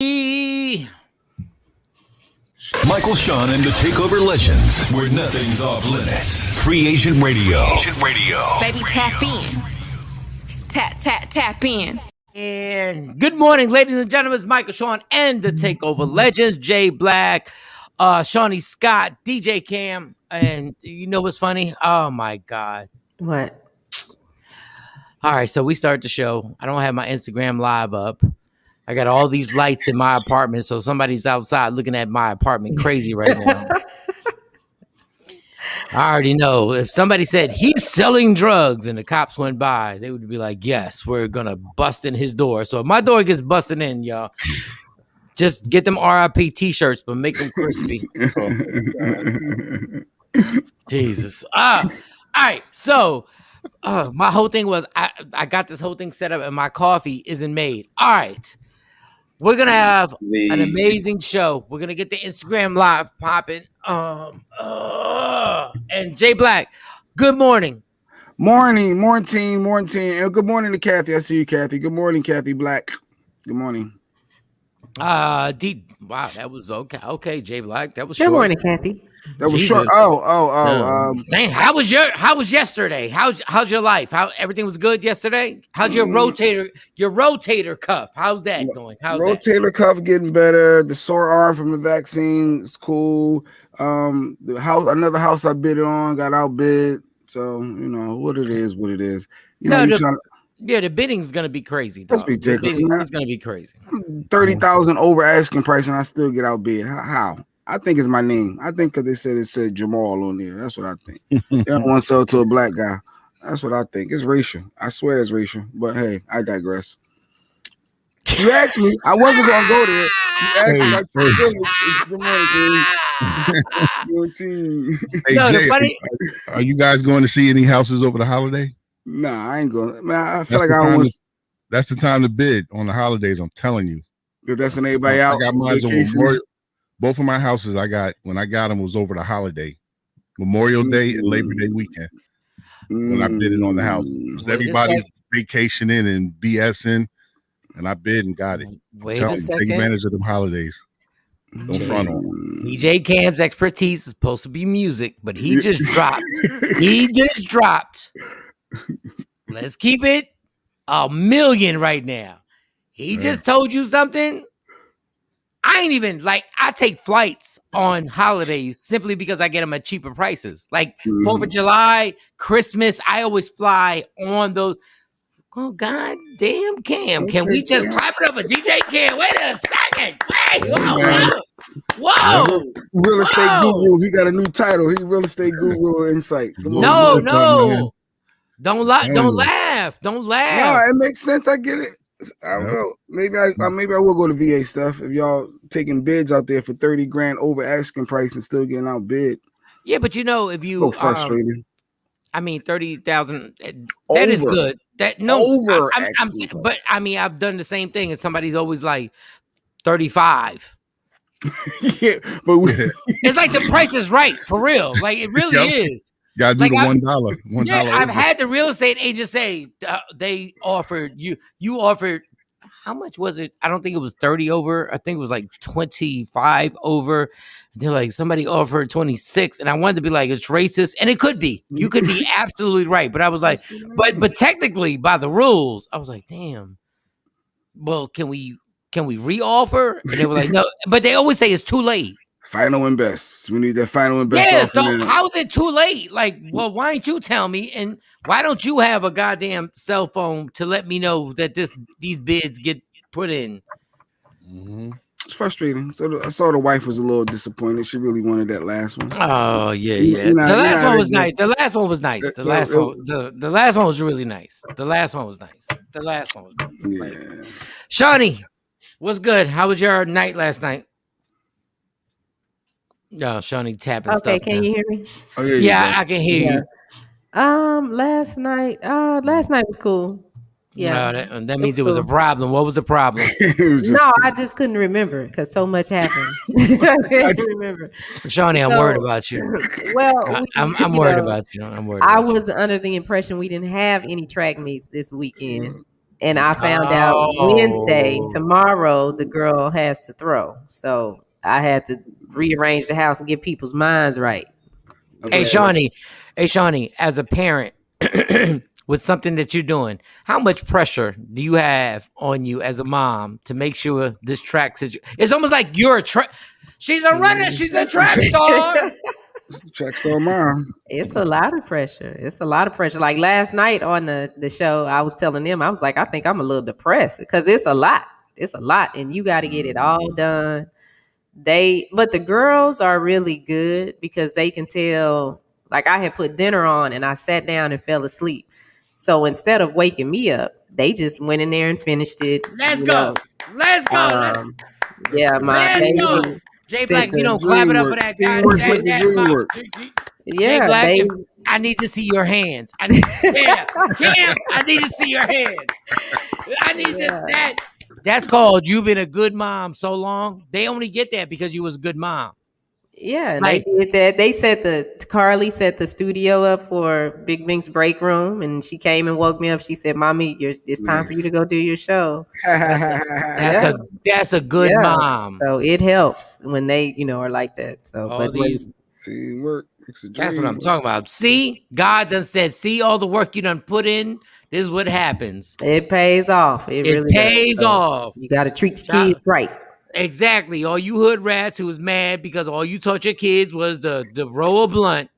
Michael, Shawn, and the TakeOver Legends, where nothing's off limits. Free Agent Radio. Baby, tap in. Tap in. And good morning, ladies and gentlemen. It's Michael, Shawn, and the TakeOver Legends. Jay Black, Shawnee Scott, DJ Cam. And you know what's funny? Oh, my God. What? All right, so we start the show. I don't have my Instagram live up. I got all these lights in my apartment, so somebody's outside looking at my apartment crazy right now. I already know. If somebody said he's selling drugs and the cops went by, they would be like, yes, we're going to bust in his door. So if my door gets busted in, y'all, just get them RIP t-shirts, but make them crispy. Jesus. All right, so my whole thing was I got this whole thing set up and my coffee isn't made. All right. We're going to have an amazing show. We're going to get the Instagram live popping. And Jay Black, good morning. Morning. And good morning to Kathy. I see you, Kathy. Good morning, Kathy Black. Good morning. Wow, that was okay. Okay, Jay Black, that was short. Good morning, Kathy. That was Jesus. short. Dang, how was yesterday? How's your life? How everything was good yesterday? How's your rotator cuff? How's that going? Rotator cuff getting better. The sore arm from the vaccine is cool. Another house I bid on got outbid. So you know what it is. The bidding's gonna be crazy. Dog. That's ridiculous. It's gonna be crazy. 30,000 over asking price, and I still get outbid. How? I think it's my name. I think because it said Jamal on there. That's what I think. They don't want to sell to a black guy. That's what I think. It's racial. I swear it's racial. But hey, I digress. You asked me. I wasn't gonna go there. You asked me. Good morning, team. Hey, Jay, are you guys going to see any houses over the holiday? Nah, I ain't going. Man, I feel like I almost. That's the time to bid on the holidays. I'm telling you. That's when everybody out. I got mine on Memorial. Both of my houses when I got them was over the holiday, Memorial Day and Labor Day weekend. When I bid it on the house, everybody vacationing and BSing, and I bid and got it. Wait a second. Take advantage of them holidays. Don't front on. DJ Cam's expertise is supposed to be music, but he just dropped. Let's keep it $1 million right now. He just told you something. I ain't even I take flights on holidays simply because I get them at cheaper prices. Like 4th of July, Christmas, I always fly on those. Oh, God damn, Cam. Can we just clap it up for DJ Cam? Wait a second. Wait. Whoa. Real estate guru. He got a new title. He real estate guru insight. No. Don't laugh. No, it makes sense. I get it. I don't know. Maybe I will go to VA stuff if y'all taking bids out there for 30 grand over asking price and still getting outbid. Yeah, but if you so frustrating. 30,000. That is good. Over. I've done the same thing, and somebody's always like 35. Yeah, but it's like the price is right for real. Like it really is. You gotta do the $1. Yeah, I've had the real estate agent say they offered you offered how much was it? I don't think it was 30 over. I think it was like 25 over. They're like somebody offered 26, and I wanted to be like it's racist, and it could be. You could be absolutely right, but I was like, but technically by the rules, I was like, damn. Well, can we re-offer? And they were like, no, but they always say it's too late. Final and best. We need that final and best. Yeah, so how is it too late? Like, well, why ain't you tell me? And why don't you have a goddamn cell phone to let me know that these bids get put in? Mm-hmm. It's frustrating. So I saw the wife was a little disappointed. She really wanted that last one. Oh yeah. The last one was nice. The last one was nice. The last one was really nice. The last one was nice. Yeah. Shawnee, what's good? How was your night last night? No, Shawnee tapping stuff. Okay, can you hear me? Oh, yeah, I can hear you. Last night was cool. Yeah, no, that means it was a problem. What was the problem? I just couldn't remember because so much happened. I couldn't remember. Shawnee, I'm worried about you. Well, I'm worried about you. I'm worried. I was under the impression we didn't have any track meets this weekend. And I found out Wednesday, tomorrow, the girl has to throw. So I had to rearrange the house and get people's minds right. Hey, Shawnee, as a parent, with something that you're doing, how much pressure do you have on you as a mom to make sure this track it's almost like you're a track. She's a runner. She's a track star. Track star mom. It's a lot of pressure. It's a lot of pressure. Like last night on the show, I was telling them, I was like, I think I'm a little depressed because it's a lot. It's a lot. And you got to get it all done. But the girls are really good because they can tell, like I had put dinner on and I sat down and fell asleep. So instead of waking me up, they just went in there and finished it. Let's go. Let's go. Yeah, my baby. Jay Black, you don't clap it up for that guy. Yeah, Jay Black, I need to see your hands. Cam, I need to see your hands. I need that. That's called you've been a good mom so long. They only get that because you was a good mom. Yeah, like, they did that. They Carly set the studio up for Big Bink's break room, and she came and woke me up. She said, "Mommy, it's time for you to go do your show." That's a good mom. So it helps when they, are like that. So, all these teamwork. That's what I'm talking about. See, God done said, see all the work you done put in. This is what happens. It pays off. It really pays off. You got to treat your kids right. Exactly. All you hood rats who was mad because all you taught your kids was the roll of blunt.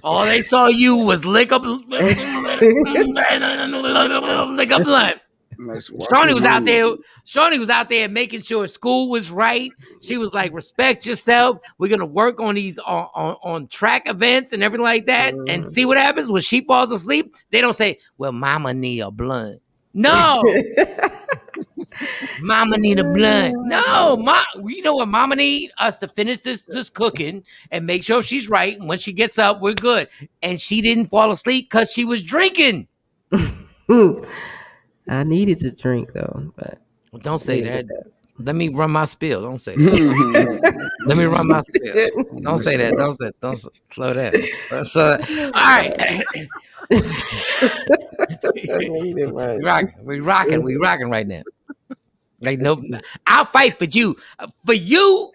All they saw you was lick a blunt. Shawnee was out there making sure school was right. She was like, respect yourself. We're gonna work on these on track events and everything like that, and see what happens when she falls asleep. They don't say, well, mama need a blunt. No. Mama need a blunt. No, you know what mama need? Us to finish this cooking and make sure she's right. And when she gets up, we're good. And she didn't fall asleep because she was drinking. I needed to drink though, but don't say that. Let me run my spiel. Don't say that. Let me run my spiel. Don't say that. Don't slow down. So, all right. We rocking right now. Like, no, I'll fight for you. For you,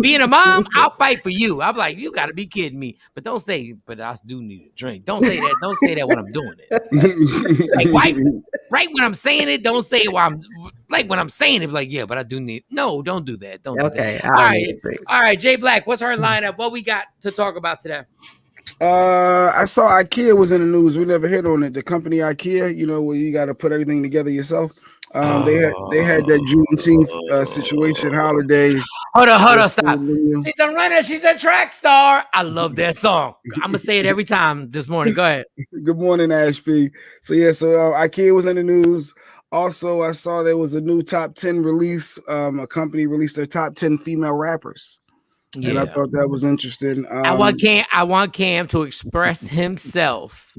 being a mom, I'll fight for you. I'm like, you got to be kidding me. But don't say, but I do need a drink. Don't say that. Don't say that when I'm doing it. Like, right when I'm saying it, don't say it while I'm, like, when I'm saying it, like, yeah, but I do need, no, don't do that. Don't do that. All right, Jay Black, what's her lineup? What we got to talk about today? I saw IKEA was in the news. We never hit on it. The company IKEA, where you got to put everything together yourself. They had that Juneteenth situation holiday. Hold on, stop. She's a runner. She's a track star. I love that song. I'm gonna say it every time this morning. Go ahead. Good morning, Ashby. So IKEA was in the news. Also, I saw there was a new top 10 release. A company released their top 10 female rappers. Yeah. And I thought that was interesting. I want Cam to express himself.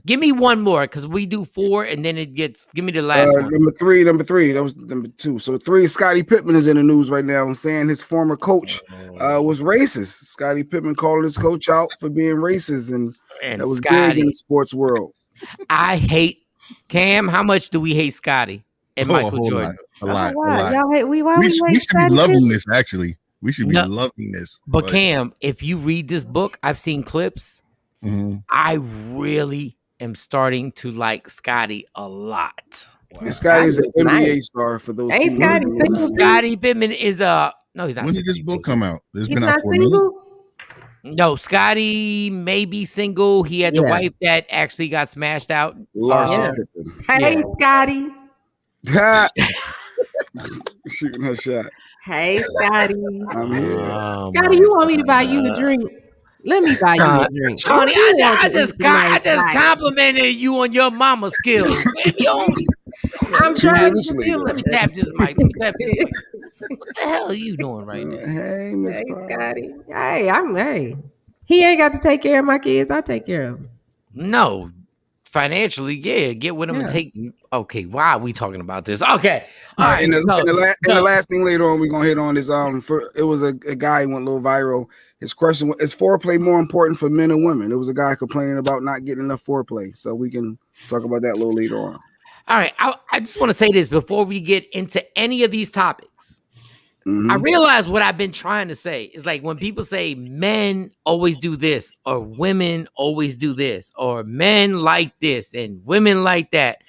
Give me one more because we do 4 and then give me the last one. Number three. That was number 2. So 3, Scottie Pippen is in the news right now and saying his former coach was racist. Scottie Pippen called his coach out for being racist, and that was big in the sports world. I hate Cam. How much do we hate Scottie and Michael Jordan? A lot. Y'all hate, we should be loving this, actually. We should be loving this. But Cam, if you read this book, I've seen clips. Mm-hmm. I really am starting to like Scottie a lot. Wow. Scottie's an NBA star for those. Hey, Scottie Pippen is no, he's not. When did this book come out? He's been out for single. No, Scottie may be single. He had the wife that actually got smashed out. Hey, Scottie. Shooting her shot. Hey, Scottie. I'm here. Scottie, you want me to buy you a drink? Let me buy you a drink. Shawnee, I just complimented you on your mama skills. I'm trying to feel. Let me tap this mic. What the hell are you doing right now? Hey, Miss Scottie. Hey, he ain't got to take care of my kids. I take care of them. No. financially, yeah, get with them and take. Okay, why are we talking about this? Okay, all right. And the last thing later on we're gonna hit on is it was a guy who went a little viral. His question was, is foreplay more important for men or women? It was a guy complaining about not getting enough foreplay. So we can talk about that a little later on. All right, I just want to say this before we get into any of these topics. I realize what I've been trying to say is like when people say men always do this or women always do this or men like this and women like that.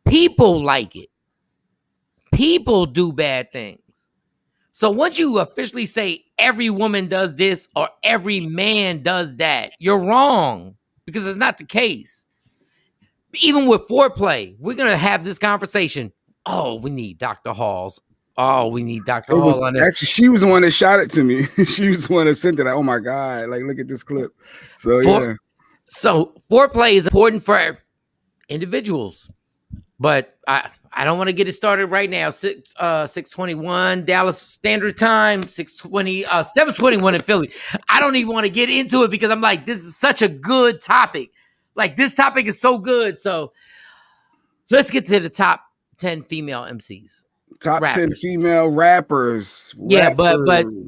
People like it. People do bad things. So once you officially say every woman does this or every man does that, you're wrong because it's not the case. Even with foreplay, we're going to have this conversation. Oh, we need Dr. Halls. Oh, we need Dr. Hall on it. Actually, she was the one that shot it to me. She was the one that sent it. Like, oh my God, like look at this clip. So So foreplay is important for individuals, but I don't want to get it started right now. 6:21 Dallas Standard Time, 7:21 in Philly. I don't even want to get into it because I'm like, this is such a good topic. Like this topic is so good. So let's get to the top 10 female MCs. Top rappers. 10 female rappers. Yeah, but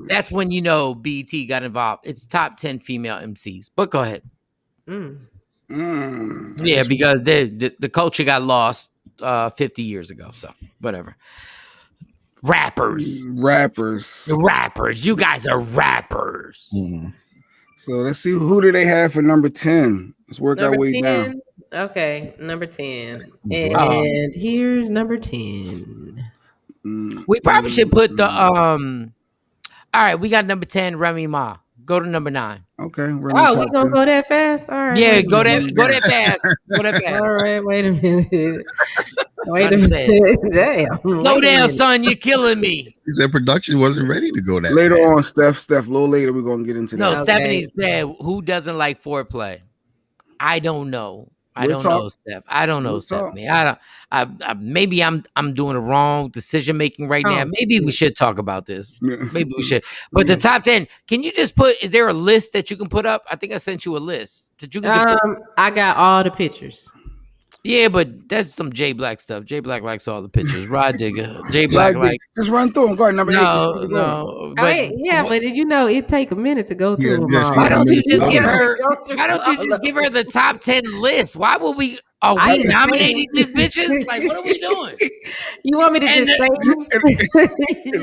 that's when BET got involved. It's top 10 female MCs. But go ahead. Yeah, because the culture got lost 50 years ago. So whatever. Rappers. You guys are rappers. So let's see, who do they have for number 10? Let's work our way down. Okay, number 10. And here's number 10. We probably should put the all right, we got number 10, Remy Ma. Go to number 9. Okay. We gonna go that fast? All right. Yeah, go that fast. Go that fast. All right, wait a minute. Damn. Slow down, son. You're killing me. He said production wasn't ready to go that later fast. On, Steph, a little later we're gonna get into that. No, Stephanie said, who doesn't like foreplay? I don't know. I don't know, Steph. I don't know, Stephanie. Maybe I'm doing a wrong decision making right now. Maybe we should talk about this. Maybe we should. But the top 10, can you just is there a list that you can put up? I think I sent you a list. I got all the pictures. Yeah, but that's some J Black stuff. J Black likes all the pictures. Rod Digger. J Black just run through them. Go ahead, number 8. No. But it take a minute to go through them all. Why don't you just give her? Why don't you just give her the top 10 list? Why would we? Are we nominating these bitches? Like, what are we doing? You want me to just say?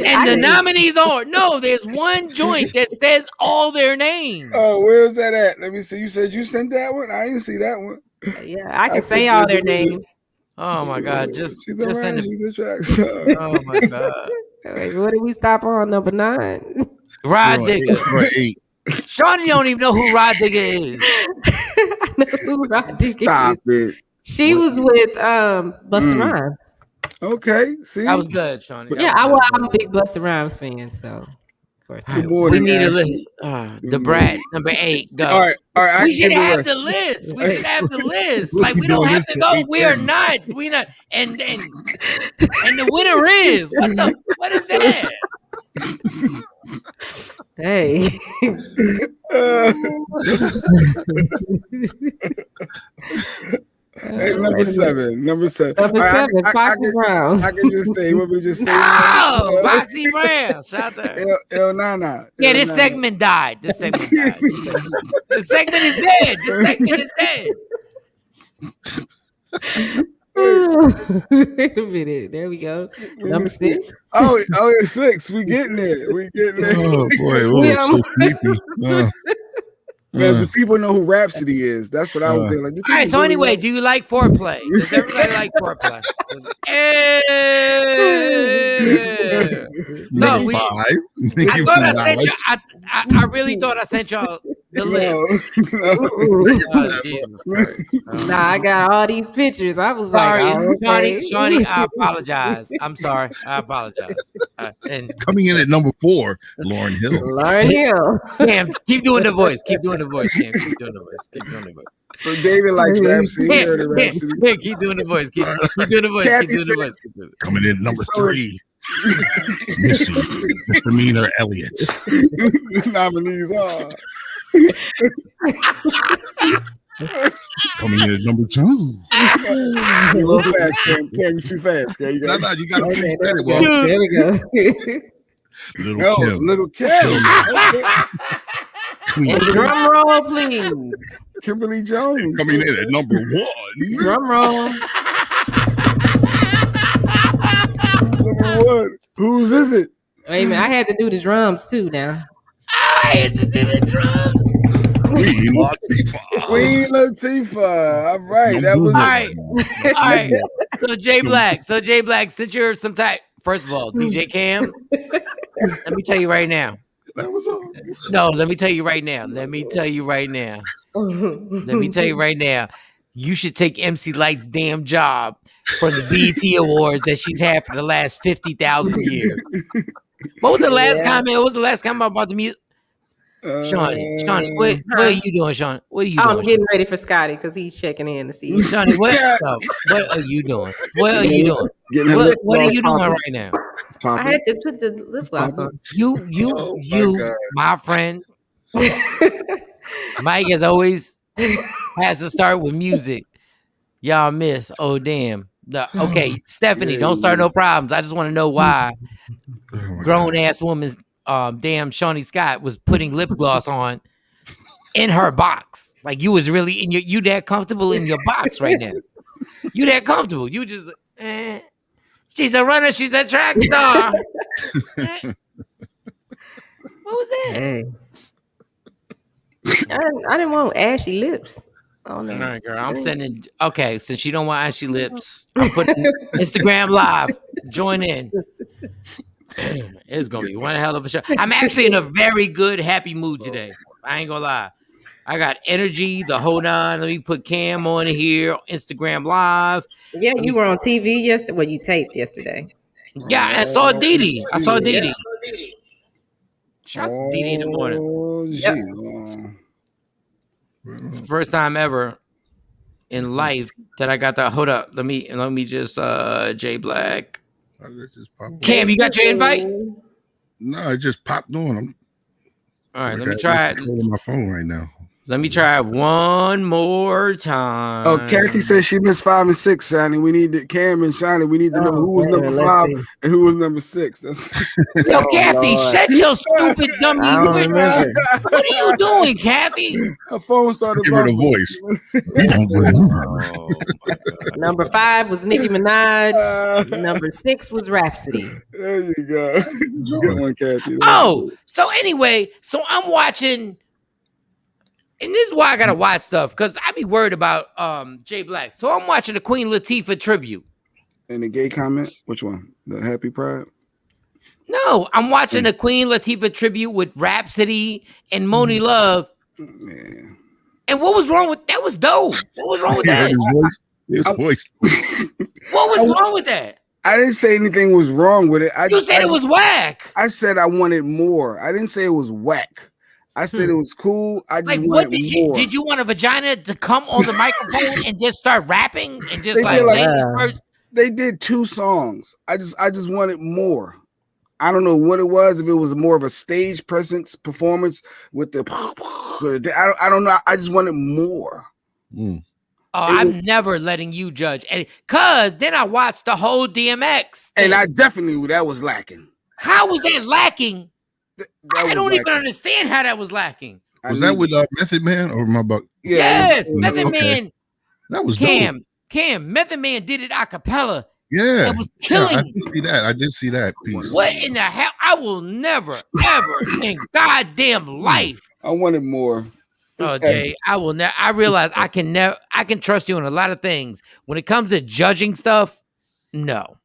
And the nominees are there's one joint that says all their names. Oh, where's that at? Let me see. You said you sent that one. I didn't see that one. Yeah, I can say all their names. Oh my God! Just send it. Oh my God! Wait, what did we stop on? Number 9. Rod Digger. Shawnee don't even know who Rod Digger is. I know who Rod Digger Stop is. it. She was with Busta Rhymes. Okay, see, that was good, Shawnee. I'm a big Busta Rhymes fan, so. We need a list. The Brats, number 8. Go. All right. We should have the list. We should have the list. Like we don't have to go. We are not. We not. And the winner is what is that? Hey. Hey, number 7. Number 7, Foxy Brown. I can just say, what we just say. No, Foxy Brown. Shout out. El Nana. Yeah, this segment died. The segment is dead. The segment is dead. Wait a minute. There we go. Number 6. Oh, it's 6. We getting there. Oh boy, so creepy. Man, the people know who Rhapsody is. That's what I was thinking. All right, so anyway, do you like foreplay? Does everybody like foreplay? No, I thought I sent you. I really thought I sent y'all the list. Oh, Jesus Christ. Nah, I got all these pictures. I was sorry, Shawnee, I apologize. I'm sorry. I apologize. And coming in at number 4, Lauryn Hill. Damn, keep doing the voice. Keep doing the voice. Keep doing the voice. So David likes Rhapsody. Yeah, keep doing the voice. Keep doing the voice. Keep doing the voice. Coming in at number 3. Missy, Misdemeanor Elliott. Nominees are. Coming in at number 2. A little fast, Cam. Cam, you too fast. Cam. You No, got you got to Okay, finish there that. we go. There we go. Little Kim. Little Kim. Queen. And drum roll, please. Kimberly Jones. Coming in at number 1. Drum roll. Number 1. Whose is it? Wait a minute, I had to do the drums too now. I had to do the drums. Queen Latifah. Queen Latifah. All right. That was All right. So Jay Black, since you're some type, first of all, DJ Cam, let me tell you right now. That was all. No, let me tell you right now. You should take MC Light's damn job for the BET Awards that she's had for the last 50,000 years. What was the last comment? What was the last comment about the music? Shawnee, what are you doing, Shawnee? What are you doing? I'm getting ready for Scotty because he's checking in to see. Shawnee, what are you doing? What are you doing? What are you doing right now? I had to put the lip gloss on. You, my friend. Mike, as always, has to start with music. Y'all miss. Oh, damn. Okay, Stephanie, don't start no problems. I just want to know why grown-ass woman, damn Shawnee Scott was putting lip gloss on in her box. Like you was really in you that comfortable in your box right now. You that comfortable. You just, she's a runner. She's a track star. What was that? Hey. I didn't want ashy lips. Oh no. All right, girl. I'm sending. Okay, since you don't want ashy lips, I'm putting Instagram live. Join in. It's gonna be one hell of a show. I'm actually in a very good, happy mood today. I ain't gonna lie. I got energy the whole nine. Let me put Cam on here, Instagram live. Yeah, you were on TV yesterday. Well, you taped yesterday. Yeah, I saw Didi. Shout out Didi in the morning. Yep. It's the first time ever in life that I got that. Hold up. Let me just J Black. Cam, you got your invite? No, it just popped on. All right, let me try it. On my phone right now. Let me try it one more time. Oh, Kathy says she missed 5 and 6, Shiny. We need to Cam and Shiny. We need to know who was number 5 and who was number 6. Yo, Kathy, shut your stupid dummy. What are you doing, Kathy? Her phone started Give her the voice. Number 5 was Nicki Minaj. Number 6 was Rhapsody. There you go. Good one, Kathy. Oh, so anyway, so I'm watching. And this is why I gotta watch stuff, because I be worried about Jay Black. So I'm watching the Queen Latifah tribute. And the gay comment? Which one? The Happy Pride? No, I'm watching the Queen Latifah tribute with Rhapsody and Moni Love. Yeah. And what was wrong with that? Was dope. What was wrong with that? His voice. What was wrong with that? I didn't say anything was wrong with it. You said it was whack. I said I wanted more. I didn't say it was whack. I said it was cool. I just wanted more. Did you want a vagina to come on the microphone and just start rapping and just they did 2 songs. I just wanted more. I don't know what it was. If it was more of a stage presence performance with the, I don't know. I just wanted more. Oh, I'm never letting you judge, and cause then I watched the whole DMX thing. And I definitely that was lacking. How was that lacking? I don't lacking. even understand how that was lacking. Was that with Method Man or my buck? Yes, Method Man. That was Cam. Method Man did it a cappella. Yeah, it was killing. I did see that piece. What in the hell? I will never, ever in goddamn life. I wanted more. Oh, Jay, I will never. I realize I can never. I can trust you on a lot of things. When it comes to judging stuff, no.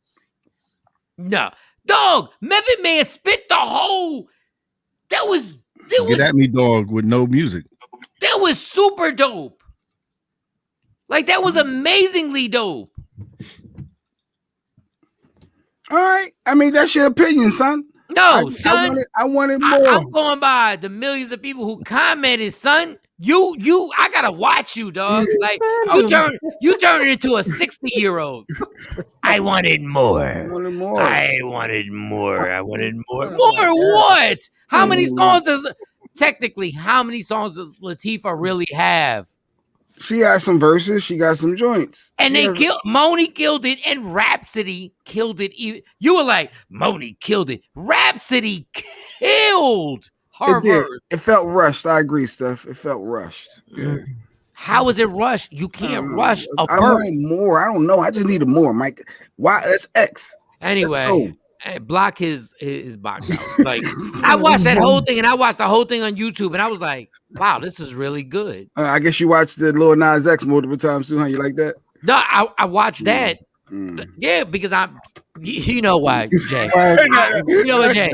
Dog, Method Man spit the whole. That was Get at me, dog, with no music. That was super dope. Like that was amazingly dope. All right. I mean, that's your opinion, son. No, son. I wanted more. I'm going by the millions of people who commented, son. I gotta watch you, dog. Like you turn it into a 60-year-old. I wanted more. I wanted more. More what? How many songs does Latifah really have? She got some verses. She got some joints. And Moni killed it, and Rhapsody killed it. You were like, Moni killed it. Rhapsody killed her It did. verse. It felt rushed. I agree, Steph. It felt rushed. Yeah. How is it rushed? You can't rush a verse. I wanted more. I don't know. I just needed more, Mike. Why? That's X. Anyway, block his box out. Like, I watched that whole thing, and I watched the whole thing on YouTube, and I was like, wow, this is really good. I guess you watched the Lil Nas X multiple times too, huh? You like that? No, I watched that. Yeah, because you know why, Jay. You know what, Jay?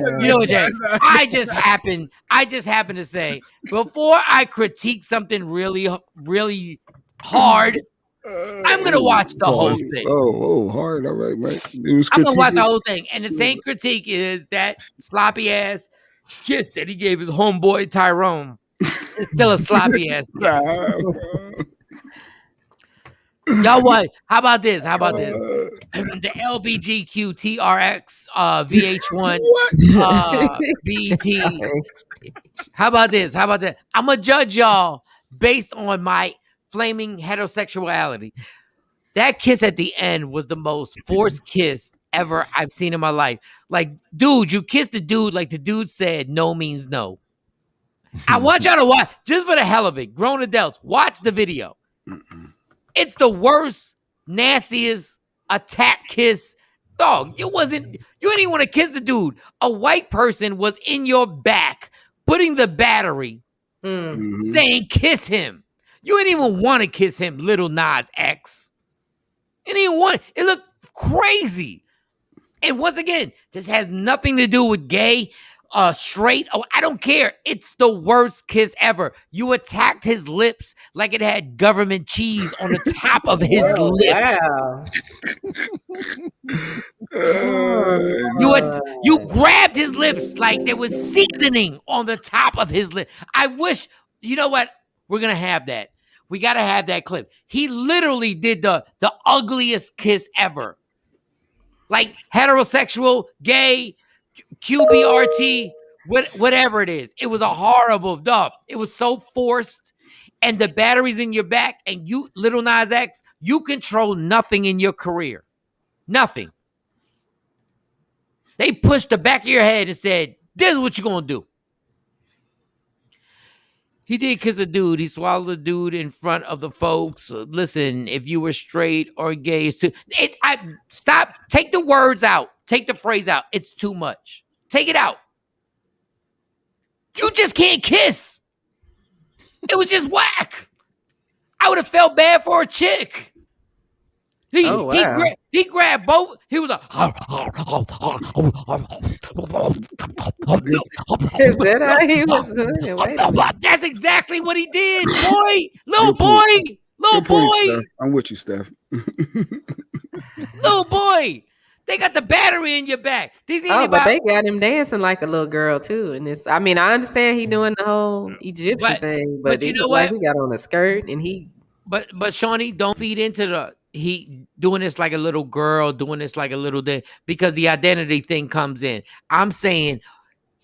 I just happen to say, before I critique something really, really hard, I'm gonna watch the whole thing. Oh, hard. All right, Mike. I'm gonna watch the whole thing, and the same critique is that sloppy ass kiss that he gave his homeboy Tyrone. It's still a sloppy ass kiss. Y'all what? How about this? The LBGQ TRX VH1 BET. How about this? I'm gonna judge y'all based on my flaming heterosexuality. That kiss at the end was the most forced kiss ever I've seen in my life. Like, dude, you kissed the dude like the dude said no means no. I want y'all to watch, just for the hell of it, grown adults, watch the video. It's the worst, nastiest attack kiss. Dog, you didn't even want to kiss the dude. A white person was in your back, putting the battery, saying kiss him. You didn't even want to kiss him, Little Nas X. You didn't even want it. Looked crazy. And once again, this has nothing to do with gay, straight. Oh, I don't care. It's the worst kiss ever. You attacked his lips like it had government cheese on the top of his lips. Wow. You grabbed his lips like there was seasoning on the top of his lip. I wish, you know what? We're gonna have that. We gotta have that clip. He literally did the ugliest kiss ever. Like heterosexual, gay, QBRT, whatever it is. It was a horrible dub. It was so forced, and the battery's in your back, and you, Little Nas X, you control nothing in your career. Nothing. They pushed the back of your head and said, this is what you're going to do. He did kiss a dude. He swallowed a dude in front of the folks. Listen, if you were straight or gay, stop. Take the words out. Take the phrase out. It's too much. Take it out. You just can't kiss. It was just whack. I would have felt bad for a chick. He grabbed both. He was like, is that how he was doing it? Wait a minute. That's exactly what he did, boy. Little boy. I'm with you, Steph. Little boy. They got the battery in your back. But they got him dancing like a little girl too. And I understand he doing the whole Egyptian thing, but you know what? Like he got on a skirt and he. But Shawnee, don't feed into he doing this like a little girl, doing this like a little thing, because the identity thing comes in. I'm saying,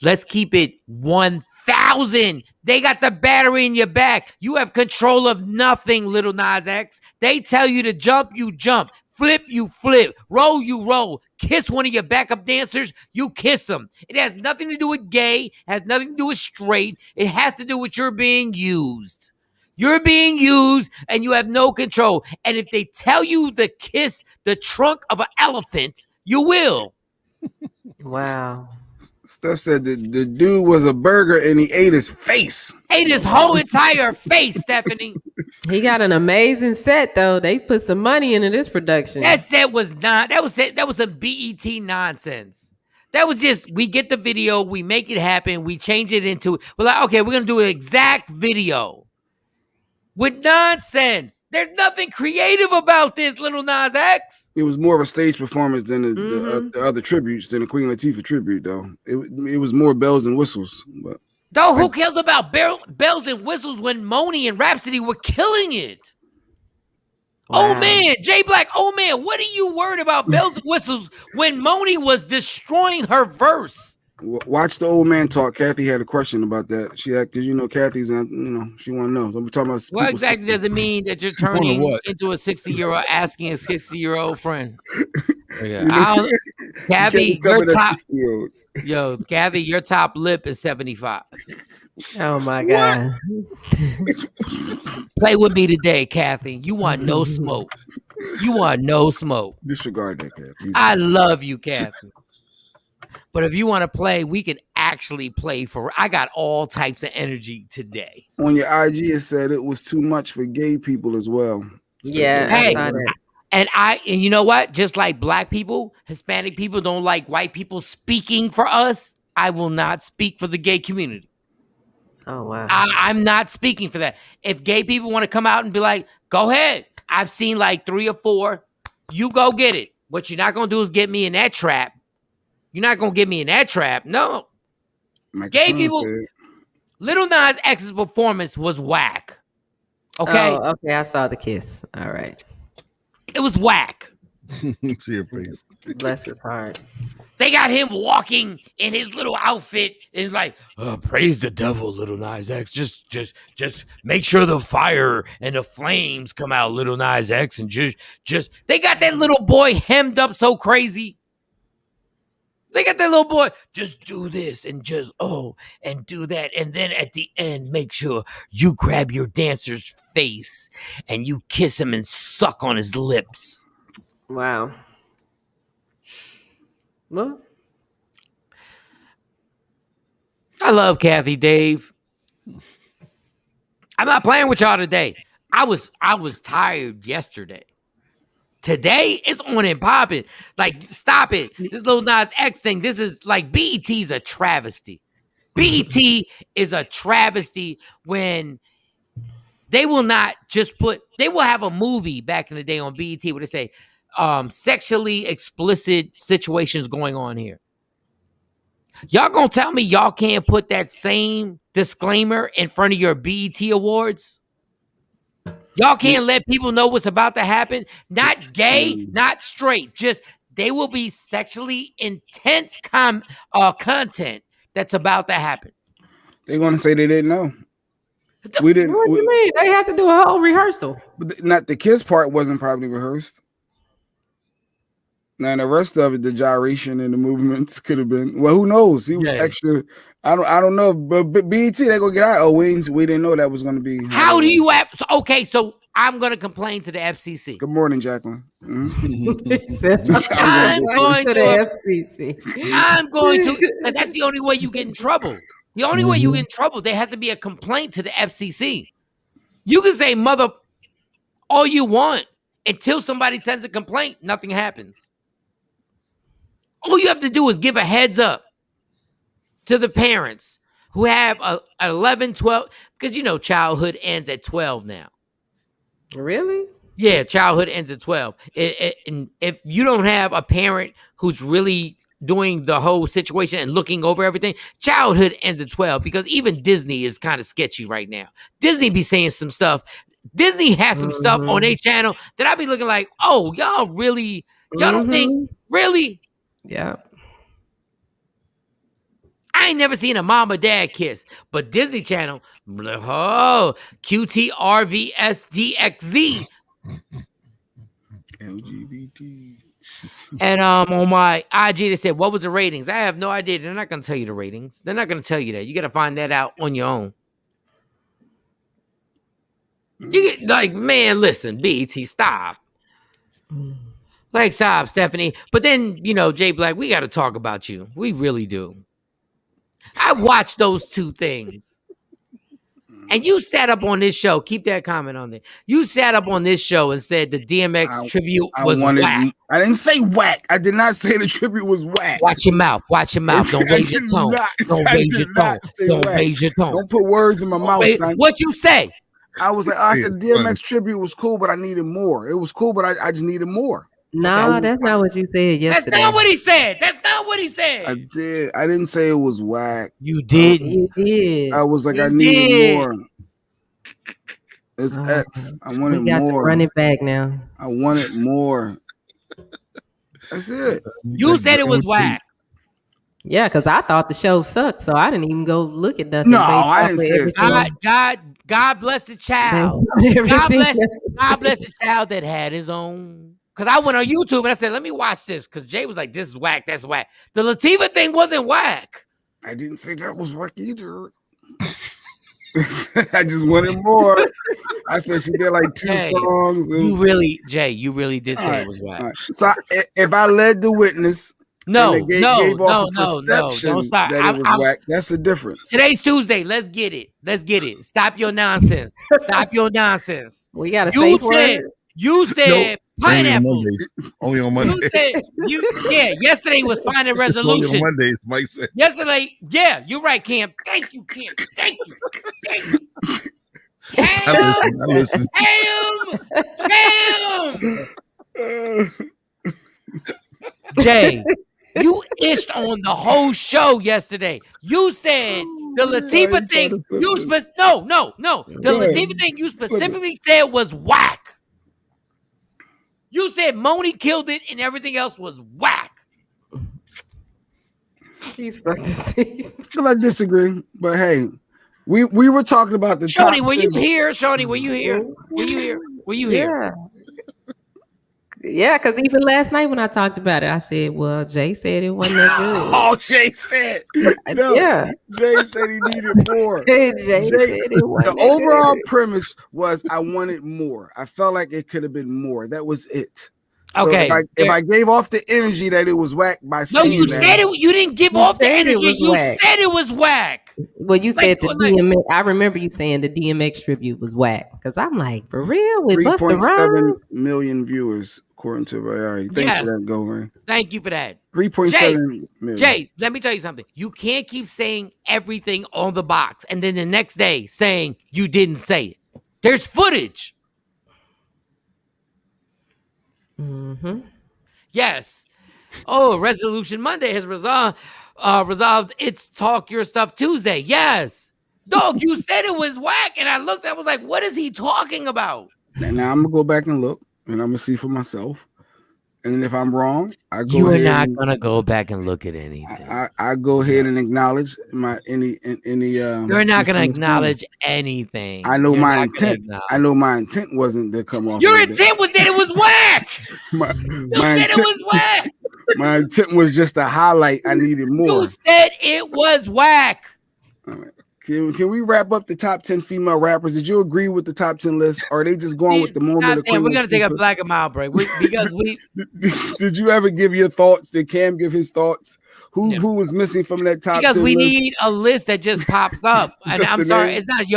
let's keep it 1,000. They got the battery in your back. You have control of nothing, Little Nas X. They tell you to jump, you jump. Flip, you flip. Roll, you roll. Kiss one of your backup dancers, you kiss them. It has nothing to do with gay, has nothing to do with straight. It has to do with you're being used. You're being used and you have no control. And if they tell you to kiss the trunk of an elephant, you will. Wow. Steph said the dude was a burger and he ate his face. Ate his whole entire face, Stephanie. He got an amazing set though. They put some money into this production. That set was not. That was some BET nonsense. That was just, we get the video, we make it happen, we change it into, we're like, okay, we're gonna do an exact video with nonsense. There's nothing creative about this, Little Nas X. It was more of a stage performance than the other tributes, than the Queen Latifah tribute, though. It was more bells and whistles. But though, who cares about bells and whistles when Moni and Rhapsody were killing it? Wow. Oh man, Jay Black, oh man, what are you worried about bells and whistles when Moni was destroying her verse? Watch the old man talk. Kathy had a question about that. She had, because Kathy's, she want to know. Don't be talking about What people. exactly does it mean that you're turning into a 60-year-old asking a 60-year-old friend? Yeah, Kathy, your top, Kathy, your top lip is 75. Oh my God. Play with me today, Kathy. You want no smoke. You want no smoke. Disregard that, Kathy. I love you, Kathy. But if you want to play, we can actually play for. I got all types of energy today. On your IG, it said it was too much for gay people as well. Yeah, hey, I saw that. And you know what? Just like black people, Hispanic people don't like white people speaking for us. I will not speak for the gay community. Oh wow. I'm not speaking for that. If gay people want to come out and be like, go ahead. I've seen like 3 or 4. You go get it. What you're not gonna do is get me in that trap. You're not gonna get me in that trap. No. Gay people. Lil Nas X's performance was whack. Okay. Oh, okay. I saw the kiss. All right. It was whack. See your face. Bless his heart. They got him walking in his little outfit and like, praise the devil, Lil Nas X. Just make sure the fire and the flames come out, Lil Nas X, and just they got that little boy hemmed up so crazy. They got that little boy, just do this and and do that. And then at the end, make sure you grab your dancer's face and you kiss him and suck on his lips. Wow. Well, I love Kathy, Dave. I'm not playing with y'all today. I was tired yesterday. Today, it's on and popping. Like, stop it. This Lil Nas X thing, this is like BET's a travesty. BET is a travesty when they will not just they will have a movie back in the day on BET where they say, sexually explicit situations going on here. Y'all gonna tell me y'all can't put that same disclaimer in front of your BET awards? Y'all can't let people know what's about to happen. Not gay, not straight. Just they will be sexually intense content that's about to happen. They're gonna say they didn't know. We didn't. What do you mean? They had to do a whole rehearsal. But not the kiss part wasn't probably rehearsed. Now the rest of it, the gyration and the movements could have been. Well, who knows? He was extra. I don't know. But BET, they gonna get out. Oh, we didn't know that was gonna be. How do you have? Okay, so I'm gonna complain to the FCC. Good morning, Jacqueline. Mm-hmm. I'm going to the FCC. I'm going to. And that's the only way you get in trouble. The only way you get in trouble, there has to be a complaint to the FCC. You can say mother all you want until somebody sends a complaint. Nothing happens. All you have to do is give a heads up to the parents who have 11, 12, because childhood ends at 12 now. Really? Yeah, childhood ends at 12. And if you don't have a parent who's really doing the whole situation and looking over everything, childhood ends at 12 because even Disney is kind of sketchy right now. Disney be saying some stuff. Disney has some stuff on their channel that I be looking like, oh, y'all really, y'all don't think, really? Yeah. I ain't never seen a mom or dad kiss, but Disney Channel, QTRVSDXZ. LGBT. And on my IG, they said, what was the ratings? I have no idea. They're not going to tell you the ratings. They're not going to tell you that. You got to find that out on your own. You get like, man, listen, BET, stop. Like, stop, Stephanie. But then, Jay Black, we got to talk about you. We really do. I watched those two things. And you sat up on this show. Keep that comment on there. You sat up on this show and said the DMX tribute was whack. I didn't say whack. I did not say the tribute was whack. Watch your mouth. Watch your mouth. Don't raise your tone. Don't raise your tone. Don't raise your tone. Don't put words in my mouth, son. What you say? I was like, I said DMX tribute was cool, but I needed more. It was cool, but I just needed more. No, that's not what you said yesterday. That's not what he said. That's not what he said. I did. I didn't say it was whack. You did. You did. I was like, I needed more. It's X. I wanted we got more. To run it back now. I wanted more. That's it. You said it was whack. Yeah, because I thought the show sucked, so I didn't even go look at nothing. No, based I off didn't of say it everything. God bless the child. God bless the child that had his own. Because I went on YouTube and I said, let me watch this. Because Jay was like, this is whack. That's whack. The Latifah thing wasn't whack. I didn't say that was whack either. I just wanted more. I said she did like 2 songs. You really did say it was whack. Right. So if I led the witness, no, gave off a perception don't start. that it was whack, that's the difference. Today's Tuesday. Let's get it. Stop your nonsense. We got a safe word. You said pineapple. Only on Mondays. Yesterday was Final Resolution. Only on Mondays, Mike said. Yesterday, you're right, Cam. Thank you, Cam. Thank you. I listen. Cam. Jay, you itched on the whole show yesterday. You said the Latifah thing. The Latifah thing you specifically said was whack. You said Moni killed it and everything else was whack. I disagree, but hey, we were talking about the Shawnee, top were 10. you here? Shawnee, were you here? Were you here? Yeah, because even last night when I talked about it, I said, well, Jay said it wasn't that good. Oh, Jay said. No, yeah. Jay said he needed more. Jay said it wasn't the overall premise was I wanted more. I felt like it could have been more. That was it. So okay. If I gave off the energy that it was whack by saying you said it. You didn't give off the energy. You said it was whack. Well, you said the DMX. I remember you saying the DMX tribute was whack. Because I'm like, for real? With 3.7 million viewers, according to Variety. Thanks for that, Gover. Thank you for that. 3.7 million. Jay, let me tell you something. You can't keep saying everything on the box and then the next day saying you didn't say it. There's footage. Mm-hmm. Yes. Oh, Resolution Monday has resolved its Talk Your Stuff Tuesday. Yes. Dog, you said it was whack. And I looked, I was like, what is he talking about? Now I'm going to go back and look, and I'm going to see for myself. And if I'm wrong, I go You're ahead. You're not going to go back and look at anything. I go ahead and acknowledge any. You're not going to acknowledge anything. I know my intent. I know my intent wasn't to come off. Your intent was that it was whack. my intent, it was whack. My intent was just to highlight I needed more. You said it was whack. All right. Can we wrap up the top 10 female rappers? Did you agree with the top 10 list? Or are they just going with the moment of the We're going to take a Black and Mild break. Did you ever give your thoughts? Did Cam give his thoughts? Who was missing from that top 10 Because we list? need a list that just pops up. And I'm sorry, it's not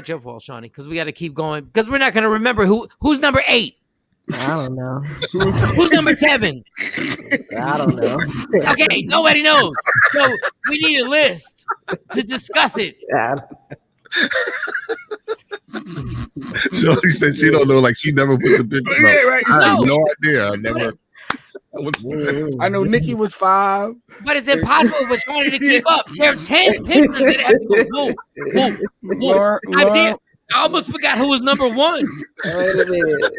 your fault, Shawnee, because we got to keep going. Because we're not going to remember who's number 8. I don't know. Who's number 7? I don't know. Okay, nobody knows. So we need a list to discuss it. She said she don't know, like she never put the picture up. Yeah, right. I have no idea. I never. I know Nikki was 5. But it's impossible for Shawnee to keep up. There are 10 pictures that have to go. Whoa. I almost forgot who was number 1. Wait a minute.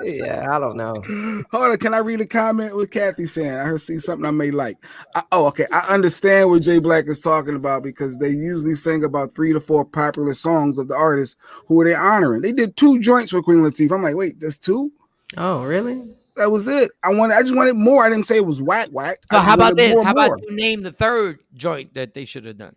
Yeah, I don't know. Hold on, can I read a comment with Kathy saying? I heard see something I may like. Okay. I understand what Jay Black is talking about because they usually sing about 3 to 4 popular songs of the artists who are they honoring. They did 2 joints with Queen Latifah. I'm like, wait, there's 2? Oh, really? That was it. I just wanted more. I didn't say it was whack. So how about this? How about you name the 3rd joint that they should have done?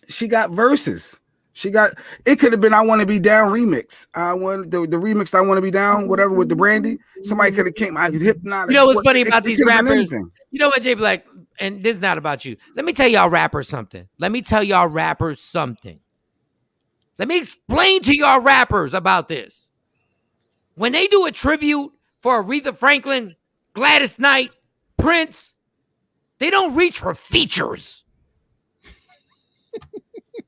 She got verses. It could have been I Want to Be Down remix. I want the remix I Want to Be Down, whatever with the Brandy. Somebody could have came. I could hypnotic. You know what's funny about these rappers? You know what, Jay Black? And this is not about you. Let me tell y'all rappers something. Let me explain to y'all rappers about this. When they do a tribute for Aretha Franklin, Gladys Knight, Prince, they don't reach for features.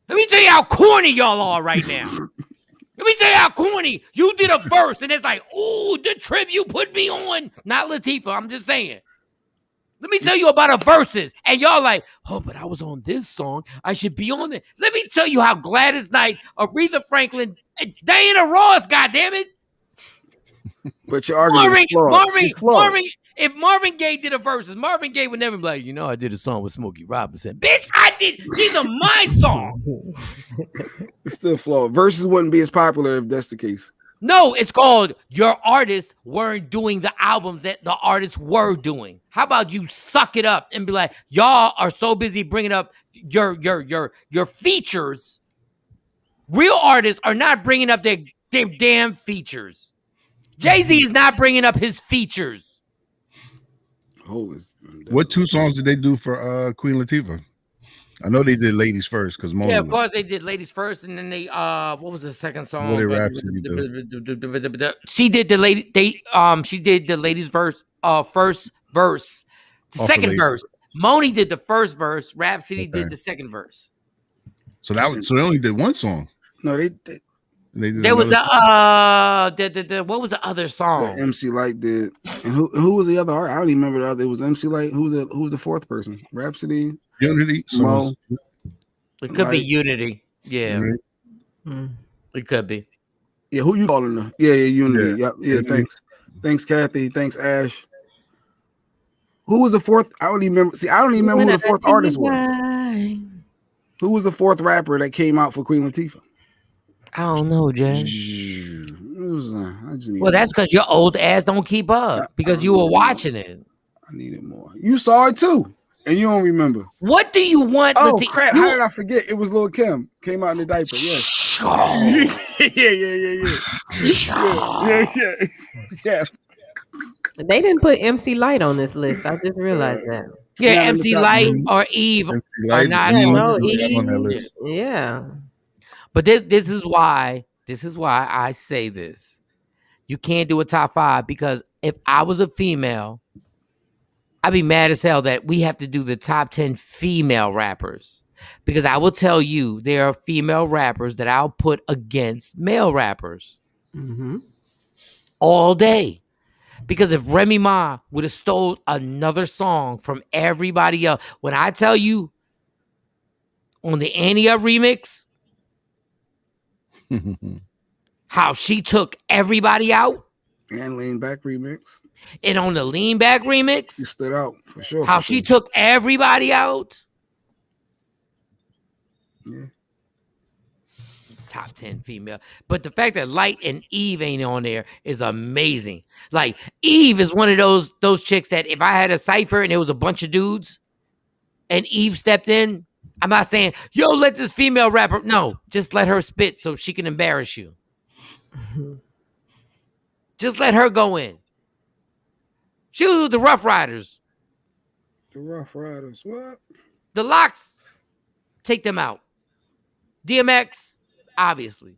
Let me tell you how corny y'all are right now. Let me tell you how corny. You did a verse and it's like, ooh, the tribute put me on. Not Latifah, I'm just saying. Let me tell you about a verses. And y'all like, oh, but I was on this song. I should be on it. Let me tell you how Gladys Knight, Aretha Franklin, Diana Ross, goddammit. But your argument is flawed. If Marvin Gaye did a verses, Marvin Gaye would never be like, I did a song with Smokey Robinson. Bitch, I did. These are my songs. It's still flawed. Verses wouldn't be as popular if that's the case. No, it's called your artists weren't doing the albums that the artists were doing. How about you suck it up and be like, y'all are so busy bringing up your features. Real artists are not bringing up their damn features. Jay-Z is not bringing up his features. What 2 songs did they do for Queen Latifah? I know they did Ladies First because yeah, of course they did Ladies First, and then they what was the second song? She did the Ladies Verse first verse, the second verse. Moni did the first verse. Rhapsody did the second verse. So they only did one song. No, they there was the what was the other song? MC Light did, and who was the other artist? I don't even remember the other. It was MC Light. Who's the fourth person? Rhapsody, Unity, Mo. It could be Unity. Yeah, it could be. Yeah, who you calling them? Yeah, Unity. Yeah. Thanks, Kathy. Thanks, Ash. Who was the fourth? I don't even remember. See, I don't even remember who the fourth artist was. Who was the fourth rapper that came out for Queen Latifah? I don't know, Jay. Well, that's because your old ass don't keep up because you were watching it. I need it more. You saw it too, and you don't remember. What do you want? Oh crap! How did I forget? It was Lil' Kim. Came out in the diaper. Yes. Yeah. They didn't put MC Light on this list. I just realized that. Yeah, MC Light or Eve are not on that list. Yeah. But this is why I say this. You can't do a top 5 because if I was a female, I'd be mad as hell that we have to do the top 10 female rappers. Because I will tell you, there are female rappers that I'll put against male rappers all day. Because if Remy Ma would have stole another song from everybody else, when I tell you on the Ania remix, how she took everybody out. And Lean Back remix. And on the Lean Back remix, she stood out for sure. How she took everybody out. Yeah. Top 10 female. But the fact that Light and Eve ain't on there is amazing. Like, Eve is one of those chicks that if I had a cypher and there was a bunch of dudes and Eve stepped in, I'm not saying, yo, let this female rapper. No, just let her spit so she can embarrass you. Just let her go in. She was with the Rough Riders. The Rough Riders, what? The Locks, take them out. DMX, obviously.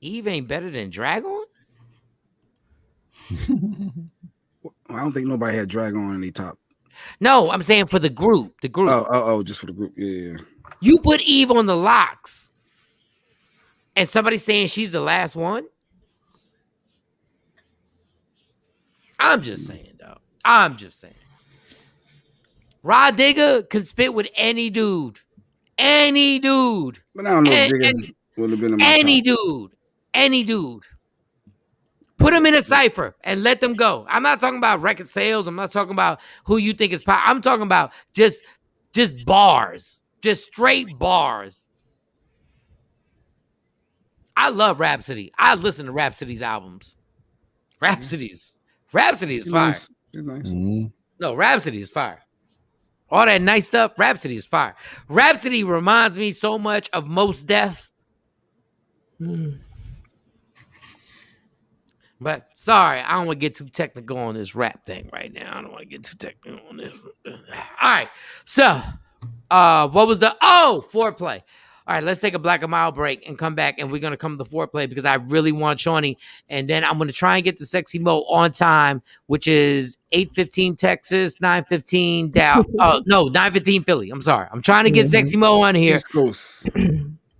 Eve ain't better than Dragon? I don't think nobody had Dragon in the top. No, I'm saying for the group. The group. Oh, just for the group. Yeah. You put Eve on the Locks, and somebody saying she's the last one? I'm just saying, though. I'm just saying. Rod Digger can spit with any dude. Any dude. But I don't know if Digger would have been in my top. Any dude. Put them in a cipher and let them go. I'm not talking about record sales. I'm not talking about who you think is I'm talking about just bars. Just straight bars. I love Rhapsody. I listen to Rhapsody's albums. Rhapsody is fire. Nice. Mm-hmm. No, Rhapsody is fire. All that nice stuff, Rhapsody is fire. Rhapsody reminds me so much of Mos Def. But sorry, I don't want to get too technical on this rap thing right now. I don't want to get too technical on this. All right. So, what was the foreplay? All right, let's take a Black and Mild break and come back, and we're going to come to the foreplay because I really want Shawnee. And then I'm going to try and get the Sexy Mo on time, which is 8:15 Texas, 9:15 down. 9:15 Philly. I'm sorry. I'm trying to get Sexy Mo on here. East Coast.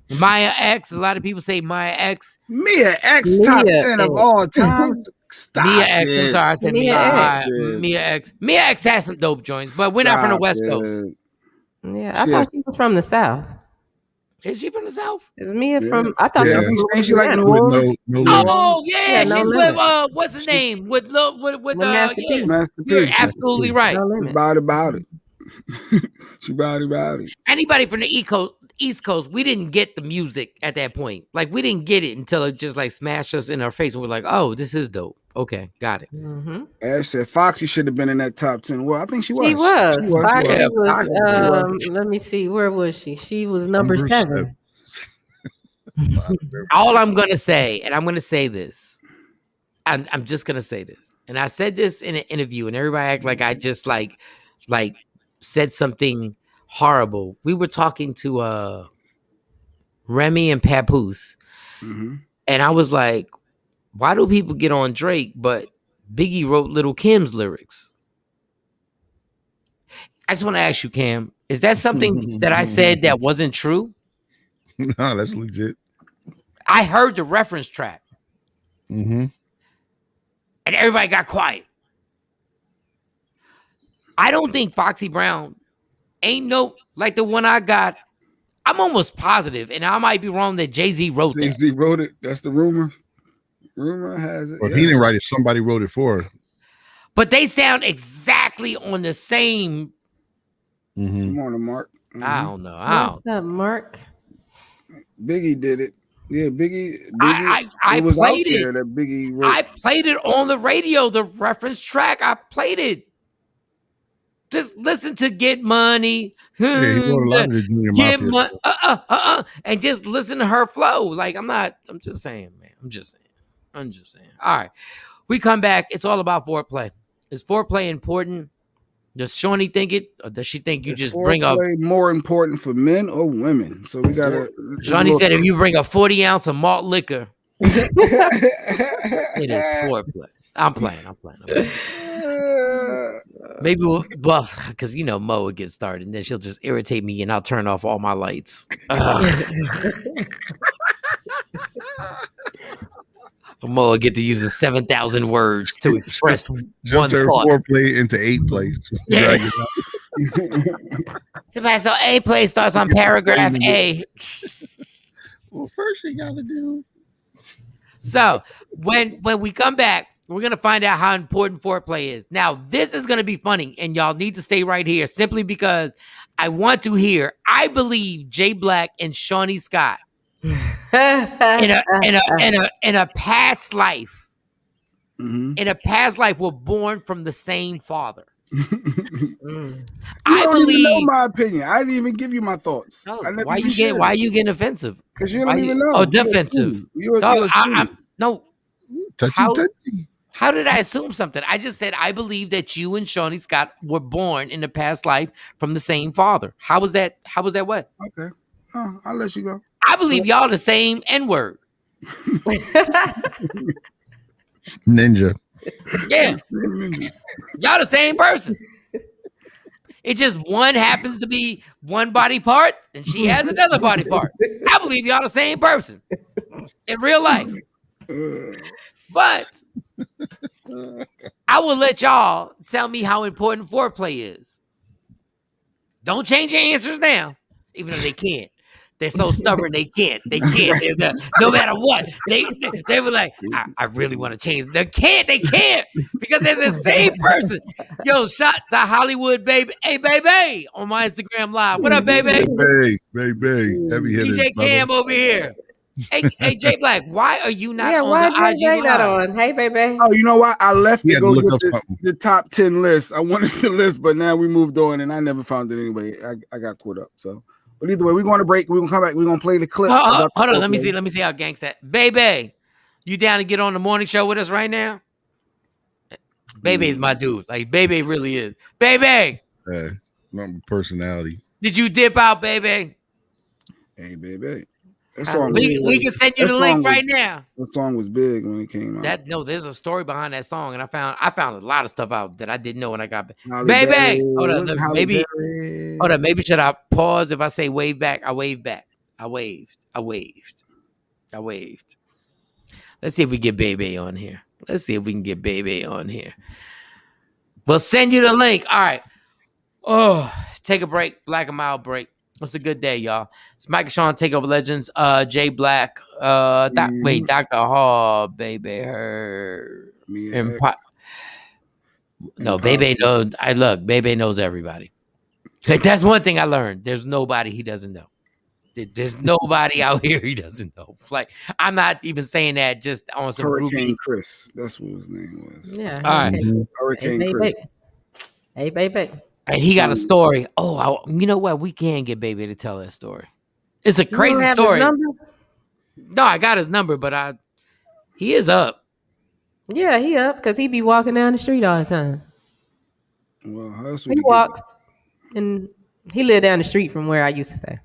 Maya X. A lot of people say Maya X. Mia X, top 10 of all time. Stop Mia X. it. I'm sorry. I said Mia X. Mia X. Mia X has some dope joints, but we're not from the West Coast. Yeah, I thought she was from the South. Is she from the South? Is Mia Yeah. from? I thought Yeah, she I think was she like New With Orleans. no New limit. Oh Orleans. yeah, Yeah, No she's Limit. with what's his name? With Master yeah. P. Master You're P. absolutely right. No She Limit. about it. She about it. Anybody from the East Coast, we didn't get the music at that point. Like we didn't get it until it just like smashed us in our face, and we're like, "Oh, this is dope." Okay, got it. Mm-hmm. Ash said Foxy should have been in that top 10. Well, I think she was. She was. She was. Foxy Yeah, was. Foxy was. Let me see. Where was she? She was number 7. All I'm gonna say, and I'm gonna say this, I'm just gonna say this, and I said this in an interview, and everybody act like I just like said something horrible. We were talking to Remy and Papoose, Mm-hmm. and I was like, why do people get on Drake, but Biggie wrote Little Kim's lyrics? I just want to ask you, Cam, is that something that I said that wasn't true? No, that's legit. I heard the reference track, Mm-hmm. and everybody got quiet. I don't think Foxy Brown ain't no like the one I got. I'm almost positive, and I might be wrong, that Jay-Z wrote that. Jay-Z wrote it. That's the rumor. Rumor has it. Well, if he didn't write it, somebody wrote it for her. But they sound exactly on the same. Mm-hmm. Come on, Mark. Mm-hmm. I don't know. What's up, Mark? Biggie did it. Yeah, Biggie. I it was played out it. there that Biggie wrote. I played it on the radio, the reference track. I played it. Just listen to Get Money. Yeah, he wrote a lot of the Junior Get Mafia money. stuff. And just listen to her flow. Like, I'm just saying, man. I'm just saying. All right. We come back. It's all about foreplay. Is foreplay important? Does Shawnee think it? Or does she think you just bring up? Foreplay more important for men or women? So we gotta. Shawnee said if you bring a 40 ounce of malt liquor, it is foreplay. I'm playing. Maybe we'll, because Mo would get started and then she'll just irritate me and I'll turn off all my lights. Mo will get to using 7,000 words to express one Turn thought. foreplay into 8 plays. Yeah. So A play starts on paragraph A. Well, first you gotta do. So when we come back, we're going to find out how important foreplay is. Now, this is going to be funny, and y'all need to stay right here simply because I want to hear, I believe Jay Black and Shawnee Scott in a past life, were born from the same father. You I don't even know believe. my opinion. I didn't even give you my thoughts. No, I never why even you shared getting offensive? Because you don't even know. Oh, defensive. No. How did I assume something? I just said I believe that you and Shawnee Scott were born in the past life from the same father. How was that? What? Okay. Oh, I'll let you go. I believe y'all the same N-word. Ninja. Yeah. Y'all the same person. It just one happens to be one body part and she has another body part. I believe y'all the same person in real life. But I will let y'all tell me how important foreplay is. Don't change your answers now, even though they can't. They're so stubborn, they can't. No matter what. They were like, I really want to change. They can't because they're the same person. Yo, shout to Hollywood, baby. Hey, baby, on my Instagram Live. What up, baby? Baby. Heavy hitters, DJ Cam over here. Hey, Jay Black, why are you not on why the IG Jay Live? not on? Hey, baby. Oh, you know what? I left to go look get up the top 10 list. I wanted the list, but now we moved on and I never found it anyway. I got caught up. So, but either way, we're going to break. We're going to come back. We're going to play the clip. Hold on. Let me see how gangsta. Baby, you down to get on the morning show with us right now? Baby's my dude. Like, baby really is. Baby. Personality. Did you dip out, baby? Hey, baby. That song we can send you the link right now. That song was big when it came out. There's a story behind that song, and I found a lot of stuff out that I didn't know when I got back. Halle Baby, Berry. hold on, maybe should I pause if I say wave back? I waved back. I waved. Let's see if we get baby on here. We'll send you the link. All right. Oh, take a break. Black and mild break. It's a good day, y'all. It's Mike and Shawn TakeOver Legends. Jay Black. Wait, Dr. Hall, baby, her. No, Bebe knows. Bebe knows everybody. That's one thing I learned. There's nobody he doesn't know. There's nobody out here he doesn't know. Like, I'm not even saying that just on some Hurricane Chris. That's what his name was. Yeah. All right. Hurricane Chris. Hey, baby. And he got a story. Oh, you know what? We can get Baby to tell that story. It's a crazy story. No, I got his number, but he is up. Yeah, he up because he be walking down the street all the time. Well, how else he walks, and he lived down the street from where I used to stay.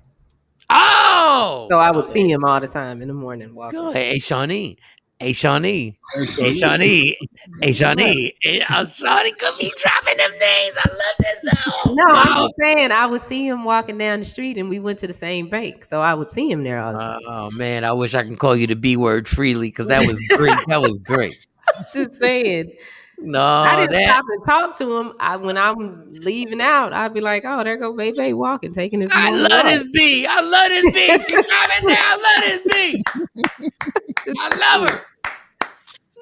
Oh! So I would see him all the time in the morning walking. Good. Hey, Shawnee. Hey, Shawnee. Hey, Shawnee. Hey, Shawnee. Shawnee could be dropping them names. I love this, though. No, I'm just saying I would see him walking down the street, and we went to the same bank. So I would see him there all the time. Oh, man. I wish I could call you the B word freely because that was great. That was great. I'm just saying. No, I didn't stop and talk to him. When I'm leaving out, I'd be like, "Oh, there go Baby walking, taking his." I love this B. I love this B. She's driving there. I love this B. I love her.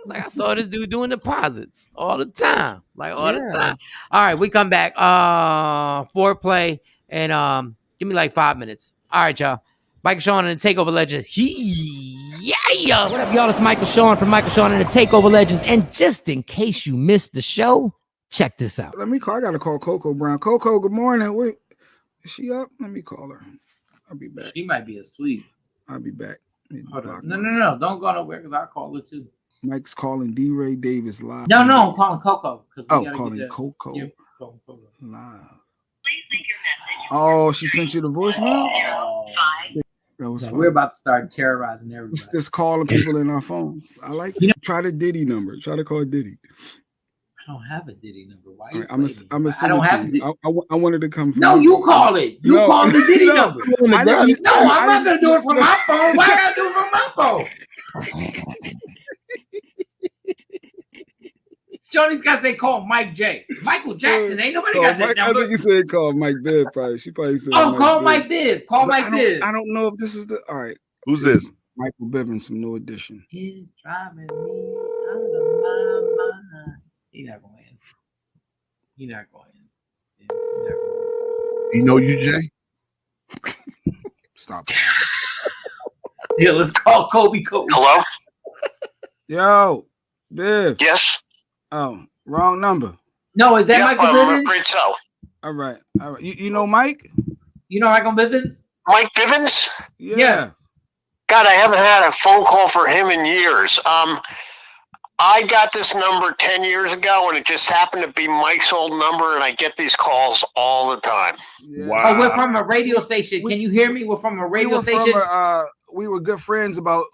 Like, I saw this dude doing deposits all the time, the time. All right, we come back. Foreplay and give me like 5 minutes. All right, y'all. Michael Shawn and the TakeOver Legends. Yeah. What up, y'all? It's Michael Shawn from Michael Shawn and the TakeOver Legends. And just in case you missed the show, check this out. Let me call. I gotta call Coco Brown. Coco, good morning. Wait, is she up? Let me call her. I'll be back. She might be asleep. I'll be back. Hold on. No. Don't go nowhere because I'll call her too. Mike's calling D-Ray Davis live. No, I'm calling Coco. Calling Coco live. Oh, she sent you the voicemail? We're about to start terrorizing everybody. It's just calling people in our phones. I like it. Try the Diddy number. Try to call Diddy. I don't have a Diddy number. Why? Right, I'm a I don't have it. I wanted to come from. No, you call it. You call the Diddy number. I'm not gonna do it from my phone. Why I gotta do it from my phone? Shorty's got to say call Mike J. Michael Jackson. Ain't nobody got that number. I think he said call Mike Biv. Probably. She probably said. Oh, call Mike Biv. Call Mike Biv. I don't know if this is the. All right. Who's this? Michael Bivens, some new edition. He's driving me out of my mind. He's not going to answer. You're not going to answer. You know you, Jay? Stop. Yeah, let's call Kobe. Hello? Yo, Biv. Yes? Oh, wrong number. No, is that Michael Bivens? I'm afraid so. All right. You know Mike? You know Michael Bivens? Mike Bivens? Yeah. Yes. God, I haven't had a phone call for him in years. I got this number 10 years ago, and it just happened to be Mike's old number, and I get these calls all the time. Yeah. Wow. Oh, we're from a radio station. Can you hear me? We're from a radio station. We were good friends about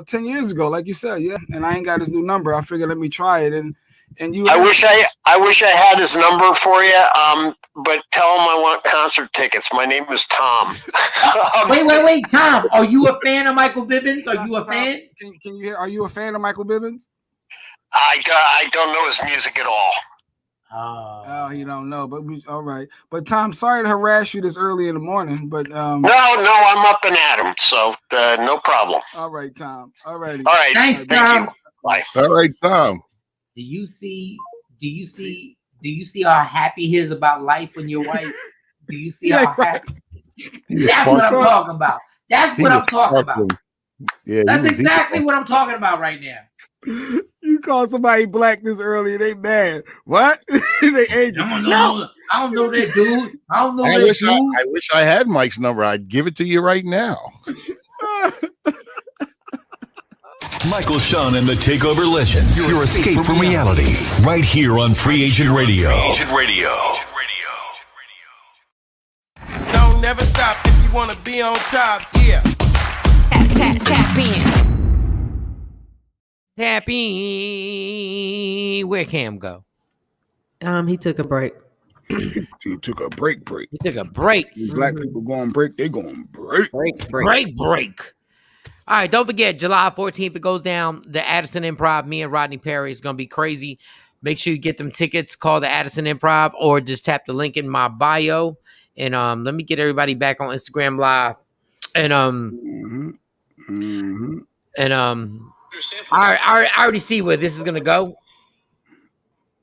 10 years ago, like you said, yeah. And I ain't got his new number. I figured let me try it, and you. I wish I had his number for you. But tell him I want concert tickets. My name is Tom. Wait, Tom. Are you a fan of Michael Bivens? Are you a fan? Can you hear? Are you a fan of Michael Bivens? I don't know his music at all. Oh, you don't know, but all right. But Tom, sorry to harass you this early in the morning, but No, I'm up and at him, so no problem. All right, Tom. All right. All right. Thanks, Thank Tom. you. Bye. All right, Tom. Do you see how happy he is about life when you're white? Do you see how happy? That's what I'm talking about. That's what I'm talking about. Yeah, that's exactly what I'm talking about right now. You call somebody black this early and they mad. What? They angry. No, I don't know that dude. I wish I had Mike's number. I'd give it to you right now. Michael Shawn and the TakeOver Legends. Your escape from reality. Right here on Free Agent Radio. Don't never stop if you want to be on top. Yeah. Tap in. Tap in. Where Cam go? He took a break. He took a break. He took a break. Black people going break. They going break. Break. All right, don't forget, July 14th, it goes down. The Addison Improv, me and Rodney Perry is going to be crazy. Make sure you get them tickets. Call the Addison Improv or just tap the link in my bio. And let me get everybody back on Instagram Live. And I already see where this is gonna go.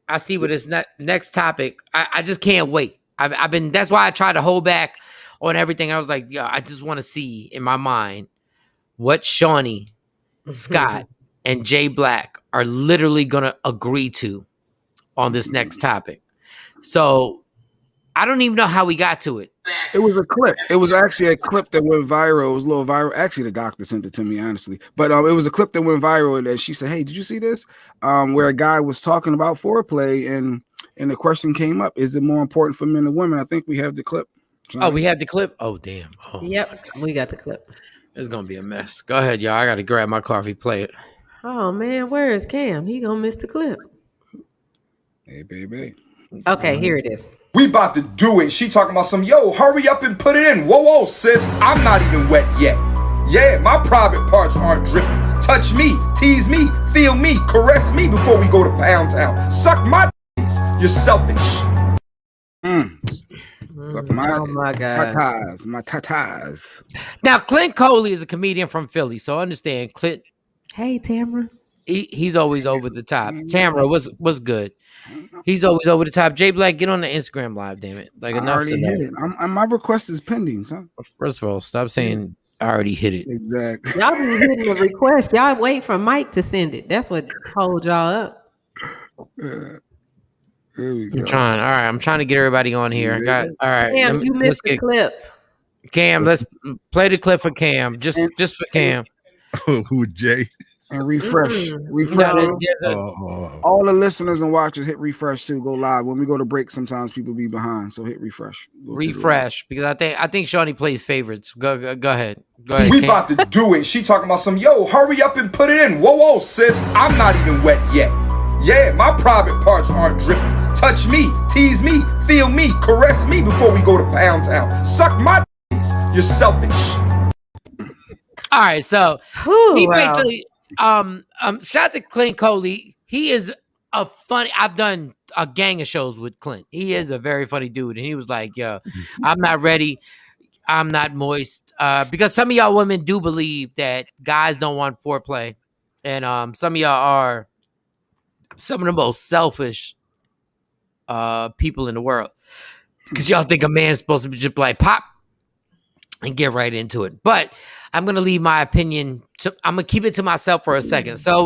I see what this next topic. I just can't wait. I've been. That's why I tried to hold back on everything. I was like, yeah, I just want to see in my mind what Shawnee, Scott, and Jay Black are literally gonna agree to on this next topic. So I don't even know how we got to it. It was a clip. It was actually a clip that went viral. It was a little viral. Actually, the doctor sent it to me, honestly. But it was a clip that went viral, and she said, "Hey, did you see this?" Where a guy was talking about foreplay, and the question came up: is it more important for men or women? I think we have the clip. Oh, we have the clip. Oh, damn. Oh, yep, we got the clip. It's gonna be a mess. Go ahead, y'all. I gotta grab my coffee. Play it. Oh man, where is Cam? He gonna miss the clip. Hey, baby. Okay, here it is. We about to do it. She talking about some, yo, hurry up and put it in. Whoa, whoa, sis, I'm not even wet yet. Yeah, my private parts aren't dripping. Touch me, tease me, feel me, caress me before we go to Pound Town. Suck my d***s. You're selfish. Suck my, oh my God. tatas, my tatas. Now, Clint Coley is a comedian from Philly, so understand, Clint. Hey, Tamara. He's always over the top. Tamara, what's good? He's always over the top. Jay Black, get on the Instagram Live, damn it! Like enough. I already hit it. My request is pending, son. First of all, stop saying I already hit it. Exactly. Y'all be hitting the request. Y'all wait for Mike to send it. That's what hold y'all up. Here we go. I'm trying. All right, I'm trying to get everybody on here. All right. Cam, you missed the clip. Cam, let's play the clip for Cam. Just for Cam. Who, Jay? And refresh. All the listeners and watchers hit refresh too. Go live. When we go to break, sometimes people be behind. So hit refresh. Refresh, because I think Shawnee plays favorites. Go ahead. Go ahead. We about to do it. She talking about some, yo, hurry up and put it in. Whoa, whoa, sis, I'm not even wet yet. Yeah, my private parts aren't dripping. Touch me, tease me, feel me, caress me before we go to Pound Town. Suck my d***s. You're selfish. All right, so he basically shout out to Clint Coley. He is a funny. I've done a gang of shows with Clint. He is a very funny dude, and he was like, "Yo, I'm not ready. I'm not moist." Because some of y'all women do believe that guys don't want foreplay, and some of y'all are some of the most selfish people in the world. Because y'all think a man's supposed to be just like pop and get right into it, but I'm gonna leave my opinion. I'm gonna keep it to myself for a second. So,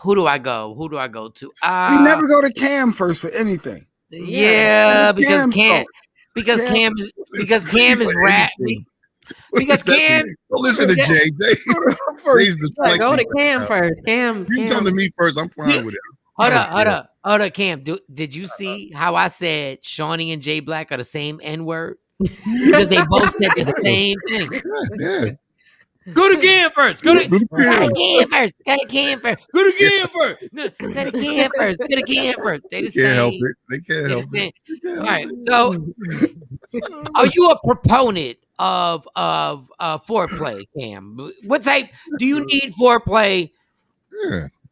who do I go? Who do I go to? We never go to Cam first for anything. Yeah, because Cam is rap. Because Cam. Listen to Jay. Go to Cam first. Cam. You come to me first. I'm fine with it. Hold up, Cam. Did you see how I said Shawnee and Jay Black are the same N-word? Because they both said the same thing. Yeah. Go to Cam first. Go to Cam first. Go to Cam first. Go to Cam first. Go to Cam first. Go to Cam first. They can't help it. They can't help it. All right. So, are you a proponent of foreplay, Cam? What type do you need foreplay?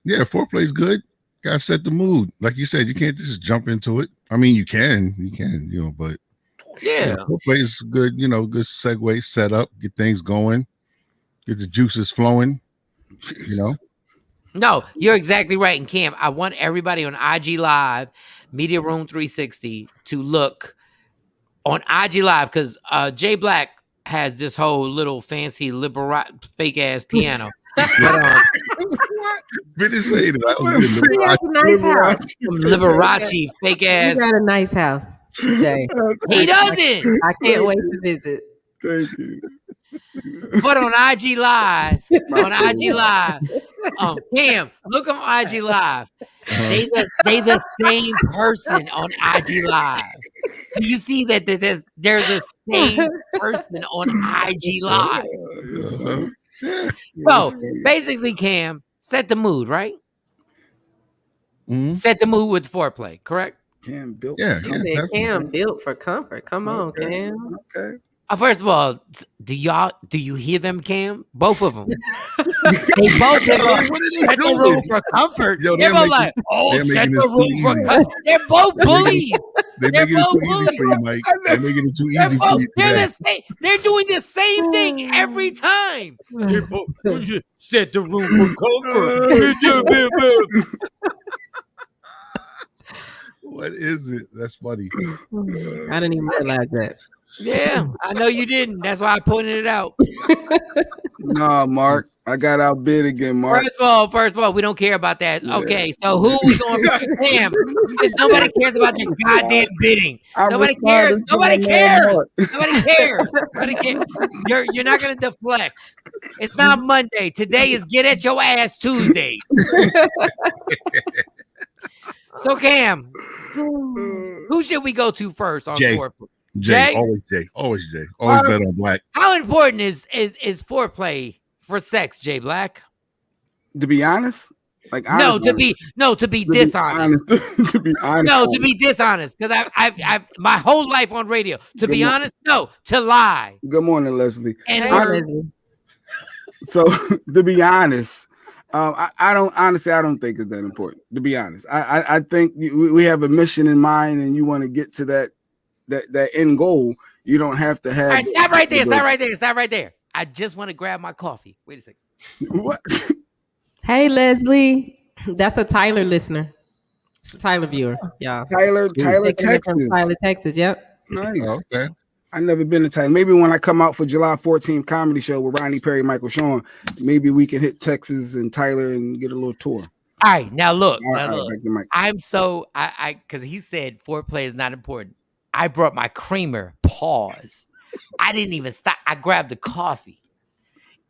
Yeah. Foreplay is good. Gotta set the mood. Like you said, you can't just jump into it. I mean, you can, but foreplay is good. Good segue, set up, get things going. Get the juices flowing, No, you're exactly right. And Cam, I want everybody on IG Live, Media Room 360, to look on IG Live because Jay Black has this whole little fancy fake ass piano. Liberace fake ass. He got a nice house, Jay. He doesn't. I can't wait to visit. Thank you. But on IG Live, Cam, look on IG Live. They the same person on IG Live. Do you see that there's the same person on IG Live? So basically, Cam, set the mood, right? Mm-hmm. Set the mood with foreplay, correct? Cam built. Yeah. Cam built for comfort. Come on, Cam. Okay. First of all, do you hear them, Cam? Both of them. They both set the room for comfort. Yo, they're both like, set the room for comfort. They're both bullies. They're both bullies. For you, Mike. They're making it too easy for you. They're doing the same thing every time. They're both set the room for comfort. What is it? That's funny. I didn't even realize that. Yeah, I know you didn't. That's why I pointed it out. No, Mark. I got outbid again, Mark. First of all, we don't care about that. Yeah. Okay, so who we going to Cam? Nobody cares about your goddamn bidding. Nobody cares. Nobody cares. Nobody cares. Nobody cares. You're not going to deflect. It's not Monday. Today is Get At Your Ass Tuesday. So, Cam, who should we go to first on foreplay? Jay, always Jay, always Jay, always bet on Black. How important is foreplay for sex, Jay Black? To be honest, like to be dishonest. To be honest, no, to be dishonest, because I've my whole life on radio. To be honest, no, to lie. Good morning, Leslie. And so to be honest. I don't think it's that important, to be honest. I think we have a mission in mind and you want to get to that end goal. You don't have to have. All right, stop right there. I just want to grab my coffee. Wait a second. What? Hey, Leslie. That's a Tyler listener. It's a Tyler viewer. Yeah. Tyler, Texas. Tyler, Texas. Yep. Nice. Oh, okay. I've never been to Tyler. Maybe when I come out for July 14th comedy show with Ronnie Perry, Michael Shawn, maybe we can hit Texas and Tyler and get a little tour. All right, now look. I'm so because he said foreplay is not important. I brought my creamer. Pause. I didn't even stop. I grabbed the coffee,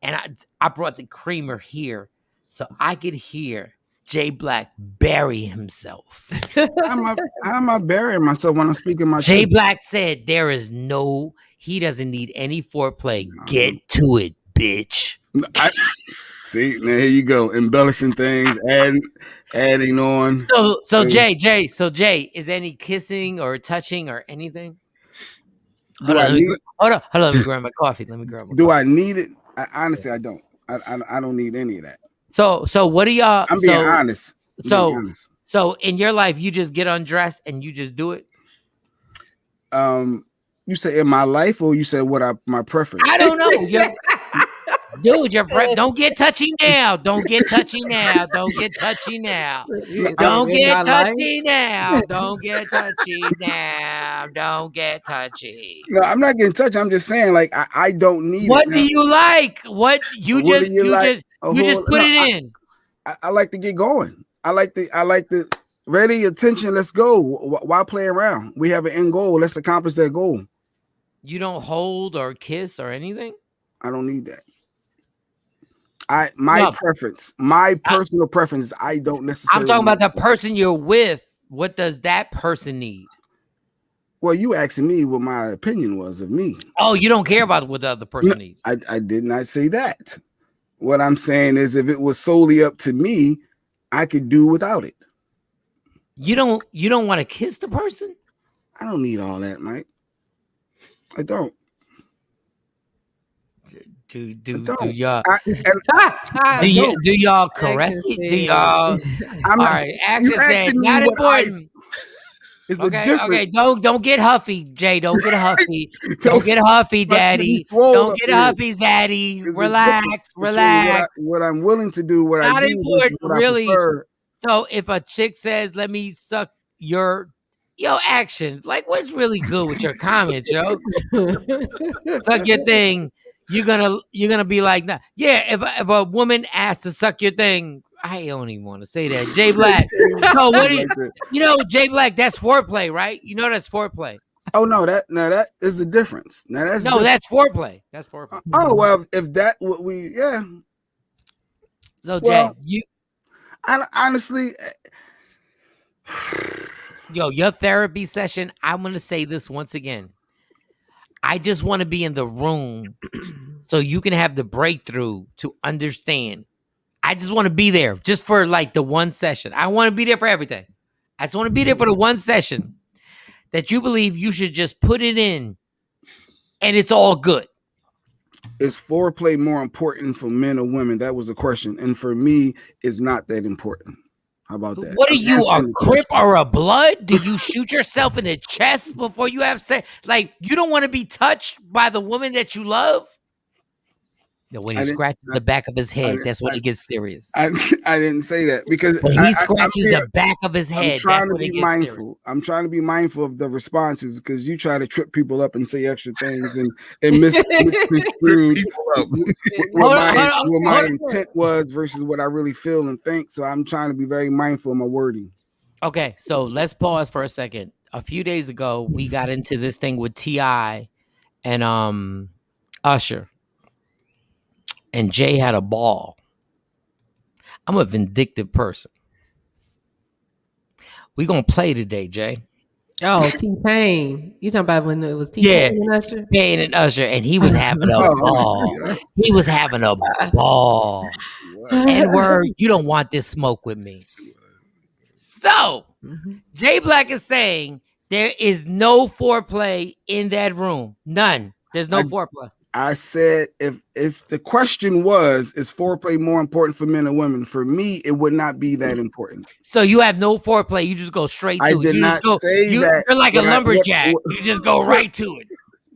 and I brought the creamer here so I could hear Jay Black bury himself. How am I burying myself when I'm speaking my Jay Black said he doesn't need any foreplay. Get to it, bitch. See, now here you go, embellishing things, adding on. So Jay, is any kissing or touching or anything? Hold on. Let me grab my coffee. I need it? Honestly, I don't. I don't need any of that. So what do y'all? I'm being honest. So in your life, you just get undressed and you just do it. You say in my life, or you said my preference? I don't know. Dude, don't get touchy now. Don't get touchy now. Don't get touchy now. Don't get touchy now. Don't get touchy now. Don't get touchy. No, I'm not getting touchy. I'm just saying, like, I don't need. What do you like? What you just put it in. I like to get going. I like the ready, attention. Let's go. Why play around? We have an end goal. Let's accomplish that goal. You don't hold or kiss or anything. I don't need that. Preference, my personal preference is I don't necessarily. I'm talking about the person you're with. What does that person need? Well, you asking me what my opinion was of me. Oh, you don't care about what the other person needs. I did not say that. What I'm saying is if it was solely up to me, I could do without it. You don't want to kiss the person? I don't need all that, Mike. I don't. Do y'all caress it? Do y'all? All right. Action said not important. Okay. Don't get huffy, Jay. Don't get huffy. Don't get huffy, Daddy. Don't get huffy, Daddy. Relax. What I'm willing to do. What not I do. Important, what really. I prefer. So if a chick says, "Let me suck your." Action. Like, what's really good with your comments, yo? Suck your thing. You're gonna be like, nah. Yeah. If a woman asks to suck your thing, I don't even want to say that. Jay Black. No, what do you Jay Black? That's foreplay, right? You know that's foreplay. Oh no, that is the difference. Now that's that's foreplay. That's foreplay. Oh well, if that what we So Jay, honestly. Your therapy session, I'm going to say this once again. I just want to be in the room so you can have the breakthrough to understand. I just want to be there just for like the one session. I want to be there for everything. I just want to be there for the one session that you believe you should just put it in and it's all good. Is foreplay more important for men or women? That was a question. And for me, it's not that important. How about that? What are you, a Crip or a Blood? Do you shoot yourself in the chest before you have sex? Like, you don't want to be touched by the woman that you love? No, when he scratches the back of his head, that's when he gets serious. I didn't say that because when he scratches the back of his head, I'm trying that's to be mindful. Serious. I'm trying to be mindful of the responses because you try to trip people up and say extra things and misconstrue what my intent was versus what I really feel and think. So I'm trying to be very mindful of my wording. Okay, so let's pause for a second. A few days ago, we got into this thing with T.I. and Usher. And Jay had a ball. I'm a vindictive person. We gonna play today, Jay. Oh, T-Pain. You talking about when it was T-Pain and Usher? Pain and Usher, and he was having a ball. He was having a ball. N-word, you don't want this smoke with me. So, Jay Black is saying there is no foreplay in that room. None. There's no foreplay. I said, if it's the question was, is foreplay more important for men or women? For me, it would not be that important. So you have no foreplay. You just go straight to it. I did not say that. You're like a lumberjack. You just go right to it.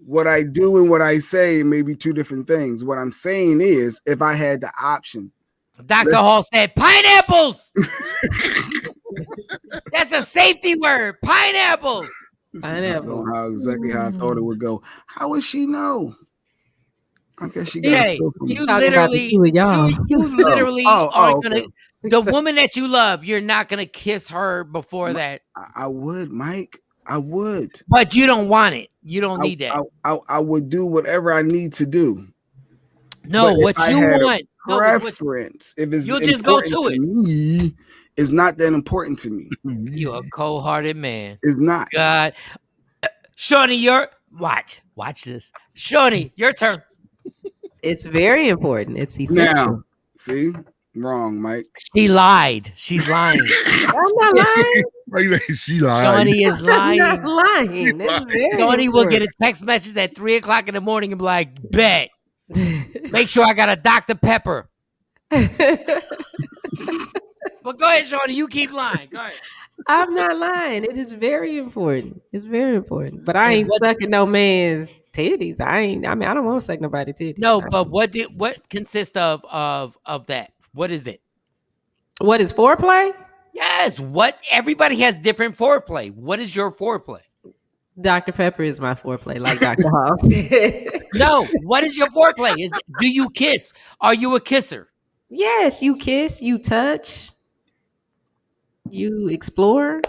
What I do and what I say may be two different things. What I'm saying is, if I had the option. Dr. Hall said, pineapples. That's a safety word. Pineapples. Pineapple. Exactly how I thought it would go. How would she know? I guess she you literally aren't gonna. The woman that you love, you're not gonna kiss her before that. I would, Mike. I would, but you don't want it. You don't need that. I would do whatever I need to do. No, what you want. Preference. If it's you'll just go to it. Me, it's not that important to me. You're a cold-hearted man. It's not. God, Shawnee, watch this. Shawnee, your turn. It's very important. It's essential. Now, see, wrong, Mike. She lied. She's lying. I'm not lying. She lied. Shawnee is lying. I'm not lying. Shawnee will get a text message at 3:00 in the morning and be like, "Bet, make sure I got a Dr. Pepper." But go ahead, Shawnee. You keep lying. Go ahead. I'm not lying. It is very important. It's very important. But I ain't sucking no man's titties. I don't want to suck nobody's titties. No, but what consists of that? What is it? What is foreplay? Yes. What everybody has different foreplay. What is your foreplay? Dr. Pepper is my foreplay, like Dr. House. No, what is your foreplay? Do you kiss? Are you a kisser? Yes, you kiss, you touch, you explore.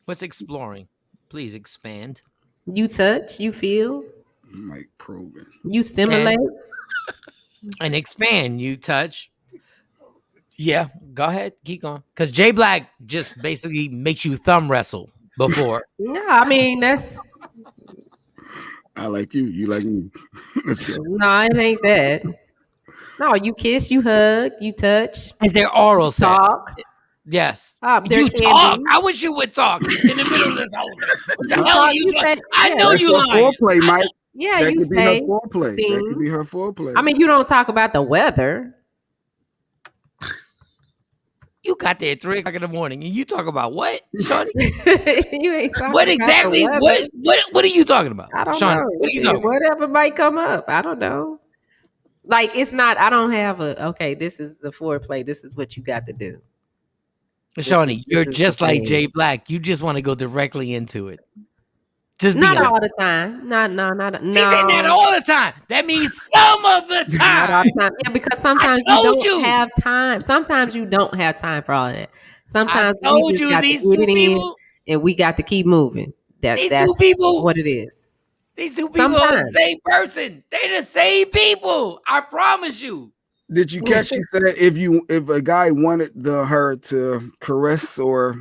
What's exploring? Please expand. You touch, you feel. Mike probing. You stimulate. And expand, you touch. Yeah, go ahead, keep going. Because Jay Black just basically makes you thumb wrestle before. No, I mean, that's. I like you. You like me. Let's go. No, it ain't that. No, you kiss, you hug, you touch. Is there oral sex? Talk. Yes. You talk. I wish you would talk in the middle of this whole thing. What the hell are you talking? I know you lying. Foreplay, Mike. Yeah, that you could say be her foreplay. That could be her foreplay. I mean, you don't talk about the weather. You got there at 3:00 in the morning, and you talk about what, Shawnee? You ain't talking. What exactly? About what are you talking about, I don't Shawnee? know. What are you talking Whatever might come up. I don't know. Like it's not. I don't have okay. This is the foreplay. This is what you got to do. Shawnee, you're just like Jay Black. You just want to go directly into it. Just not all the time. Not. She said that all the time. That means some of the time. Not all the time. Yeah, because sometimes you don't have time. Sometimes you don't have time for all of that. Sometimes I told you these two people, and we got to keep moving. That's two people, what it is. These two people are the same person. They're the same people. I promise you. Did you catch? She said if a guy wanted her to caress or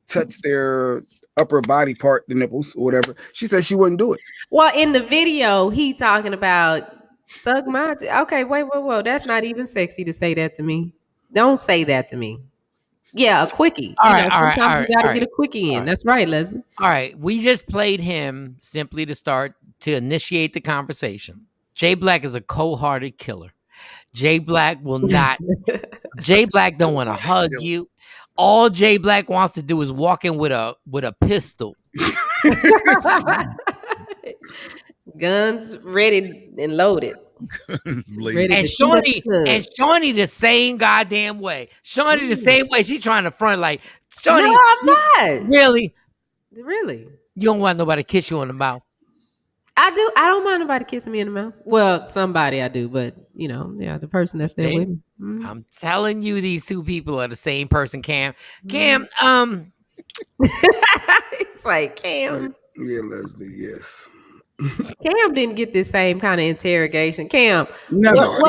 touch their upper body part, the nipples or whatever, she said she wouldn't do it. Well, in the video, he talking about suck my. Okay, wait. That's not even sexy to say that to me. Don't say that to me. Yeah, a quickie. All right. You gotta get a quickie in. That's right, Leslie. All right, we just played him simply to start to initiate the conversation. Jay Black is a cold-hearted killer. Jay Black will not. Jay Black don't want to hug you. All Jay Black wants to do is walk in with a pistol. Guns ready and loaded. And Shawnee the same goddamn way. Shawnee the same way. She trying to front like Shawnee. No, I'm not. Really? Really? You don't want nobody to kiss you on the mouth. I do. I don't mind nobody kissing me in the mouth. Well, somebody I do, but the person that's there with me. I'm telling you, these two people are the same person. Cam, it's like Cam. Yeah, Leslie. Yes. Cam didn't get this same kind of interrogation. Cam, never does.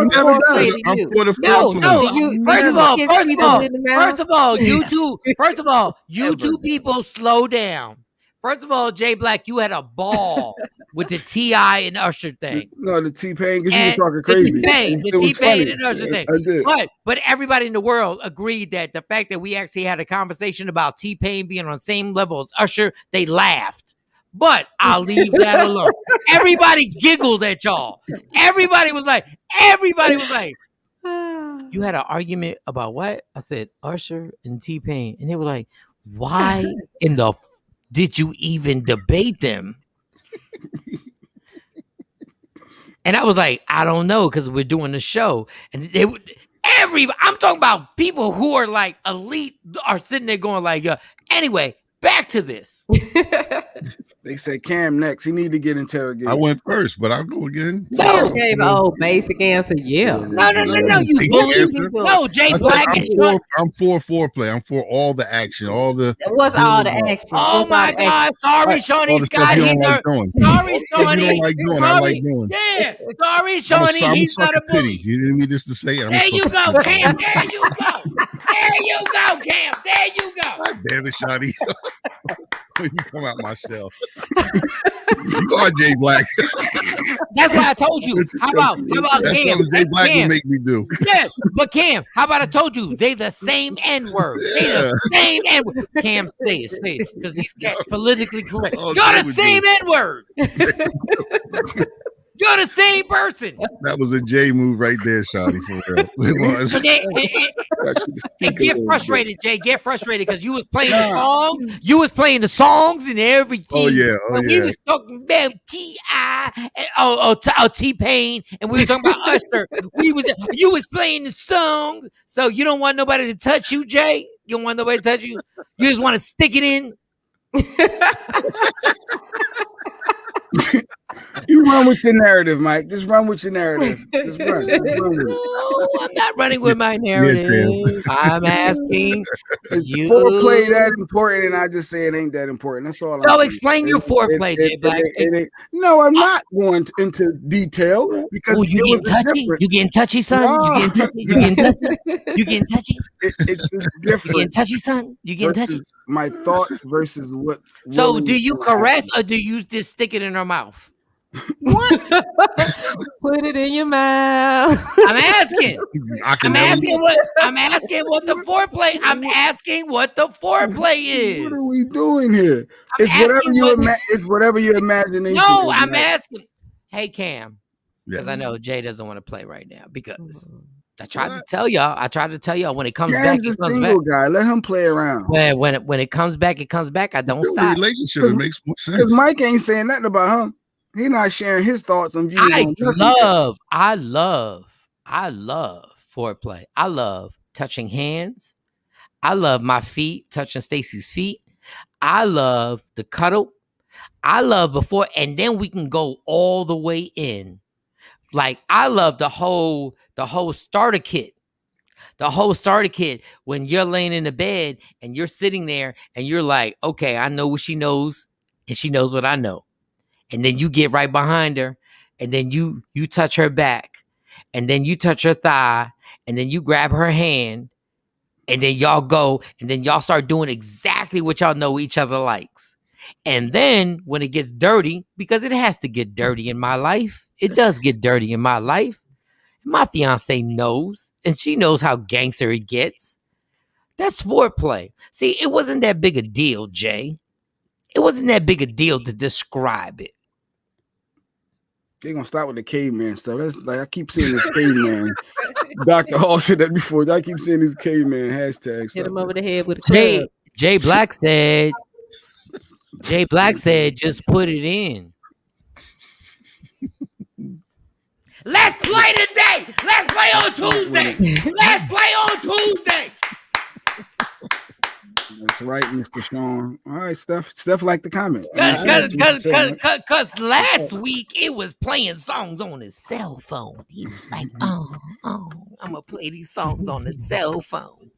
First of all, you two people slow down. First of all, Jay Black, you had a ball with the T.I. and Usher thing. No, the T-Pain, because you were talking crazy. The T-Pain and Usher thing. But everybody in the world agreed that the fact that we actually had a conversation about T-Pain being on the same level as Usher, they laughed. But I'll leave that alone. Everybody giggled at y'all. Everybody was like, you had an argument about what? I said, Usher and T-Pain. And they were like, why in the did you even debate them? And I was like, I don't know, because we're doing the show. And I'm talking about people who are like elite are sitting there going like, anyway, back to this. They said Cam next. He need to get interrogated. I went first, but I'll go again. No, gave basic answer. Yeah. No. You bully. No, Jay Black. I'm for foreplay. I'm for all the action. What's all the action? Oh my God! Sorry, Shawnee Scott. Sorry, Shawnee. I like doing. Yeah. Sorry, Shawnee. He's not a bully. You didn't need this to say. There you go, Cam. There you go. There you go, Cam. There you go. God damn it, Shawnee. You come out my shell. You are Jay Black. That's what I told you. How about Cam? Jay Black will make me do. Yeah, but Cam, how about I told you they the same N-word. They the same N-word. Cam, say it, because these cats politically correct. You're the same N-word. You're the same person. That was a Jay move right there, Shawty, for real. It was. And get frustrated, Jay. Get frustrated because you was playing the songs. You was playing the songs and everything. Oh, yeah. We was talking about T.I. T-Pain, and we were talking about Usher. You was playing the songs, so you don't want nobody to touch you, Jay? You don't want nobody to touch you? You just want to stick it in? You run with your narrative, Mike. Just run with your narrative. Just run with it. No, I'm not running with my narrative. I'm asking you. Foreplay that important, and I just say it ain't that important. That's all. So explain your foreplay, Jay Black. No, I'm not going into detail because you getting touchy. You getting touchy, son. No. You getting touchy. You getting touchy. You getting touchy. It's different. You getting touchy, son. You getting touchy. My thoughts versus what. So, do you caress or do you just stick it in her mouth? What? Put it in your mouth. I'm asking. I'm asking what the foreplay. I'm asking what the foreplay is. What are we doing here? It's whatever your imagination. No, I'm asking. Hey, Cam, because I know Jay doesn't want to play right now because I tried to tell y'all. When it comes back, it comes back. Guy. Let him play around. When it comes back, it comes back. I don't stop. Relationship, it makes more sense. Because Mike ain't saying nothing about him. He's not sharing his thoughts and views. I love foreplay. I love touching hands. I love my feet, touching Stacy's feet. I love the cuddle. I love before, and then we can go all the way in. Like I love the whole starter kit. The whole starter kit when you're laying in the bed and you're sitting there and you're like, okay, I know what she knows and she knows what I know. And then you get right behind her and then you touch her back and then you touch her thigh and then you grab her hand and then y'all go and then y'all start doing exactly what y'all know each other likes. And then when it gets dirty, because it has to get dirty in my life, it does get dirty in my life. My fiance knows, and she knows how gangster it gets. That's foreplay. See, it wasn't that big a deal, Jay. It wasn't that big a deal to describe it. They're gonna stop with the caveman stuff. That's like I keep seeing this caveman. Dr. Hall said that before. I keep seeing these caveman hashtags. Hit him over the head with a club. Jay Black said. Jay Black said, "Just put it in." Let's play today. Let's play on Tuesday. Let's play on Tuesday. That's right, Mr. Shawn. All right, Steph. Steph liked the comment. Because last week it was playing songs on his cell phone. He was like, I'm gonna play these songs on the cell phone.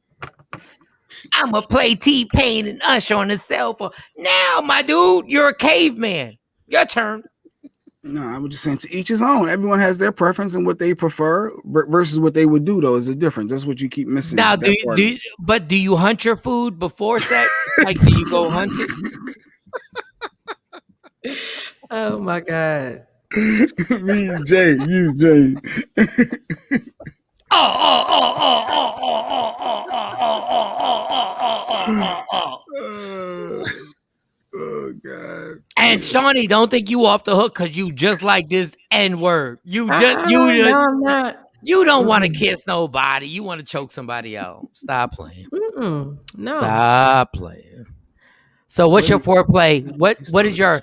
I'm gonna play T-Pain and Usher on the cell phone. Now, my dude, you're a caveman. Your turn. No, I was just saying to each his own. Everyone has their preference and what they prefer versus what they would do, though, is a difference. That's what you keep missing. Now, do you hunt your food before sex? Like, do you go hunt it? Oh my God. Me, Jay, you, Jay. Oh God. And Shawnee, don't think you off the hook because you just like this N-word. No, I'm not. You don't want to kiss nobody. You want to choke somebody out. Stop playing. No. Stop playing. So what's your foreplay? What is your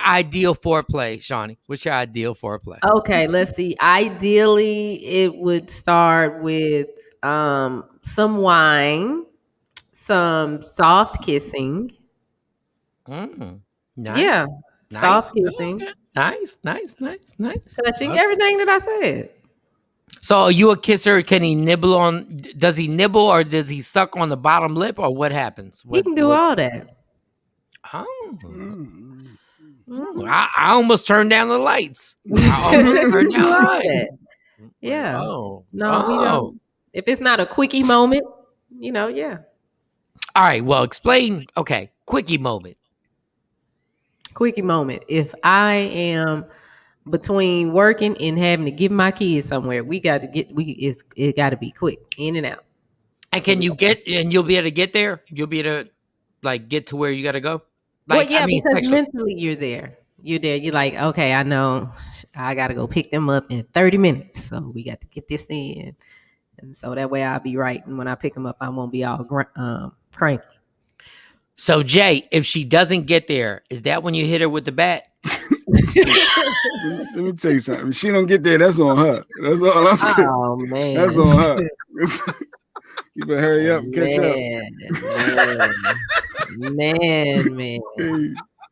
ideal foreplay, Shawnee? What's your ideal foreplay? Okay, let's see. Ideally, it would start with some wine, some soft kissing. Nice. Yeah, Nice. soft kissing. Okay. Nice. Touching Okay. everything that I said. So are you a kisser? Can he nibble on? Does he nibble or does he suck on the bottom lip or what happens? He can do all that. Oh. I almost turned down the lights. Yeah. Oh. No, we don't. If it's not a quickie moment, yeah. All right. Well, explain. Okay. Quickie moment. Quickie moment. If I am between working and having to get my kids somewhere, it got to be quick, in and out. And can you you'll be able to get there? You'll be able to like get to where you got to go? Because mentally you're there. You're like, okay, I know I got to go pick them up in 30 minutes. So we got to get this in. And so that way I'll be right. And when I pick them up, I won't be all cranky. So Jay, if she doesn't get there, is that when you hit her with the bat? Let me tell you something. If she don't get there, that's on her. That's all I'm saying. Oh man, that's on her. You better hurry up and catch up. Man.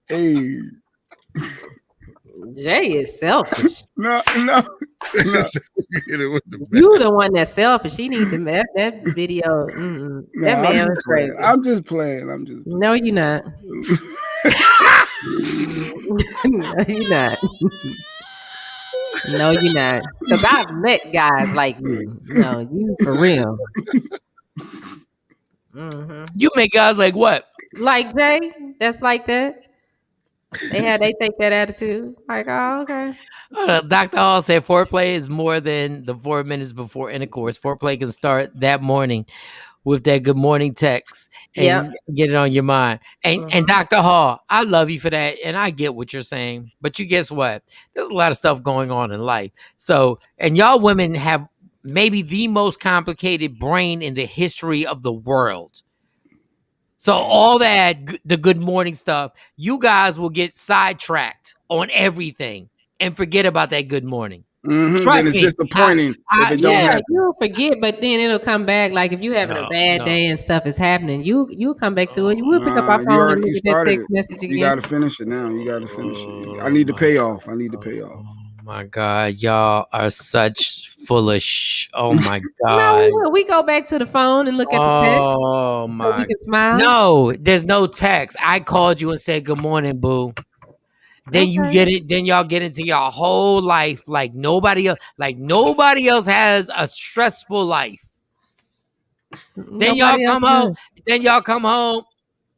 Hey. Jay is selfish. No. You the one that's selfish. She needs to that video. That man was crazy. I'm just playing. No, you're not. No, you're not. No, you're not. Because I've met guys like you. No, you for real. You make guys like what? Like Jay? That's like that? They take that attitude. Like, oh, okay. Dr. Hall said foreplay is more than the 4 minutes before intercourse. Foreplay can start that morning with that good morning text and get it on your mind. And Dr. Hall, I love you for that. And I get what you're saying. But you guess what? There's a lot of stuff going on in life. So, and y'all women have maybe the most complicated brain in the history of the world. So all that, the good morning stuff, you guys will get sidetracked on everything and forget about that good morning. Trust then it's me, disappointing if it don't happen. You'll forget, but then it'll come back. Like if you're having a bad day and stuff is happening, you'll come back to it. We'll pick up our phone and look at that text message again. You got to finish it now. You got to finish it. I need the payoff. Oh my God, y'all are such full of oh my God. No, we go back to the phone and look at the text. Oh my. So we can smile. No, there's no text. I called you and said good morning, boo. Then you get it. Then y'all get into your whole life like nobody else. Like nobody else has a stressful life. Then y'all come home. Then y'all come home.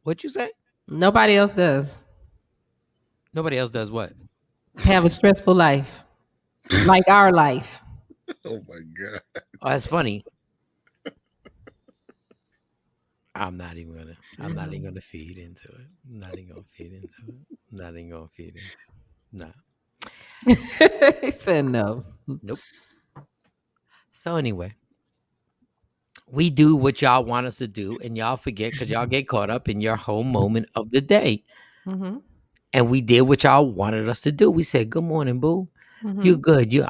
What'd you say? Nobody else does. Nobody else does what? Have a stressful life, like our life. Oh my God! Oh, that's funny. I'm not even gonna feed into it. I'm not even gonna feed into it. No. He said no. Nope. So anyway, we do what y'all want us to do, and y'all forget because y'all get caught up in your whole moment of the day. Mm-hmm. And we did what y'all wanted us to do. We said, "Good morning, boo. Mm-hmm. You good? You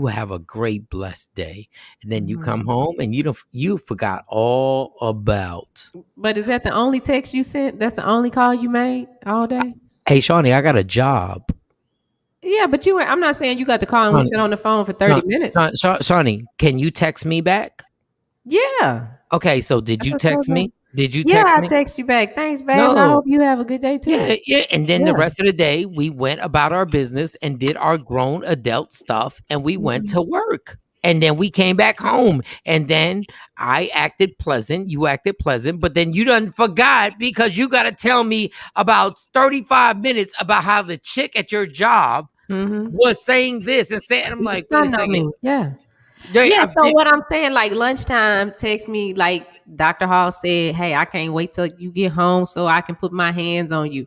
have a great, blessed day." And then you come home and you forgot all about. But is that the only text you sent? That's the only call you made all day? Hey, Shawnee, I got a job. Yeah, but I'm not saying you got to call and we sit on the phone for 30 minutes. Shawnee, can you text me back? Yeah. Okay, so did you text me? Did you Yeah, text I me? text you back. Thanks, babe. No. I hope you have a good day too. Yeah. And then the rest of the day, we went about our business and did our grown adult stuff, and we went to work. And then we came back home, and then I acted pleasant. You acted pleasant, but then you done forgot because you got to tell me about 35 minutes about how the chick at your job was saying this and saying, I'm like, wait a second. Yeah. So what I'm saying, like lunchtime, text me like Dr. Hall said, hey, I can't wait till you get home so I can put my hands on you.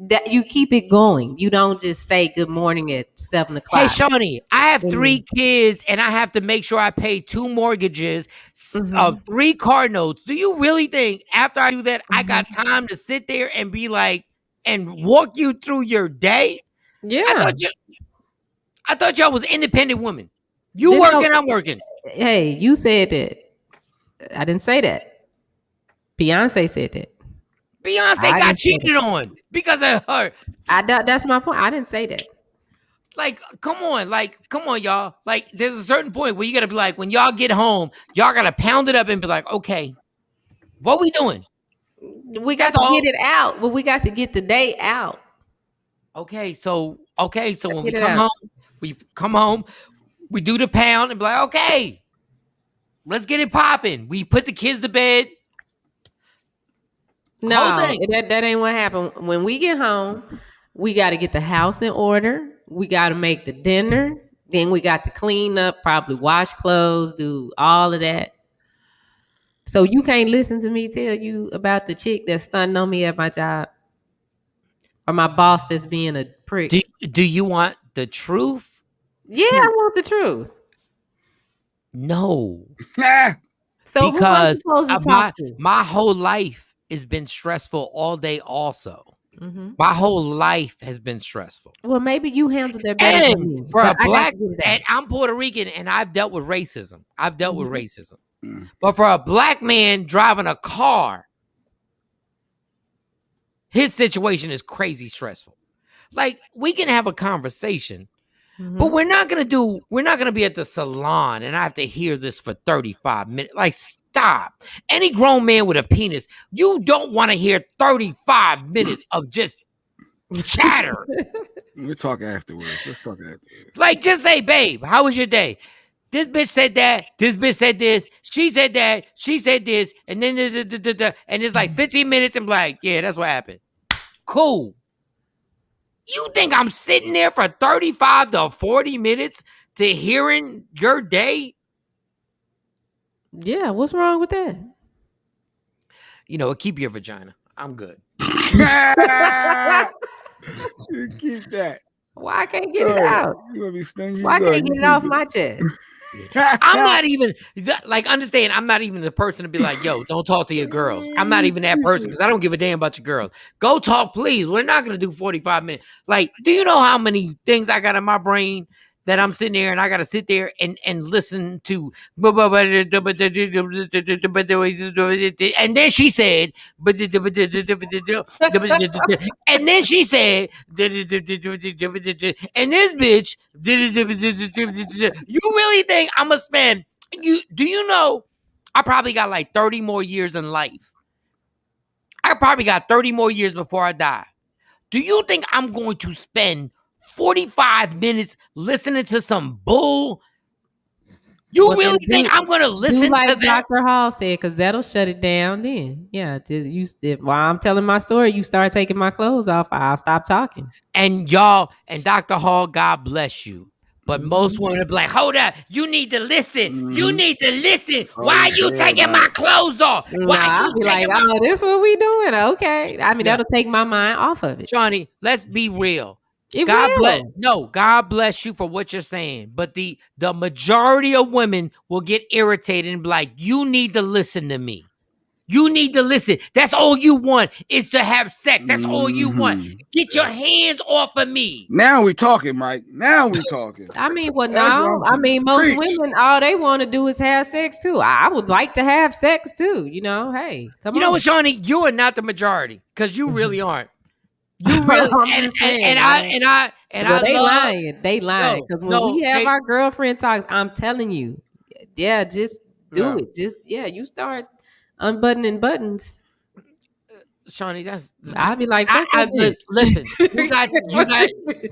That you keep it going. You don't just say good morning at 7 o'clock. Hey, Shawnee, I have 3 kids and I have to make sure I pay 2 mortgages, 3 car notes. Do you really think after I do that, I got time to sit there and be like, and walk you through your day? Yeah. I thought y'all was independent women. You working, I'm working. Hey, you said that. I didn't say that. Beyonce said that. Beyonce got cheated on because of her. That's my point. I didn't say that. Like, come on, y'all. Like, there's a certain point where you gotta be like, when y'all get home, y'all gotta pound it up and be like, okay, what we doing? We got to get it out, but we got to get the day out. Okay, so when we come home, we do the pound and be like, okay, let's get it popping. We put the kids to bed. No, that ain't what happened. When we get home, we got to get the house in order. We got to make the dinner. Then we got to clean up, probably wash clothes, do all of that. So you can't listen to me tell you about the chick that's stunting on me at my job, or my boss that's being a prick. Do you want the truth? Yeah, I want the truth. No. So because who am I supposed to talk to? My whole life has been stressful all day also. My whole life has been stressful. Well, maybe you handled that better than me. For a black, and I'm Puerto Rican, and I've dealt with racism. But for a black man driving a car, his situation is crazy stressful. Like, we can have a conversation, but we're not gonna be at the salon and I have to hear this for 35 minutes. Like, stop. Any grown man with a penis, you don't want to hear 35 minutes of just chatter. We'll talk afterwards. Let's talk afterwards. Like, just say, babe, how was your day? This bitch said that. This bitch said this. She said that. She said this. And then, and it's like 15 minutes. And like, yeah, that's what happened. Cool. You think I'm sitting there for 35 to 40 minutes to hearing your day? Yeah, what's wrong with that? You know, keep your vagina. I'm good. You keep that. Why I can't get it out? You gonna be stingy? Why I can't get it off my chest? I'm not even like, understand, I'm not even the person to be like, yo, don't talk to your girls. I'm not even that person because I don't give a damn about your girls. Go talk, please. We're not gonna do 45 minutes. Like, do you know how many things I got in my brain that I'm sitting there and I gotta sit there and listen to? And then she said, and then she said, and this bitch, you really think I'm gonna spend do you know I probably got like 30 more years in life? I probably got 30 more years before I die. Do you think I'm going to spend 45 minutes listening to some bull? You really think I'm going to listen like to that? Dr. Hall said, because that'll shut it down then. Yeah, while I'm telling my story, you start taking my clothes off, I'll stop talking. And y'all, and Dr. Hall, God bless you. But most women are like, hold up, you need to listen. You need to listen. Why are you taking my clothes off? Why I'll be like, oh, this is what we doing. Okay. I mean, that'll take my mind off of it. Shawnee, let's be real. God bless you for what you're saying. But the majority of women will get irritated and be like, you need to listen to me. You need to listen. That's all you want is to have sex. That's all you want. Get your hands off of me. Now we talking, Mike. Now we talking. I mean, well, no. I mean, most women, all they want to do is have sex too. I would like to have sex too. You know, hey, come on. You know what, Shawnee? You are not the majority because you really aren't. You really I They lying because when we have our girlfriend talks, I'm telling you, yeah, just do it. Just you start unbuttoning buttons. Shawnee, I'll be like, listen,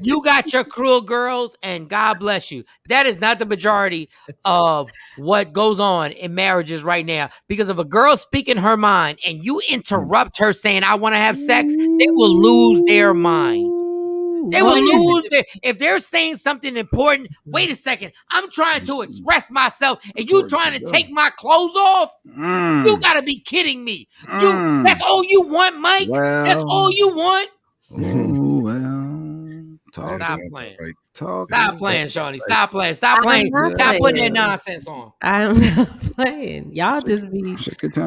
you got your cruel girls, and God bless you. That is not the majority of what goes on in marriages right now. Because if a girl speaking her mind and you interrupt her saying, I want to have sex, they will lose their mind. They will lose if they're saying something important. Wait a second, I'm trying to express myself, and you trying to take my clothes off? You gotta be kidding me. That's all you want, Mike? That's all you want? Stop playing. Stop playing, Shawnee. Stop playing. Stop playing. Stop putting that nonsense on. I'm not playing. Y'all just be. I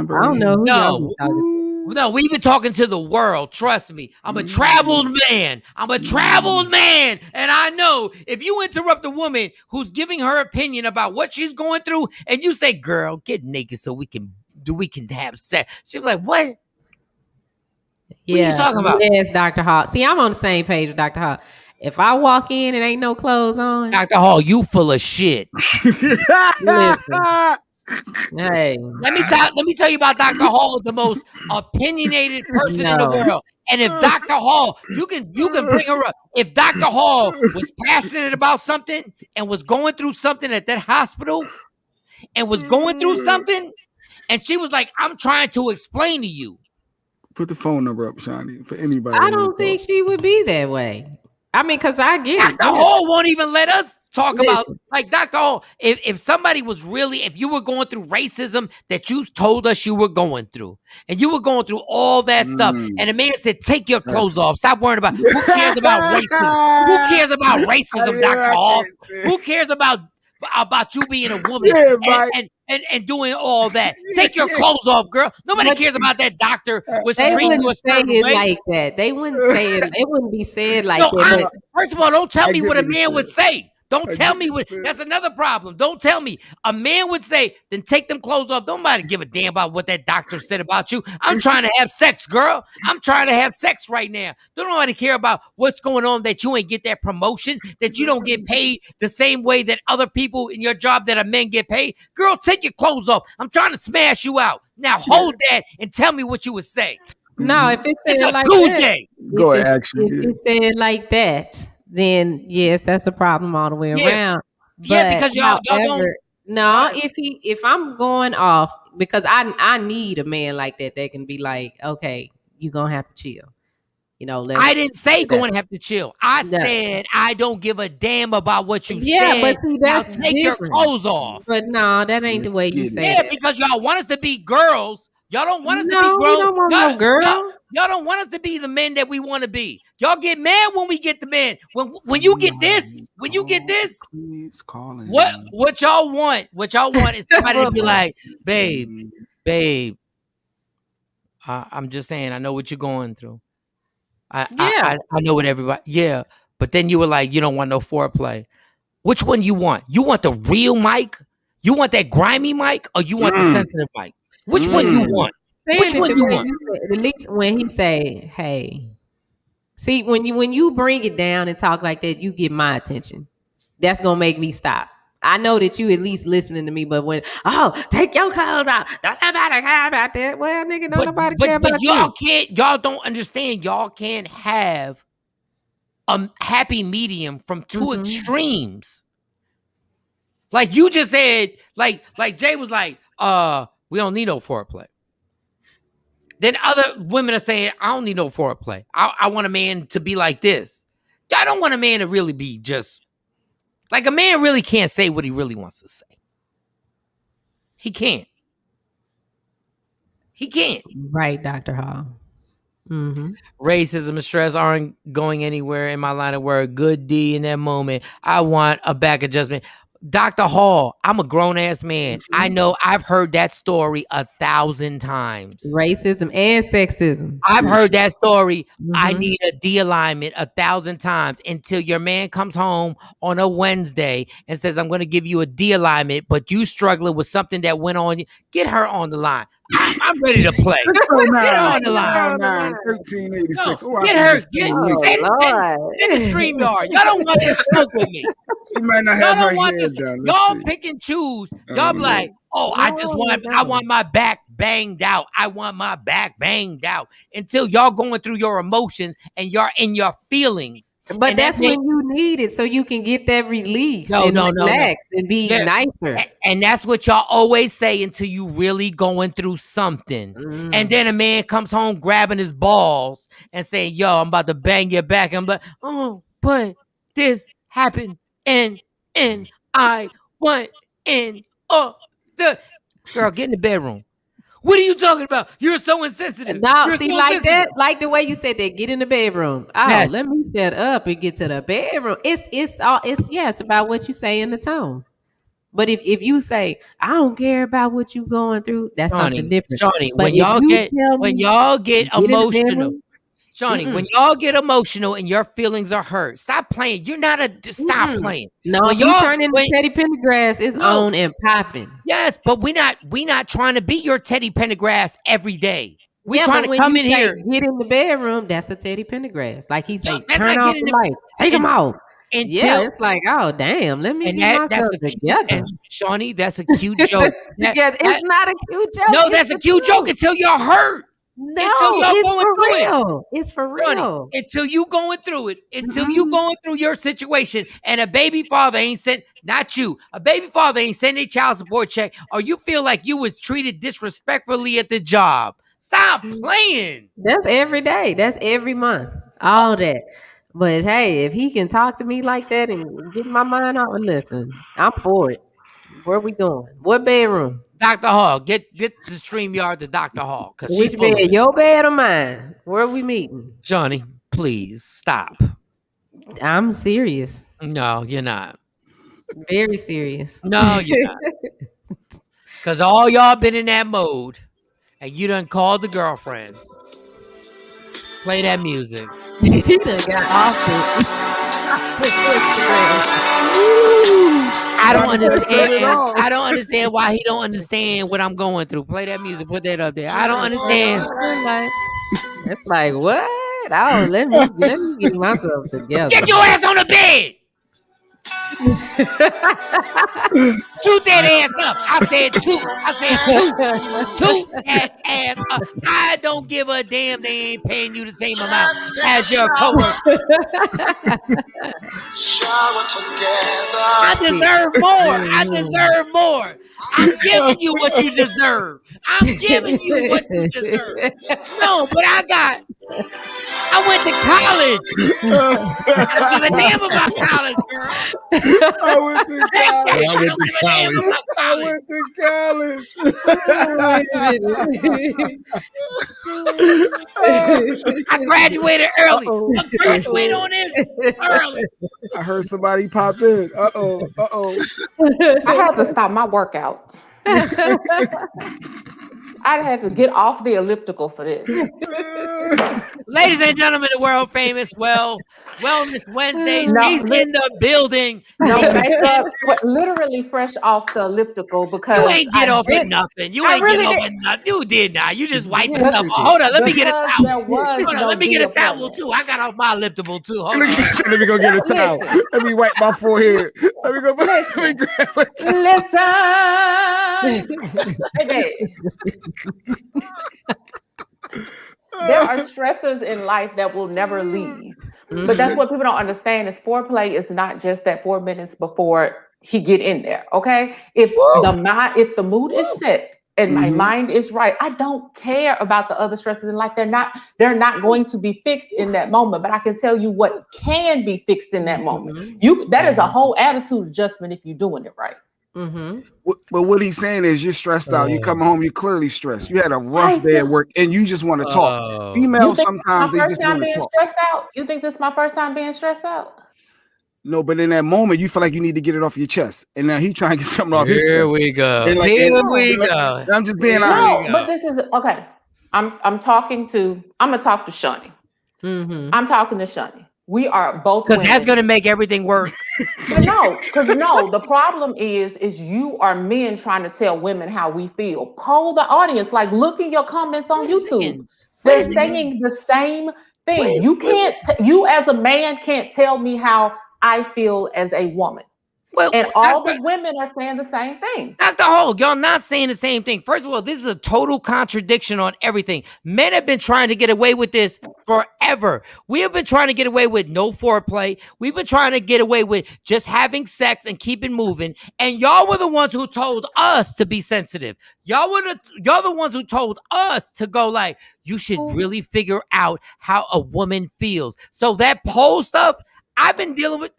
don't know who y'all be talking to. No, we've been talking to the world. Trust me. I'm a traveled man. And I know if you interrupt a woman who's giving her opinion about what she's going through, and you say, "Girl, get naked so we can have sex," she's like, "What? Yeah. What are you talking about?" Yes, Dr. Hall. See, I'm on the same page with Dr. Hall. If I walk in and ain't no clothes on, Dr. Hall, you full of shit. Listen. Hey. Let me tell you about Dr. Hall, the most opinionated person in the world. And if Dr. Hall, you can bring her up. If Dr. Hall was passionate about something and was going through something at that hospital and was going through something, and she was like, I'm trying to explain to you. Put the phone number up, Shawnee, for anybody. I don't think she would be that way. I mean, because I get Dr. Hall won't even let us talk about, like, Dr. Hall, if somebody was really, if you were going through racism that you told us you were going through, and you were going through all that stuff, and a man said, take your clothes off, stop worrying about, who cares about racism? Who cares about racism, Dr. Hall? Who cares about you being a woman and doing all that? Take your clothes off, girl. Nobody cares about that doctor was treating you a certain way. Like that. They wouldn't say it. It wouldn't be said like that. First of all, don't tell me what a man would say. Don't tell me what. That's another problem. Don't tell me. A man would say, then take them clothes off. Don't nobody give a damn about what that doctor said about you. I'm trying to have sex, girl. I'm trying to have sex right now. Don't nobody care about what's going on, that you ain't get that promotion, that you don't get paid the same way that other people in your job that are men get paid. Girl, take your clothes off. I'm trying to smash you out. Now hold that and tell me what you would say. No, if it said like Tuesday. that. Go ahead, if it said like that, then yes, that's a problem all the way around. Yeah, because y'all don't. No, if I'm going off, because I need a man like that can be like, okay, you're gonna have to chill. You know, I didn't say go and have to chill. I said I don't give a damn about what you said. Yeah, but see, that's now take your clothes off. But no, that ain't the way you say it. Yeah, because y'all want us to be girls. Y'all don't want us to be grown. We don't want no girl. Y'all don't want us to be the men that we want to be. Y'all get mad when we get the men. When you get this, what y'all want? What y'all want is somebody to be like, babe. I'm just saying, I know what you're going through. I know what everybody. Yeah, but then you were like, you don't want no foreplay. Which one you want? You want the real mic? You want that grimy mic, or you want the sensitive mic? Which one you want? Which one you want? At least when he say, "Hey," see, when you bring it down and talk like that, you get my attention. That's gonna make me stop. I know that you at least listening to me, but when take your clothes out, don't nobody care about that. Well, nigga, don't nobody care about you. Y'all don't understand. Y'all can't have a happy medium from two extremes. Like you just said, like Jay was like, we don't need no foreplay. Then other women are saying, I don't need no foreplay. I want a man to be like this. I don't want a man to really be just like, a man really can't say what he really wants to say. He can't. Right, Dr. Hall. Mm-hmm. Racism and stress aren't going anywhere in my line of work. Good D in that moment. I want a back adjustment. Dr. Hall, I'm a grown ass man. I know I've heard that story 1,000 times. Racism and sexism. I've heard that story. I Mhm. need a D alignment 1,000 times until your man comes home on a Wednesday and says, I'm going to give you a D alignment, but you struggling with something that went on. Get her on the line. I'm ready to play. Get her on the line. 1386. No, get her. Get Lord. the StreamYard. Y'all don't want this smoke with me. You might not Y'all have her don't want hair this. done. Let's Y'all see. pick and choose. Y'all be like, oh, I want my back banged out. I want my back banged out until y'all going through your emotions and you're in your feelings. But and that's when you need it so you can get that release and relax and be nicer. And that's what y'all always say until you really going through something. And then a man comes home grabbing his balls and saying, yo, I'm about to bang your back. I'm like, oh, but this happened and I went in the girl, get in the bedroom. What are you talking about? You're so insensitive. No, You're see, so like insensitive. that, like the way you said that, get in the bedroom. Oh, Yes. let me shut up and get to the bedroom. It's about what you say in the tone. But if you say, I don't care about what you going through, that's something different. Shawnee, But when y'all get emotional, Shawnee, when y'all get emotional and your feelings are hurt, stop playing. You're not stop playing. No, when if you turn into Teddy Pendergrass, it's on and popping. Yes, but we not trying to be your Teddy Pendergrass every day. We trying to when come you in here. Get in the bedroom, that's a Teddy Pendergrass. Like he say, that's turn not off getting the the- lights, take them off. Until, it's like, oh damn, let me and get that's myself together. And Shawnee, that's a cute joke. It's not a cute joke. No, that's a cute joke until you're hurt. No, until y'all it's going for through real. it. It's for Shawnee, real. until you going through it, until you going through your situation, and a baby father ain't sent, not you, a baby father ain't sending a child support check, or you feel like you was treated disrespectfully at the job. Stop playing. That's every day. That's every month. All that. But hey, if he can talk to me like that and get my mind out, listen, I'm for it. Where we going? What bedroom? Dr. Hall, get the StreamYard to Dr. Hall. Which bed? Your bed or mine? Where are we meeting? Shawnee, please stop. I'm serious. No, you're not. Very serious. No, you're not. Because all y'all been in that mode, and you done called the girlfriends. Play that music. He done got off it. I don't understand. I don't understand why he don't understand what I'm going through. Play that music. Put that up there. I don't understand. It's like what? Oh, let me get myself together. Get your ass on the bed. Toot that ass up. I said toot. Toot that ass up. I don't give a damn. They ain't paying you the same amount as your coworker. I deserve more. I'm giving you what you deserve. No, but I went to college. I don't give a damn about college, girl. I went to college. I graduated early. I graduated on this early. I heard somebody pop in. Uh-oh. I had to stop my workout. I'd have to get off the elliptical for this. Ladies and gentlemen, the world famous Wellness Wednesday. She's in the building. No makeup, literally fresh off the elliptical because you ain't get off with nothing. You ain't get off with nothing. You did not. You just wiping stuff off. Hold on, let me get a towel. Let me get a towel too. I got off my elliptical too. Hold on. Let me go get a towel. Let me wipe my forehead. Let me grab a towel. Listen. Okay. There are stressors in life that will never leave. But that's what people don't understand is foreplay is not just that 4 minutes before he get in there. Okay. If the mood is set and my mind is right, I don't care about the other stresses in life. They're not going to be fixed in that moment. But I can tell you what can be fixed in that moment. That is a whole attitude adjustment if you're doing it right. Mm-hmm. But what he's saying is you're stressed out. You come home, you're clearly stressed. You had a rough day at work and you just want to talk. You Females think sometimes my they first just time want to being talk. stressed out? You think this is my first time being stressed out? No, but in that moment you feel like you need to get it off your chest. And now he trying to get something off his chest. Here we go. And Here we go. I'm just being No, honest. but this is okay. I'm gonna talk to Shawnee. Mm-hmm. I'm talking to Shawnee. We are both Because women. that's gonna make everything work. No, the problem is you are men trying to tell women how we feel. Poll the audience, like look in your comments on YouTube. They're saying the same thing. You as a man can't tell me how I feel as a woman. And all the women are saying the same thing. Dr. Hall, y'all not saying the same thing. First of all, this is a total contradiction on everything. Men have been trying to get away with this forever. We have been trying to get away with no foreplay. We've been trying to get away with just having sex and keep it moving. And y'all were the ones who told us to be sensitive. Y'all the ones who told us to go like, you should really figure out how a woman feels. So that poll stuff, I've been dealing with.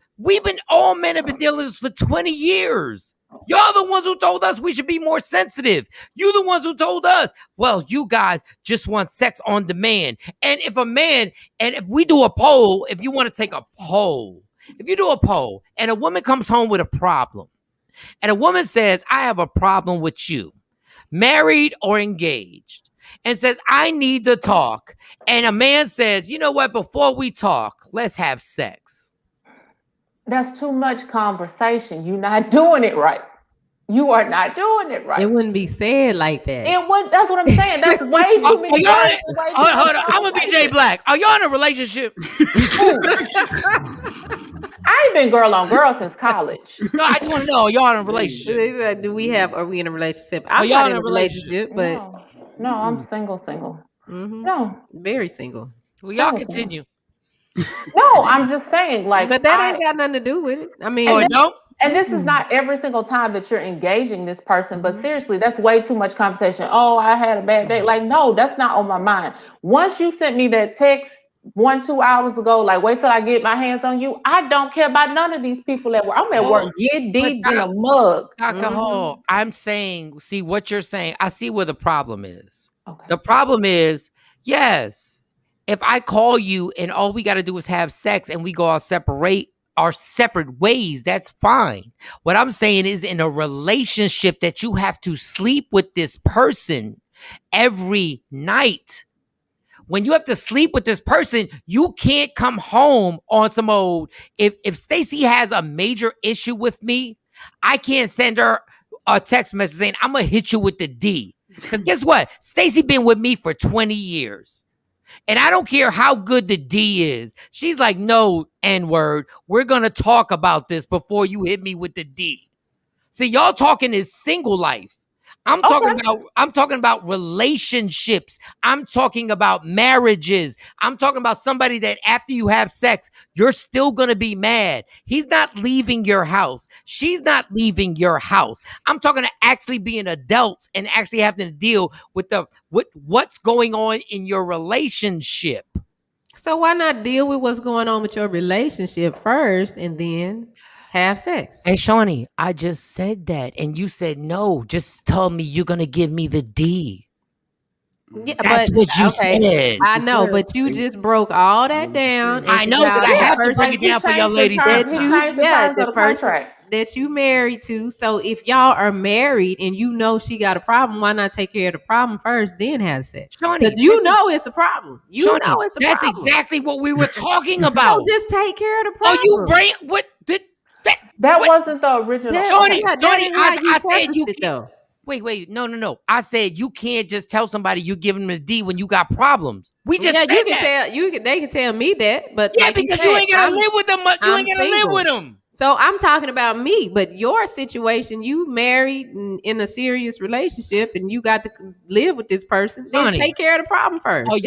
All men have been dealing with this for 20 years. Y'all the ones who told us we should be more sensitive. You the ones who told us, well, you guys just want sex on demand. And if we do a poll, if you want to take a poll, if you do a poll and a woman comes home with a problem and a woman says, I have a problem with you, married or engaged, and says, I need to talk. And a man says, you know what, before we talk, let's have sex. That's too much conversation. You're not doing it right. You are not doing it right. It wouldn't be said like that. That's what I'm saying. That's way too many words. Hold on. I'm gonna be Jay Black. Are y'all in a relationship? I ain't been girl on girl since college. No, I just want to know, are y'all in a relationship? Are we in a relationship? I'm not in a relationship, but no, I'm single. Mm-hmm. No. Very single. Well, y'all continue. No, I'm just saying, like, but that ain't got nothing to do with it. I mean, and this is not every single time that you're engaging this person, but seriously, that's way too much conversation. Oh, I had a bad day. Like, no, that's not on my mind. Once you sent me that text 1-2 hours ago, like, wait till I get my hands on you. I don't care about none of these people at work. I'm at work, get deep in a mug. Dr. Hall, I'm saying, see what you're saying. I see where the problem is. Okay. The problem is, yes, if I call you and all we got to do is have sex and we go our separate ways, that's fine. What I'm saying is in a relationship that you have to sleep with this person every night. When you have to sleep with this person, you can't come home on some old. If Stacey has a major issue with me, I can't send her a text message saying, I'm going to hit you with the D. Because guess what? Stacey been with me for 20 years. And I don't care how good the D is. She's like, no, N-word. We're going to talk about this before you hit me with the D. See, y'all talking is single life. I'm talking about relationships. I'm talking about marriages. I'm talking about somebody that after you have sex, you're still going to be mad. He's not leaving your house. She's not leaving your house. I'm talking to actually being adults and actually having to deal with what's going on in your relationship. So why not deal with what's going on with your relationship first and then have sex? Hey, Shawnee, I just said that. And you said, no, just tell me you're going to give me the D. Yeah, that's what you said. I know, but you just broke all that down. I know, because I have to break it down for your ladies. The person that you married to. So if y'all are married and you know she got a problem, why not take care of the problem first, then have sex? Because you know it's a problem. You know it's a problem. That's exactly what we were talking about. So just take care of the problem. Oh, you brain what? That wasn't the original. Shawnee, I said you can't. Wait, no. I said you can't just tell somebody you give them a D when you got problems. We just said you can they can tell me that, but because you ain't gotta live with them. You ain't gotta live with them. So I'm talking about me, but your situation, you married in a serious relationship and you got to live with this person. Then take care of the problem first. Are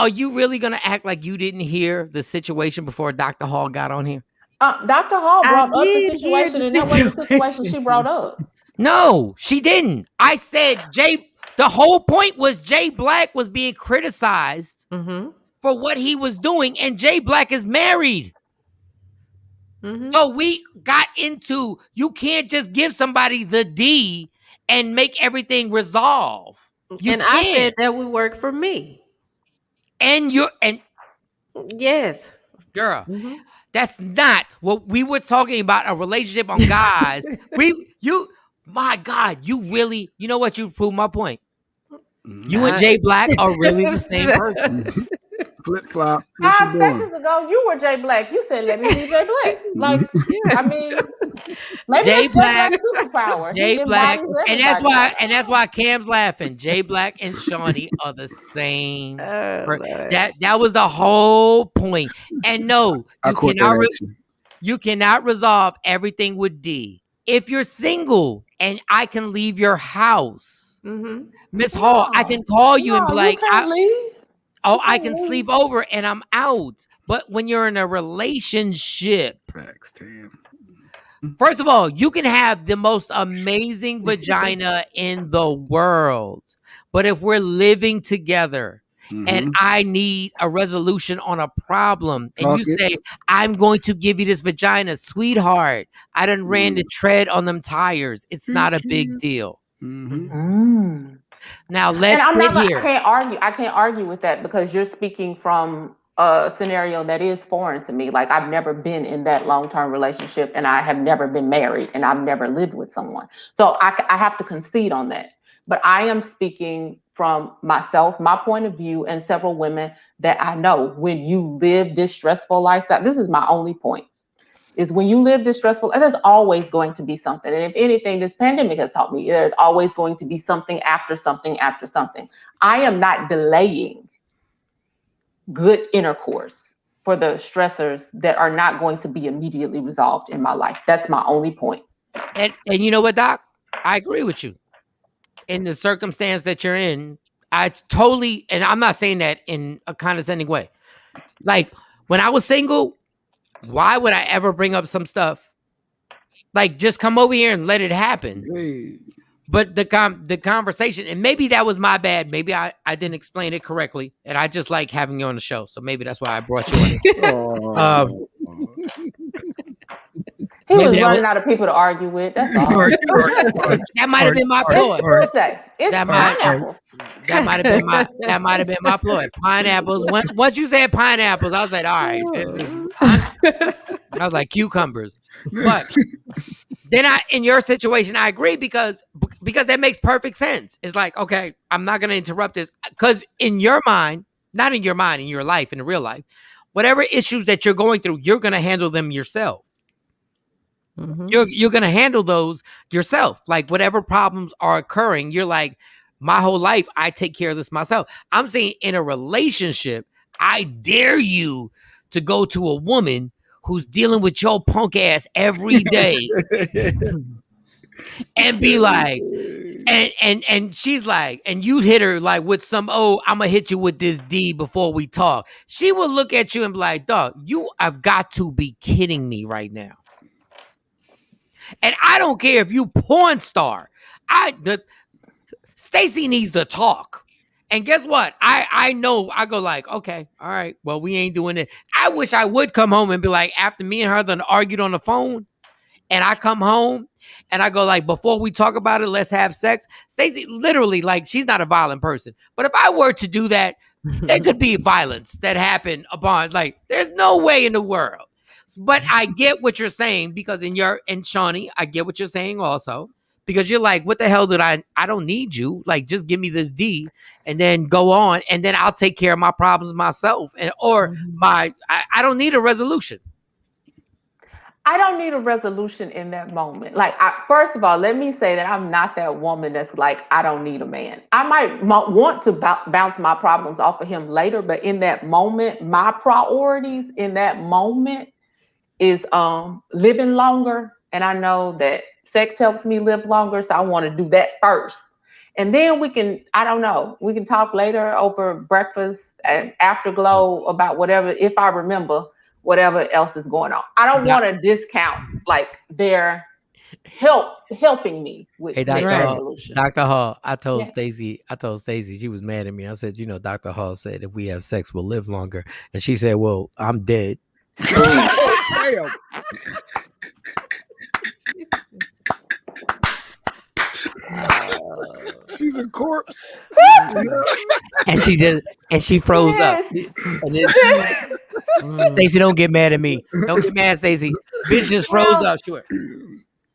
you really gonna act like you didn't hear the situation before Dr. Hall got on here? Dr. Hall brought up the situation, and that wasn't the situation she brought up. No, she didn't. I said the whole point was Jay Black was being criticized for what he was doing, and Jay Black is married. So we got into, you can't just give somebody the D and make everything resolve. You can't. I said that would work for me. And yes, girl, that's not what we were talking about. A relationship on guys. My God, you really, you know what? You proved my point. You and Jay Black are really the same person. Flip flop. 5 seconds ago, you were Jay Black. You said, "Let me be Jay Black." Like, I mean, maybe Jay it's Black, Jay Black's superpower. Jay He Black, embodies and everybody. that's why Cam's laughing. Jay Black and Shawnee are the same. That was the whole point. And no, you cannot resolve everything with D. If you're single and I can leave your house, Miss Hall, I can call you and be like, you can't leave. Oh, I can sleep over and I'm out. But when you're in a relationship, first of all, you can have the most amazing vagina in the world. But if we're living together and I need a resolution on a problem, and you say, I'm going to give you this vagina, sweetheart, I done ran the tread on them tires. It's not a big deal. Now let's sit here. I can't argue with that because you're speaking from a scenario that is foreign to me. Like, I've never been in that long-term relationship, and I have never been married, and I've never lived with someone. So I have to concede on that. But I am speaking from myself, my point of view, and several women that I know. When you live this stressful lifestyle, this is my only point, is when you live this stressful, and there's always going to be something. And if anything, this pandemic has taught me, there's always going to be something after something after something. I am not delaying good intercourse for the stressors that are not going to be immediately resolved in my life. That's my only point. And you know what, Doc? I agree with you. In the circumstance that you're in, I totally, and I'm not saying that in a condescending way. Like, when I was single, why would I ever bring up some stuff? Like, just come over here and let it happen. Hey. But the conversation, and maybe that was my bad. Maybe I didn't explain it correctly, and I just like having you on the show. So maybe that's why I brought you on. He was running out of people to argue with. That's all. That might have been my ploy. It's pineapples. That might have been my ploy. Pineapples. Once you said pineapples, I was like, all right, this is. I was like cucumbers. But then in your situation, I agree because that makes perfect sense. It's like, okay, I'm not going to interrupt this because in your mind, not in your mind, in your life, in real life, whatever issues that you're going through, you're going to handle them yourself. You're going to handle those yourself. Like, whatever problems are occurring, you're like, my whole life, I take care of this myself. I'm saying in a relationship, I dare you to go to a woman who's dealing with your punk ass every day and be like, and she's like, and you hit her like with some, I'm gonna hit you with this D before we talk. She will look at you and be like, dog, you have got to be kidding me right now. And I don't care if you porn star. Stacy needs to talk. And guess what? I know. I go like, okay, all right. Well, we ain't doing it. I wish I would come home and be like, after me and her then argued on the phone, and I come home and I go like, before we talk about it, let's have sex. Stacy, literally, like, she's not a violent person. But if I were to do that, there could be violence that happened upon, like, there's no way in the world. But I get what you're saying because and Shawnee, I get what you're saying also. Because you're like, what the hell did I don't need you. Like, just give me this D and then go on. And then I'll take care of my problems myself. I don't need a resolution. I don't need a resolution in that moment. Like, first of all, let me say that I'm not that woman that's like, I don't need a man. I might want to bounce my problems off of him later. But in that moment, my priorities in that moment is living longer. And I know that sex helps me live longer. So I want to do that first. And then we can talk later over breakfast and afterglow about whatever, if I remember whatever else is going on. I don't want to discount like their helping me with resolution. Dr. Hall, I told Stacy, she was mad at me. I said, Dr. Hall said if we have sex, we'll live longer. And she said, well, I'm dead. Damn. She's a corpse. And she froze up. And then Stacey, don't get mad at me. Don't get mad, Stacey. Bitch just froze up. Sure.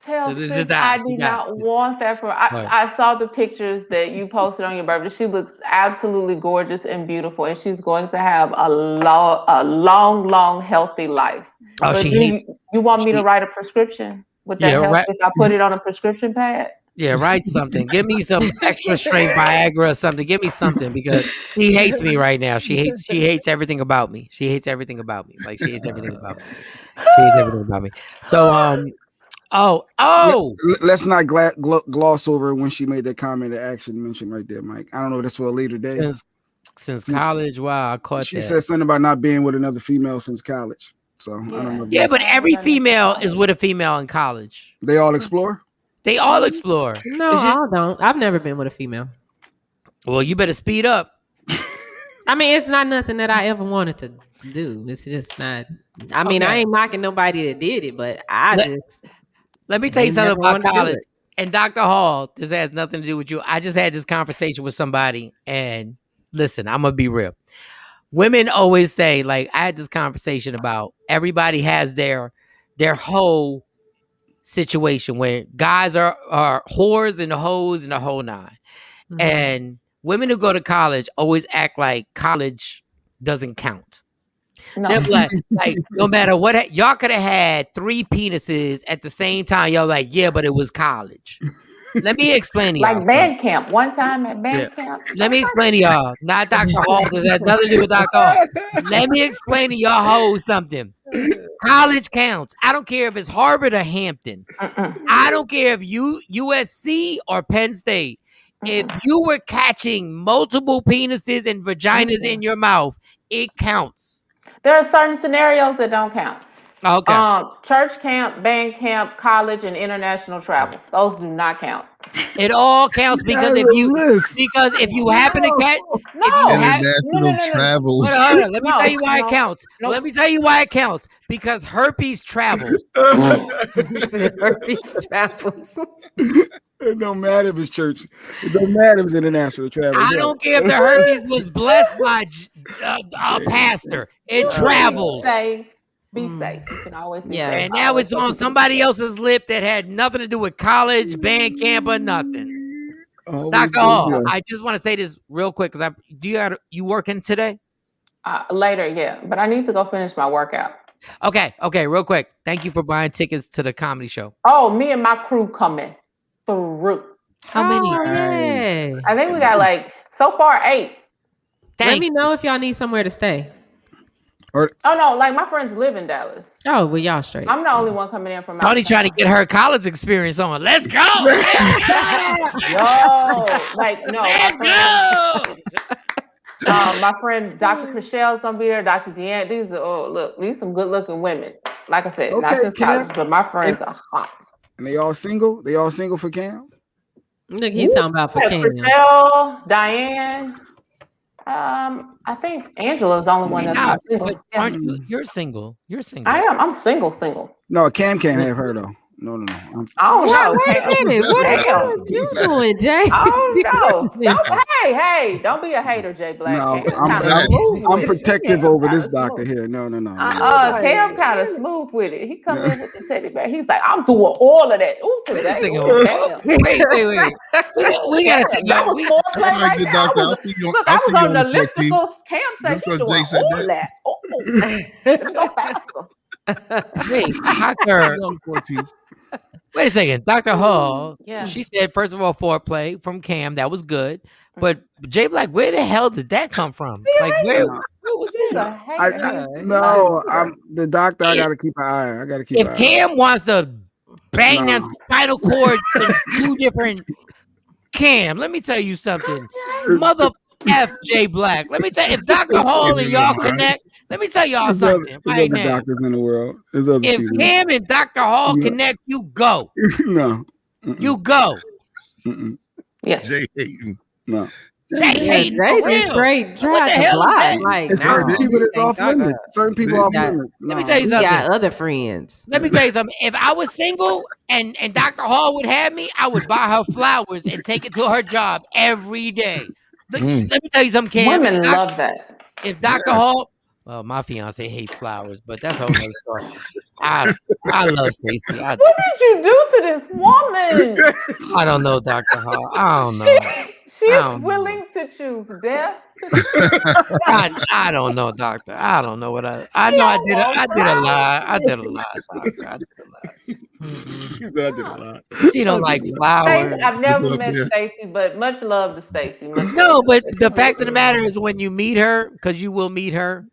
Tell This sis is that. I do not want that for. I saw the pictures that you posted on your birthday. She looks absolutely gorgeous and beautiful, and she's going to have a long, healthy life. Oh, but you want me to write a prescription? Would that help if I put it on a prescription pad? Yeah, write something. Give me some extra strength Viagra or something. Give me something because she hates me right now. She hates everything about me. She hates everything about me. Like she hates everything about me. She hates everything about me. So let's not gloss over when she made that comment that action mentioned right there, Mike. I don't know if that's for a later day. Since college, wow, I caught she that. said something about not being with another female since college. So I don't know. Yeah, but every female is with a female in college. They all explore. They all explore. No, I don't. I've never been with a female. Well, you better speed up. I mean, it's not nothing that I ever wanted to do. It's just not. I mean, I ain't mocking nobody that did it, but let me tell you something about college. And Dr. Hall, this has nothing to do with you. I just had this conversation with somebody, and listen, I'm gonna be real. Women always say, like, I had this conversation about everybody has their whole situation where guys are whores and the hoes and the whole nine. Mm-hmm. And women who go to college always act like college doesn't count. No. They're like no matter what, y'all could have had 3 penises at the same time. Y'all like, yeah, but it was college. Let me explain to y'all. Like band camp. One time at band camp. Let me explain to y'all. Not Dr. Hall. This has nothing to do with Dr. Hall. Let me explain to y'all hoes something. College counts. I don't care if it's Harvard or Hampton. I don't care if USC or Penn State. If you were catching multiple penises and vaginas in your mouth, it counts. There are certain scenarios that don't count. Okay. Church camp, band camp, college, and international travel. Those do not count. It all counts because if you happen to catch international travel. Hold on. Let me tell you why it counts. Let me tell you why it counts. Because herpes travels. Herpes travels. It don't matter if it's church. It don't matter if it's international travel. I don't care if the herpes was blessed by a pastor. It travels. Be safe. You can always be safe. And now it's on somebody else's lip that had nothing to do with college, band camp, or nothing. Dr. Hall, I just want to say this real quick because you working today? Later, yeah. But I need to go finish my workout. Okay, real quick. Thank you for buying tickets to the comedy show. Oh, me and my crew coming through. How many? Yay. I think we got so far 8. Let me know if y'all need somewhere to stay. No, my friends live in Dallas. Oh, well, y'all straight. I'm the only one coming in from Tony trying to get her college experience on. Let's go. Let's go. My friend Dr. Chriselle's gonna be there. Dr. Deanne. These some good looking women. Like I said, not since college, but my friends are hot. And they all single? They all single for Cam? Look, he's talking about for Cam. Chriselle, Diane. I think Angela's the only one that's not single. Aren't you? You're single. You're single. I am. I'm single. No, Cam can't have her though. No. I don't know. Wait a minute. What are you doing, Jay? I don't know. Hey, don't be a hater, Jay Black. No, I'm protective over this doctor here. No. Cam kind of smooth with it. He come in with the teddy bear. He's like, I'm doing all of that. Ooh, wait. We gotta take out. Look, I was on the elliptical. Cam said he's doing all that. Let me go faster. Wait, Doctor. Wait a second, Dr. Hall. Yeah. She said, first of all, foreplay from Cam. That was good. But Jay Black, where the hell did that come from? Where was it? I'm the doctor. I gotta keep an eye. If Cam wants to bang that spinal cord in 2 different Cam, let me tell you something, mother F Jay Black. Let me tell you, if Dr. Hall and y'all connect. Let me tell y'all something right now. Doctors in the world. If Cam and Dr. Hall connect, you go. No. You go. Yeah. Jay hating. No. Jay hating for Jay just real. straight What tried the to hell is block. that? Like, It's no, certain people that's can't off talk limits. about. Certain people He off got- limits. Let me tell you He something. got other friends. Let me tell you something. If I was single and Dr. Hall would have me, I would buy her flowers and take it to her job every day. Let me tell you something, Cam. Women love that. If Dr. Hall, well, my fiance hates flowers, but that's a whole nother story. I love Stacey. What did you do to this woman? I don't know, Dr. Hall. I don't know. She's willing to choose death. I don't know, Doctor. I don't know what I know. I did a lie. I did a lie, Doctor. I did a lie. She don't like flowers. Stacey, I've never met Stacey, but much love to Stacey. No, but the fact of the matter is, when you meet her, because you will meet her,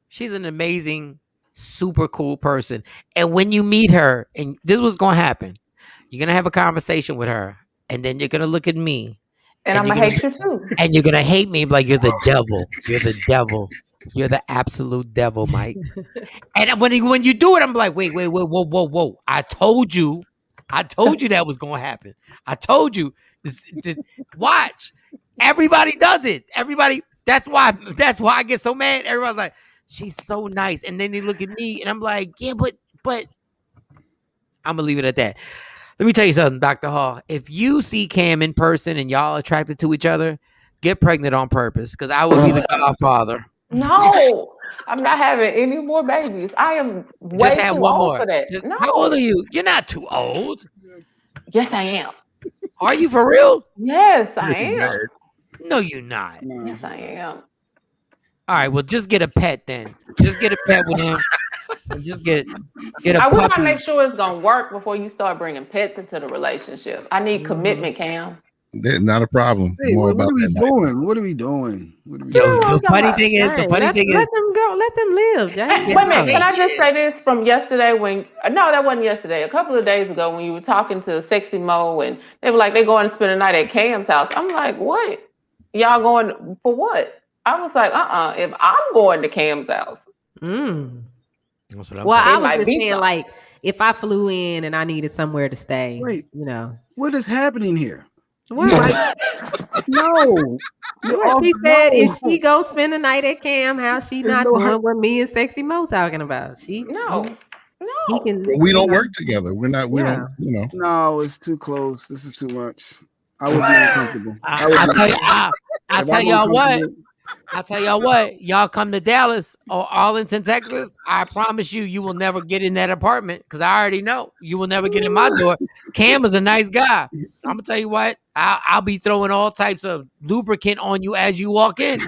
she's an amazing, super cool person. And when you meet her, and this was going to happen, you're going to have a conversation with her, and then you're going to look at me. And I'm going to hate you too. And you're going to hate me like you're the devil. You're the devil. You're the absolute devil, Mike. And when you do it, I'm like, wait, whoa. I told you that was going to happen. I told you. Watch. Everybody does it. Everybody. That's why I get so mad. Everybody's like, she's so nice. And then they look at me and I'm like, yeah, but I'm going to leave it at that. Let me tell you something, Dr. Hall. If you see Cam in person and y'all attracted to each other, get pregnant on purpose, because I would be the godfather. No, I'm not having any more babies. I am way too old for that. No. How old are you? You're not too old. Yes, I am. Are you for real? Yes, I am. No, you're not. Yes, I am. All right, well, just get a pet then. Just get a pet with him. And just get a I want to puppy. make sure it's going to work before you start bringing pets into the relationship. I need commitment, Cam. Not a problem. Hey, what are we doing? What are we doing? The funny thing is, let them go. Let them live, Jay. Wait a minute. Can I just say this from yesterday no, that wasn't yesterday. A couple of days ago when you were talking to Sexy Mo and they were like, they're going to spend the night at Cam's house. I'm like, what? Y'all going for what? I was like, if I'm going to Cam's house. Well, I was just saying, like, if I flew in and I needed somewhere to stay, wait, what is happening here? What? No. She said if she go spend the night at Cam house, she not doing what me and Sexy Mo talking about. He can. We don't work together. We don't, you know. No, it's too close. This is too much. I would be uncomfortable. I'll tell y'all what. Y'all come to Dallas or Arlington, Texas. I promise you will never get in that apartment, because I already know you will never get in my door. Cam is a nice guy. I'm gonna tell you what. I'll be throwing all types of lubricant on you as you walk in.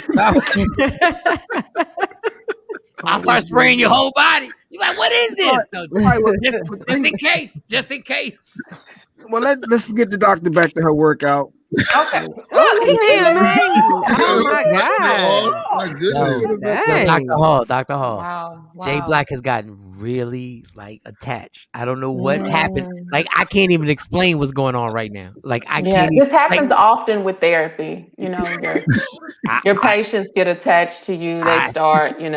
I'll start spraying your whole body. You're like, what is this? No, just in case. Well, let's get the doctor back to her workout. Okay. Oh my God. Dr. Hall. Wow. Jay Black has gotten really attached. I don't know what happened. Like, I can't even explain what's going on right now. Like, I can't. This happens often with therapy. You know, your patients get attached to you. They start, like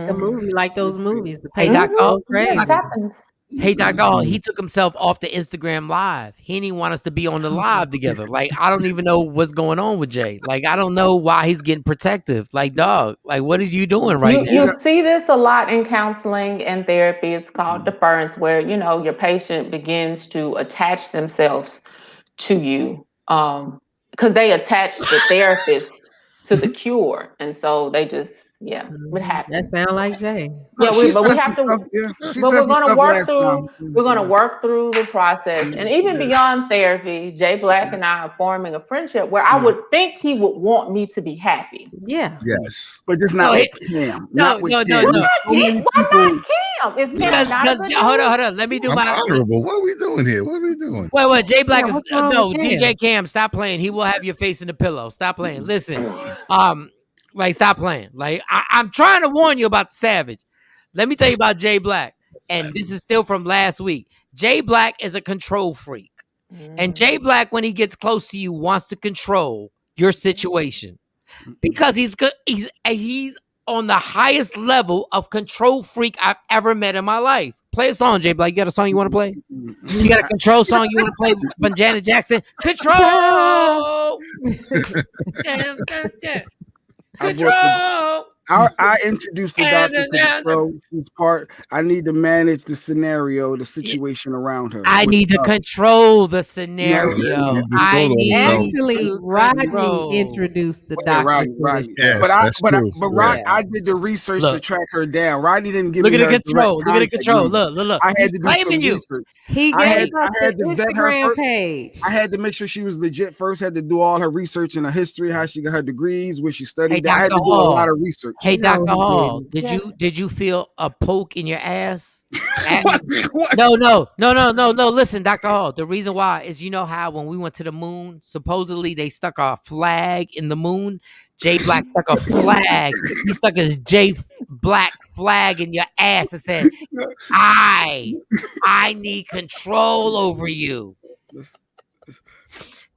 a movie, like those movies. Hey, Dr. Hall. It happens. Hey, Dr. Hall, he took himself off the Instagram live. He didn't want us to be on the live together. Like, I don't even know what's going on with Jay. Like, I don't know why he's getting protective. Like, dog, like, what is you doing now? You see this a lot in counseling and therapy. It's called deference, where, your patient begins to attach themselves to you because they attach the therapist to the cure. And so they just, what happened? That sound like Jay. Yeah, but we have to. But we're going to work through. We're going to work through the process, and even beyond therapy, Jay Black and I are forming a friendship where I would think he would want me to be happy. Yeah. Yes. But just not with Cam. No. Why not Cam? Is Cam not a good hold on. Let me do my. Honorable. What are we doing here? What are we doing? Wait. Jay Black is wrong with Cam? DJ Cam. Stop playing. He will have your face in the pillow. Stop playing. Listen, stop playing. Like, I'm trying to warn you about the Savage. Let me tell you about Jay Black. And this is still from last week. Jay Black is a control freak. And Jay Black, when he gets close to you, wants to control your situation. Because he's on the highest level of control freak I've ever met in my life. Play a song, Jay Black. You got a song you want to play? You got a control song you want to play from Janet Jackson? Control. Control. I introduced the doctor to the show. She's part. I need to manage the scenario, the situation around her. I need to control the scenario. I need actually Rodney introduced the doctor. Rodney. Yes, I did the research to track her down. Rodney didn't give me. Look at the control. Look at the control. Look. I had to do some research. He gave us the Instagram page. I had to make sure she was legit first. Had to do all her research and her history, how she got her degrees, where she studied. I had to do a lot of research. Hey, Dr. Hall, did you feel a poke in your ass? What? No. Listen, Dr. Hall, the reason why is you know how when we went to the moon, supposedly they stuck a flag in the moon. Jay Black stuck a flag. He stuck his Jay Black flag in your ass and said, I need control over you.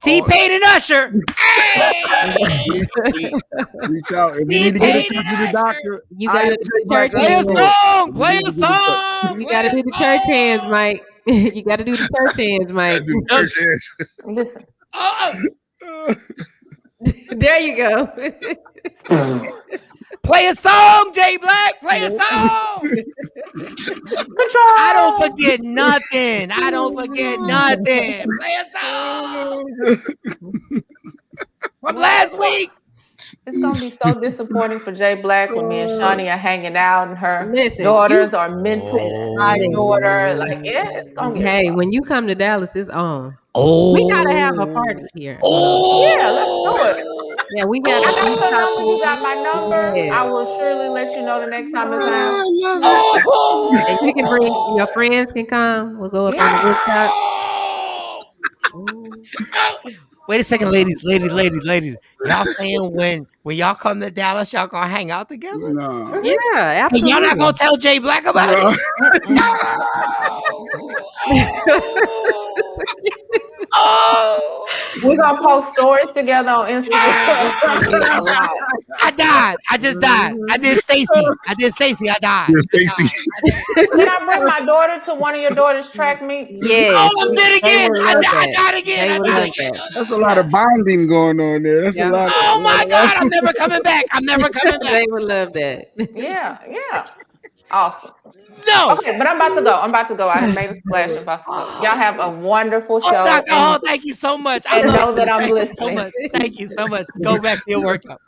T-Pain and Usher. Hey! Reach out. If you need to get in touch with the doctor, you gotta play a song. Play a song. You gotta do the church hands, Mike. You gotta do the church hands, Mike. Listen. There you go. Play a song, Jay Black. Play a song. I don't forget nothing. Play a song from last week. It's gonna be so disappointing for Jay Black when me and Shawnee are hanging out and her daughters are mentoring my daughter. Like, it's gonna get when you come to Dallas, it's on. Oh, we gotta have a party here. Oh, yeah, let's do it. Yeah, we got. I got your number. You got my number. Yeah. I will surely let you know the next time it's out. And you can bring your friends. Can come. We'll go up on the rooftop. Wait a second, ladies. Y'all saying when y'all come to Dallas, y'all gonna hang out together? No. Yeah, absolutely. Y'all not gonna tell Jay Black about it? Oh, we're gonna post stories together on Instagram. I died. I just died. I did Stacy. I died. Stacy. Can I bring my daughter to one of your daughter's track meets? Yeah. Oh, I did again. I died again. That's a lot of bonding going on there. That's a lot. Oh my God! I'm never coming back. They would love that. Yeah. Awesome. No. Okay, but I'm about to go. I done made a splash. I'm about to go. Y'all have a wonderful show. Dr. Hall, thank you so much. I know that I'm listening. Thank you so much. Go back to your workout.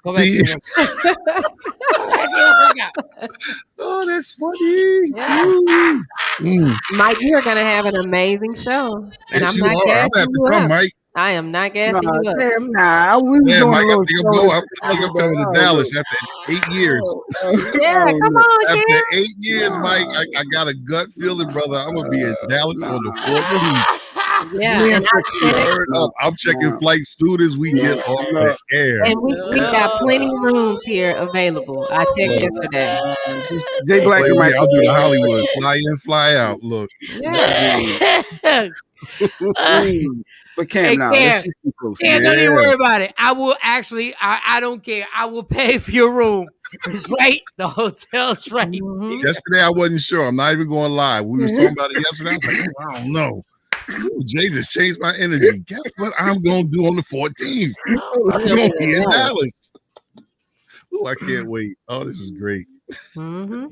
Oh, that's funny. Yeah. Mike, you're gonna have an amazing show, and I'm not gassing you up. Mike. I am not gassing you up. Damn, nah. We was doing Mike, a little show. I'm coming to Dallas after 8 years. Yeah, come on, after Ken. 8 years, Mike, I got a gut feeling, brother. I'm gonna be in Dallas on the 14th. Yeah, I'm checking flights soon as we get off the air. And we got plenty of rooms here available. I checked yesterday. Jay Black, I'll do the Hollywood, fly in, fly out. Look. Yeah. But Cam, don't even worry about it. I will actually. I don't care. I will pay for your room. It's right. The hotel's right. Mm-hmm. Yesterday, I wasn't sure. I'm not even going to lie. We was talking about it yesterday. I was like, I don't know. Ooh, Jay just changed my energy. Guess what I'm going to do on the 14th? I'm going to be in Dallas. Oh, I can't wait. Oh, this is great. Mm-hmm.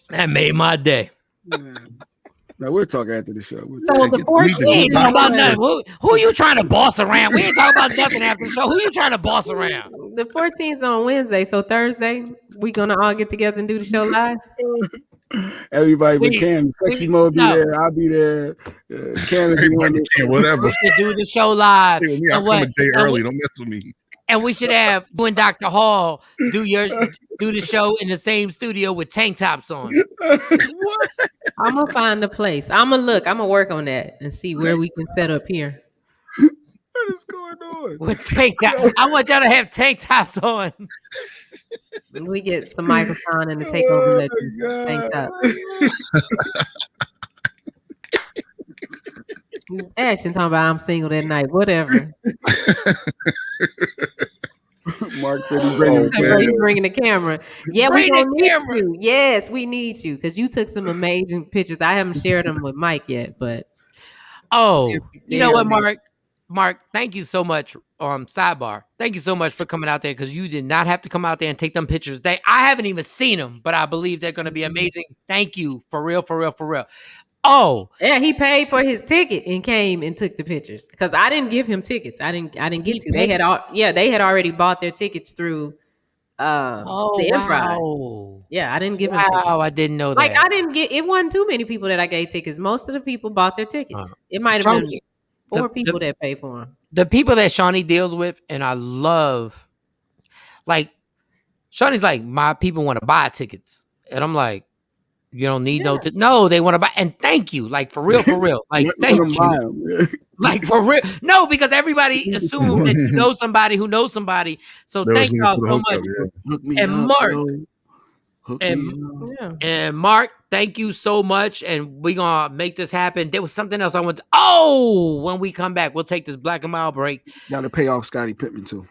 That made my day. No, we'll talk after the show. So the 14th. We ain't talking about nothing. Who you trying to boss around? We ain't talking about nothing after the show. Who you trying to boss around? The 14th is on Wednesday, so Thursday we gonna all get together and do the show live. Everybody but Cam. Sexy Mo be there. I'll be there. Cam will be whatever. We should do the show live. I'm coming a day early. Don't mess with me. And we should have you and Dr. Hall do the show in the same studio with tank tops on. What? I'm gonna find a place. I'm gonna work on that and see where we can set up here. What is going on? With tank tops. I want y'all to have tank tops on. We get some Michael Shawn and the TakeOver legend tank top. Action talking about I'm single that night. Whatever. Mark said he's bringing the He's camera. bringing the camera. Yeah, we Bring the gonna need camera. you. Yes, we need you because you took some amazing pictures. I haven't shared them with Mike yet, but You know what, Mark? Mark, thank you so much. Sidebar. Thank you so much for coming out there because you did not have to come out there and take them pictures. I haven't even seen them, but I believe they're going to be amazing. Thank you for real, for real, for real. Oh yeah, he paid for his ticket and came and took the pictures because I didn't give him tickets. I didn't get to. They had already bought their tickets through the Improv. wow. Yeah, I didn't give him tickets. Wow, I didn't know Like that. I didn't get it. Wasn't too many people that I gave tickets. Most of the people bought their tickets. It might have been Shawnee, 4 people that paid for them. The people that Shawnee deals with, and I love, like, Shawnee's like, my people want to buy tickets. And I'm like, you don't need no, they want to buy. And thank you. Like, for real, for real. Like, thank you. Like, for real. No, because everybody assumes that you know somebody who knows somebody. So thank y'all so much. And Mark, and Mark, thank you so much. And we're going to make this happen. There was something else I want to, when we come back, we'll take this Black and Mild break. Got to pay off Scottie Pippen, too.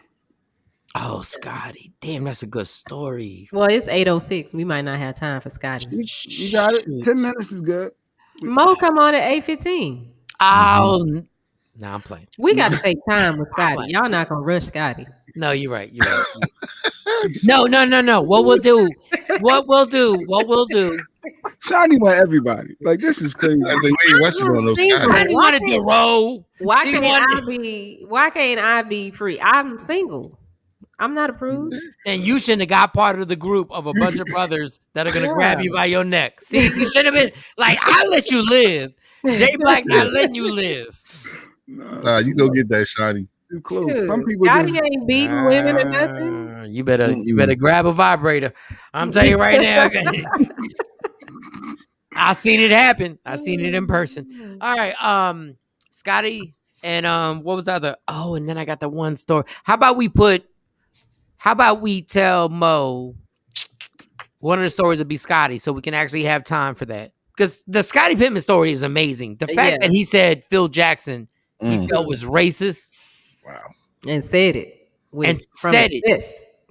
Oh, Scotty. Damn, that's a good story. Well, it's 8:06. We might not have time for Scotty. You got it. 10 minutes is good. Mo come on at 8:15. Oh, nah, I'm playing. We got to take time with Scotty. Y'all not going to rush Scotty. No, you're right. You're right. No. What we'll do. Shawnee want everybody. Like, this is crazy. Shawnee wanted to roll. Why can't I be free? I'm single. I'm not approved. And you shouldn't have got part of the group of a bunch of brothers that are going to grab you by your neck. See, you should have been like, I let you live. Jay Black not letting you live. Nah, you go get that, Shawnee. Too close. Some people Scotty ain't beating women or nothing. You better grab a vibrator. I'm telling you right now. I seen it happen. I seen it in person. All right, Scotty, and what was the other? Oh, and then I got the one story. How about we tell Mo one of the stories would be Scotty, so we can actually have time for that. Because the Scottie Pippen story is amazing. The fact that he said Phil Jackson he felt was racist. Wow. And said it.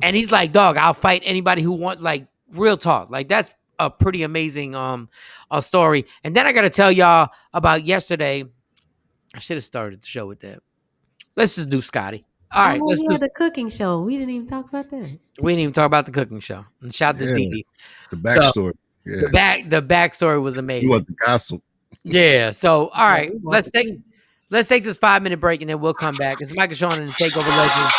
And he's like, dog, I'll fight anybody who wants, like, real talk. Like, that's a pretty amazing story. And then I got to tell y'all about yesterday. I should have started the show with that. Let's just do Scotty. All right. Let's do the cooking show. We didn't even talk about that. We didn't even talk about the cooking show. And shout out to Didi. The backstory. The backstory was amazing. You want the gossip. Yeah. So, all right. Let's take this 5-minute break and then we'll come back. It's Michael Shawn and the TakeOver Legends.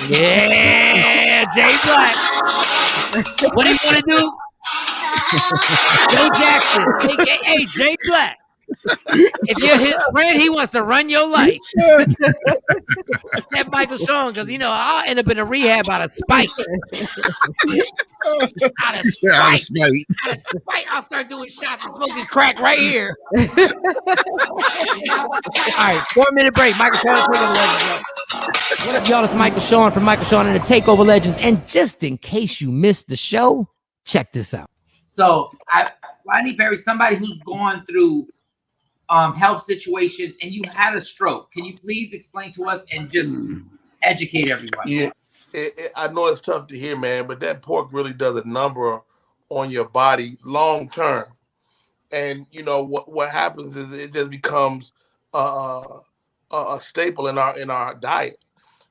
Yeah, Jay Black. What do you want to do? Joe Jackson, aka Jay Black. If you're his friend, he wants to run your life. It's that Michael Shawn, because I'll end up in a rehab out of spite. Out of spite, I'll start doing shots and smoking crack right here. All right, 4-minute break. Michael Shawn and TakeOver Legends. What up, y'all? It's Michael Shawn from Michael Shawn and the TakeOver Legends. And just in case you missed the show, check this out. So, Rodney Perry, somebody who's gone through health situations, and you had a stroke. Can you please explain to us and just educate everyone? Yeah, I know it's tough to hear, man, but that pork really does a number on your body long term. And what happens is it just becomes a staple in our diet.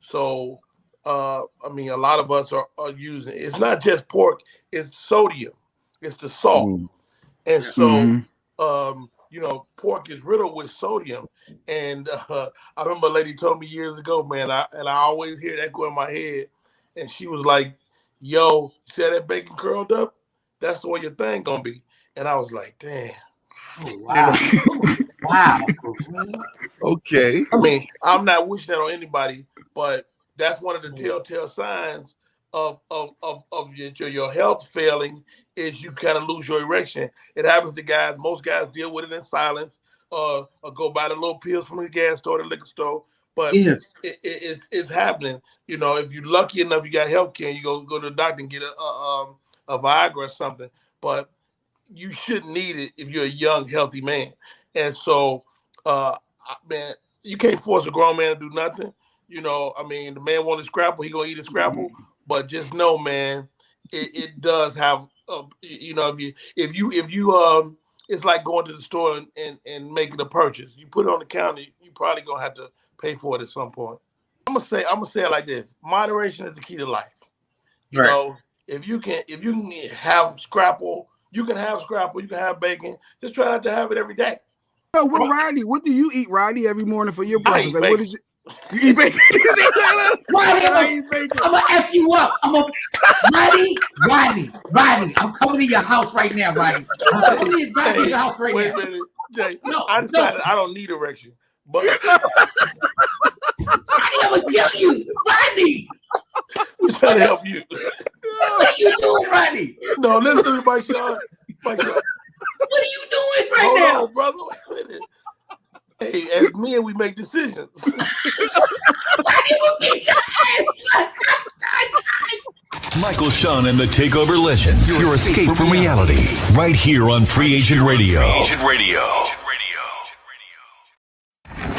So a lot of us are using it. It's not just pork; it's sodium. It's the salt, and so. Pork is riddled with sodium. And I remember a lady told me years ago, man, and I always hear that go in my head. And she was like, yo, you see that bacon curled up? That's the way your thing gonna be. And I was like, damn. Oh, wow. Wow. Okay. I'm not wishing that on anybody, but that's one of the telltale signs of your health failing is you kind of lose your erection. It happens to guys. Most guys deal with it in silence, or go buy the little pills from the gas store, the liquor store. But it's happening. If you're lucky enough, you got health care, you go to the doctor and get a Viagra or something. But you shouldn't need it if you're a young, healthy man. And so, man, you can't force a grown man to do nothing. You know, I mean, the man wanted scrapple, he gonna eat a scrapple. But just know, man, it does have, you know, if you it's like going to the store and making a purchase. You put it on the counter, you probably gonna have to pay for it at some point. I'm gonna say it like this: moderation is the key to life. You know, if you can have scrapple, you can have scrapple, you can have bacon. Just try not to have it every day. No, what Rodney? What do you eat, Rodney, every morning for your breakfast? Like, bacon. what is it? You eat bacon? Rodney, I'm gonna F you up. Rodney, I'm coming to your house right now, Rodney. I'm coming to your house right now. Wait a minute, Jay. No, I decided I don't need erection, but Rodney, I'm gonna kill you, Rodney. I'm trying to help you. What are you doing, Rodney? No, listen to me, Mike Shawn. What are you doing right now? Hold on, brother. Wait a minute. Hey, as men, we make decisions. Rodney will beat your ass. Michael Shawn and the TakeOver Legend. Your escape from reality. Right here on Free Agent Radio.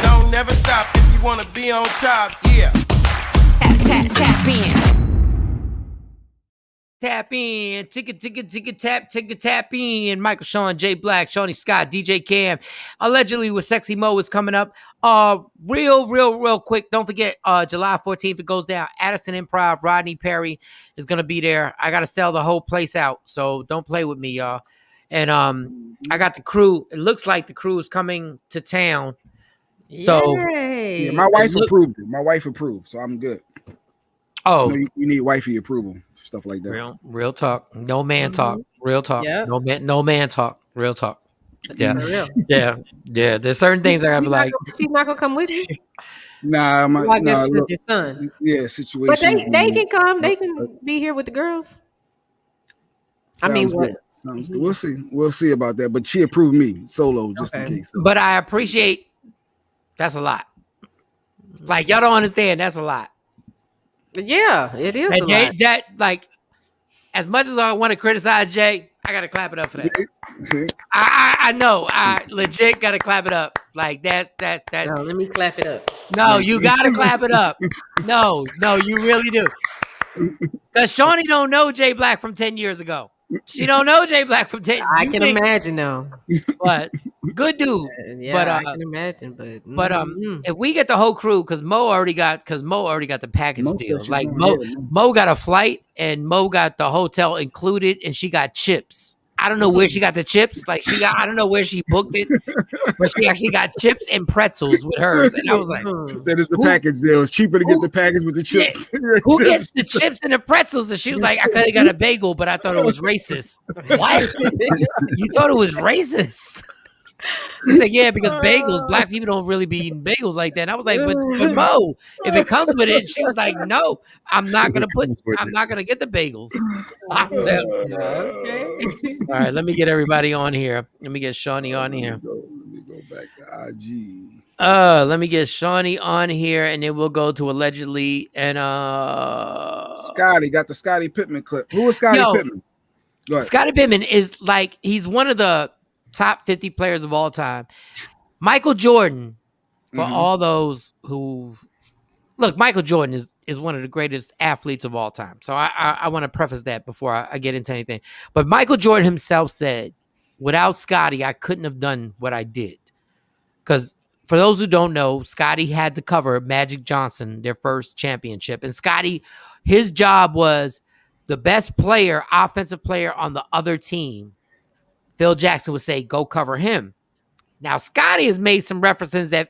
Don't never stop if you wanna be on top. Yeah. Tap in. Tap in, tap in. Michael Shawn, Jay Black, Shawnee Scott, DJ Cam. Allegedly with Sexy Mo is coming up. Real quick. Don't forget, July 14th it goes down. Addison Improv, Rodney Perry is gonna be there. I gotta sell the whole place out, so don't play with me, y'all. And I got the crew. It looks like the crew is coming to town. So yeah, my wife approved it. My wife approved, so I'm good. Oh, you need wifey approval, stuff like that. Real talk. No man talk. Real talk. Yep. No man talk. Real talk. Yeah. Yeah. There's certain things I gotta be like. She's not gonna come with you. Nah, I guess with your son. Yeah, situations. But they can come. They can be here with the girls. Sounds good. We'll see about that. But she approved me solo just in case. But I appreciate. That's a lot. Like y'all don't understand. That's a lot. Yeah, it is. And Jay, that like, as much as I want to criticize Jay, I gotta clap it up for that. I know. I legit gotta clap it up. Like that. No, let me clap it up. No, you gotta clap it up. No, you really do. Because Shawnee don't know Jay Black from 10 years ago. She don't know Jay Black from 10. I can imagine though. But good dude. Yeah, but I can imagine. But if we get the whole crew, because Mo already got the package deal. Like Mo got a flight and Mo got the hotel included, and she got chips. I don't know where she got the chips. Like I don't know where she booked it, but she actually got chips and pretzels with hers. And I was like, she said it's the package deal. It's cheaper to get the package with the chips. Who gets the chips and the pretzels? And she was like, I could have got a bagel, but I thought it was racist. What? You thought it was racist? He said, yeah, because bagels, black people don't really be eating bagels like that. And I was like, but Mo, if it comes with it, and she was like, no, I'm not gonna get the bagels. I said, okay. All right, let me get everybody on here. Let me get Shawnee on here. Let me go back to IG. Let me get Shawnee on here, and then we'll go to allegedly and Scotty got the Scottie Pippen clip. Who is Scottie Pippen? Go ahead. Scottie Pippen is like, he's one of the top 50 players of all time. Michael Jordan, for all those who look, Michael Jordan is one of the greatest athletes of all time. So I want to preface that before I get into anything. But Michael Jordan himself said, without Scottie, I couldn't have done what I did. Because for those who don't know, Scottie had to cover Magic Johnson, their first championship. And Scottie, his job was the best player, offensive player on the other team. Phil Jackson would say, go cover him. Now, Scottie has made some references that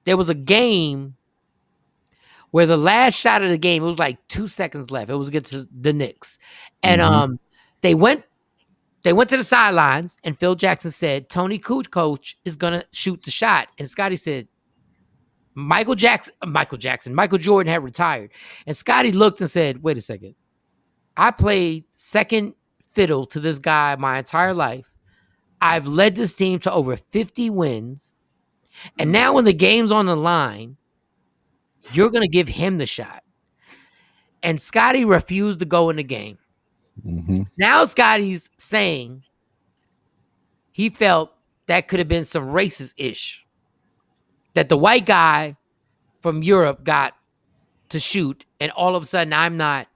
there was a game where the last shot of the game, it was like 2 seconds left. It was against the Knicks. And they went to the sidelines, and Phil Jackson said, Tony Kukoc is going to shoot the shot. And Scottie said, Michael Jordan had retired. And Scottie looked and said, wait a second. I played second fiddle to this guy my entire life. I've led this team to over 50 wins. And now when the game's on the line, you're going to give him the shot. And Scottie refused to go in the game. Now Scottie's saying he felt that could have been some racist-ish. That the white guy from Europe got to shoot, and all of a sudden I'm not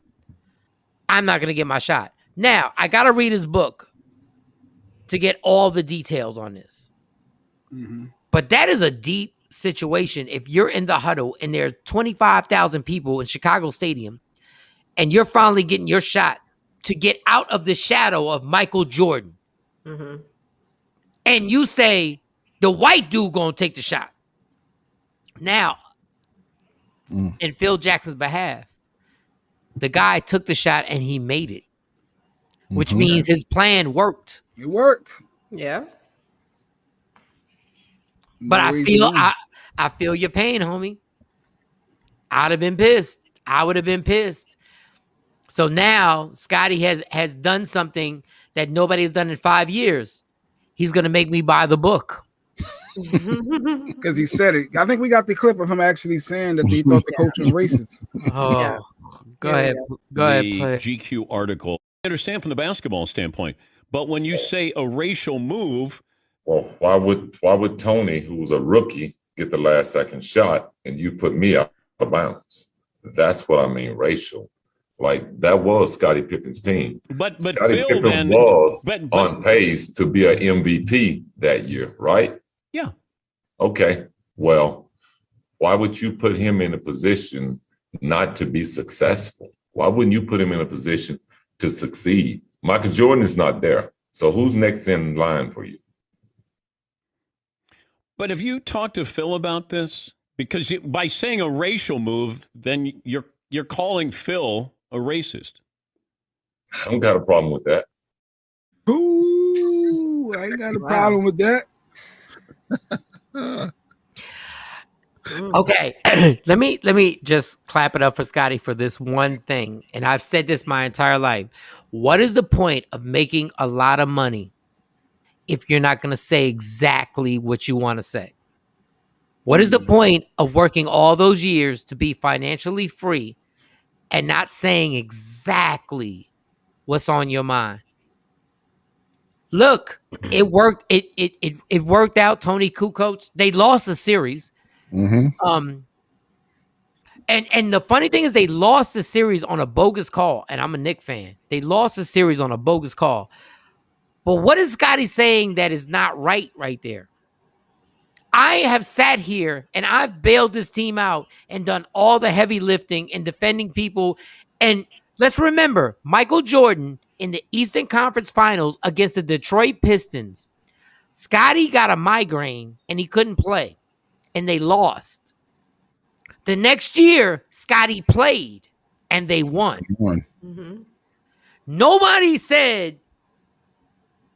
gonna get my shot. Now I gotta read his book to get all the details on this. Mm-hmm. But that is a deep situation. If you're in the huddle and there's 25,000 people in Chicago Stadium, and you're finally getting your shot to get out of the shadow of Michael Jordan, Mm-hmm. and you say the white dude gonna take the shot. Now, in Phil Jackson's behalf, the guy took the shot and he made it, which means his plan worked. It worked. Yeah. But No I reason feel why. I feel your pain, homie. I'd have been pissed. I would have been pissed. So now Scotty has done something that nobody has done in 5 years. He's gonna make me buy the book. Because he said it. I think we got the clip of him actually saying that he thought the coach was racist. Oh, go ahead. Go ahead. Play. GQ article. I understand from the basketball standpoint, but when you say a racial move, well, why would Tony, who was a rookie, get the last second shot and you put me out of bounds? That's what I mean, racial. Like that was Scottie Pippen's team. But Scottie Phil Pippen then was but, on pace to be an MVP that year, right? Yeah. Okay. Well, why would you put him in a position not to be successful? Why wouldn't you put him in a position to succeed? Michael Jordan is not there. So who's next in line for you? But have you talked to Phil about this? Because by saying a racial move, then you're calling Phil a racist. I don't got a problem with that. Ooh, I ain't got a problem with that. Okay, let me just clap it up for Scotty for this one thing. And I've said this my entire life. What is the point of making a lot of money if you're not going to say exactly what you want to say? What is the point of working all those years to be financially free and not saying exactly what's on your mind? Look, it worked. It worked out. Tony Kukoc. They lost the series. And the funny thing is they lost the series on a bogus call. And I'm a Knicks fan. They lost the series on a bogus call. But what is Scotty saying that is not right there? I have sat here and I've bailed this team out and done all the heavy lifting and defending people. And let's remember, Michael Jordan in the Eastern Conference Finals against the Detroit Pistons, Scotty got a migraine and he couldn't play. And they lost. The next year, Scotty played and they won. Mm-hmm. Nobody said,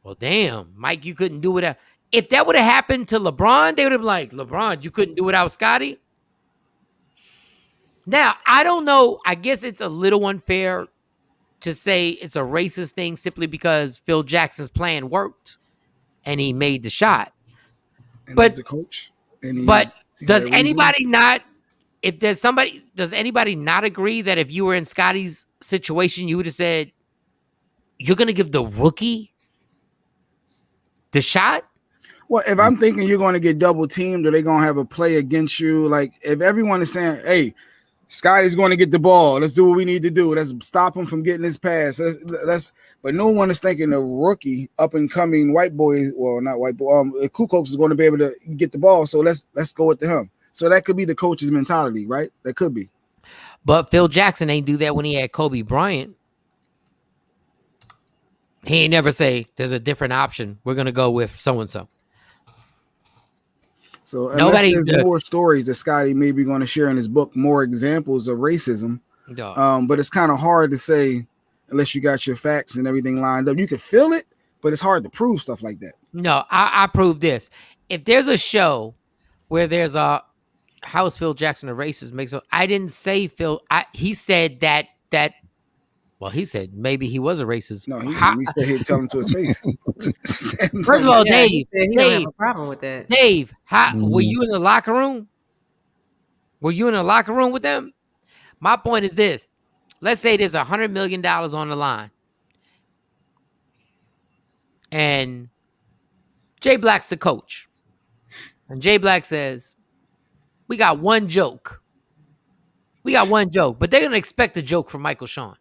well, damn, Mike, you couldn't do it. If that would have happened to LeBron, they would have been like, LeBron, you couldn't do it without Scotty. Now, I don't know. I guess it's a little unfair to say it's a racist thing simply because Phil Jackson's plan worked and he made the shot. And but he's the coach. And but does anybody not? If there's somebody, does anybody not agree that if you were in Scotty's situation, you would have said, "You're going to give the rookie the shot"? Well, if I'm thinking you're going to get double teamed or they're going to have a play against you, like if everyone is saying, hey, Scotty's going to get the ball, let's do what we need to do. Let's stop him from getting his pass. But no one is thinking the rookie, up and coming white boy, well, not white boy, Kukoc is going to be able to get the ball. So let's go with him. So that could be the coach's mentality, right? That could be. But Phil Jackson ain't do that when he had Kobe Bryant. He ain't never say there's a different option. We're going to go with so-and-so. So there's more stories that Scotty may be going to share in his book, more examples of racism. But it's kind of hard to say unless you got your facts and everything lined up. You can feel it, but it's hard to prove stuff like that. No, I prove this. If there's a show where there's a how is Phil Jackson a racist? I didn't say Phil. He said that. Well, he said maybe he was a racist. No, he said he'd tell him to his face. First of all, Dave, he don't have a problem with that. Dave, were you in the locker room? Were you in the locker room with them? My point is this. Let's say there's $100 million on the line. And Jay Black's the coach. And Jay Black says, we got one joke We got one joke, but they're gonna expect a joke from Michael Shawn.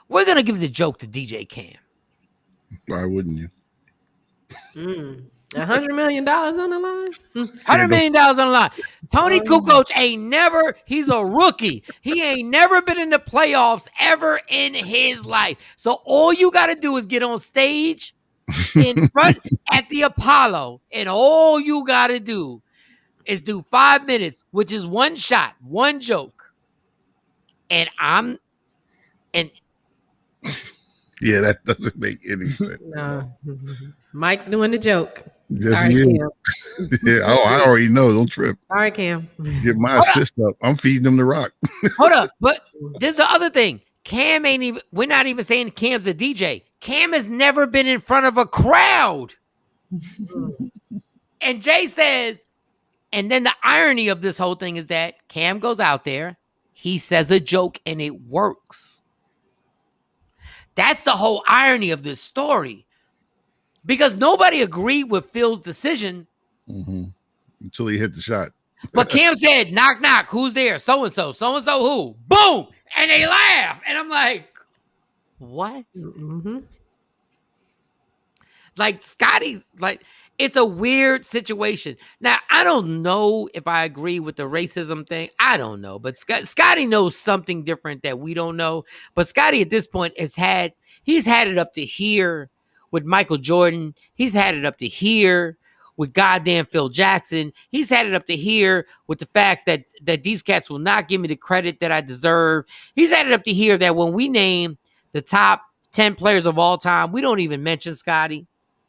We're gonna give the joke to DJ Cam. Why wouldn't you? $100 million on the line. $100 million on the line. Tony Kukoc ain't never. He's a rookie. He ain't never been in the playoffs ever in his life. So all you got to do is get on stage in front at the Apollo, and all you got to do is do 5 minutes, which is one shot, one joke, and yeah, that doesn't make any sense. No. Mike's doing the joke. Yes, Sorry, he is. Cam. Yeah. Oh, I already know. Don't trip. Sorry, Cam. Get my assist up. I'm feeding them the rock. Hold up, but there's the other thing. Cam ain't even. We're not even saying Cam's a DJ. Cam has never been in front of a crowd. And Jay says, and then the irony of this whole thing is that Cam goes out there, he says a joke, and it works. That's the whole irony of this story. Because nobody agreed with Phil's decision. Until he hit the shot. But Cam said, knock, knock, who's there? So-and-so who? Boom! And they laugh. And I'm like, what? Like, Scotty's, like, it's a weird situation. Now, I don't know if I agree with the racism thing. I don't know. But Scotty knows something different that we don't know. But Scotty, at this point, he's had it up to here with Michael Jordan. He's had it up to here with goddamn Phil Jackson. He's had it up to here with the fact that these cats will not give me the credit that I deserve. He's had it up to here that when we name the top 10 players of all time, we don't even mention Scotty.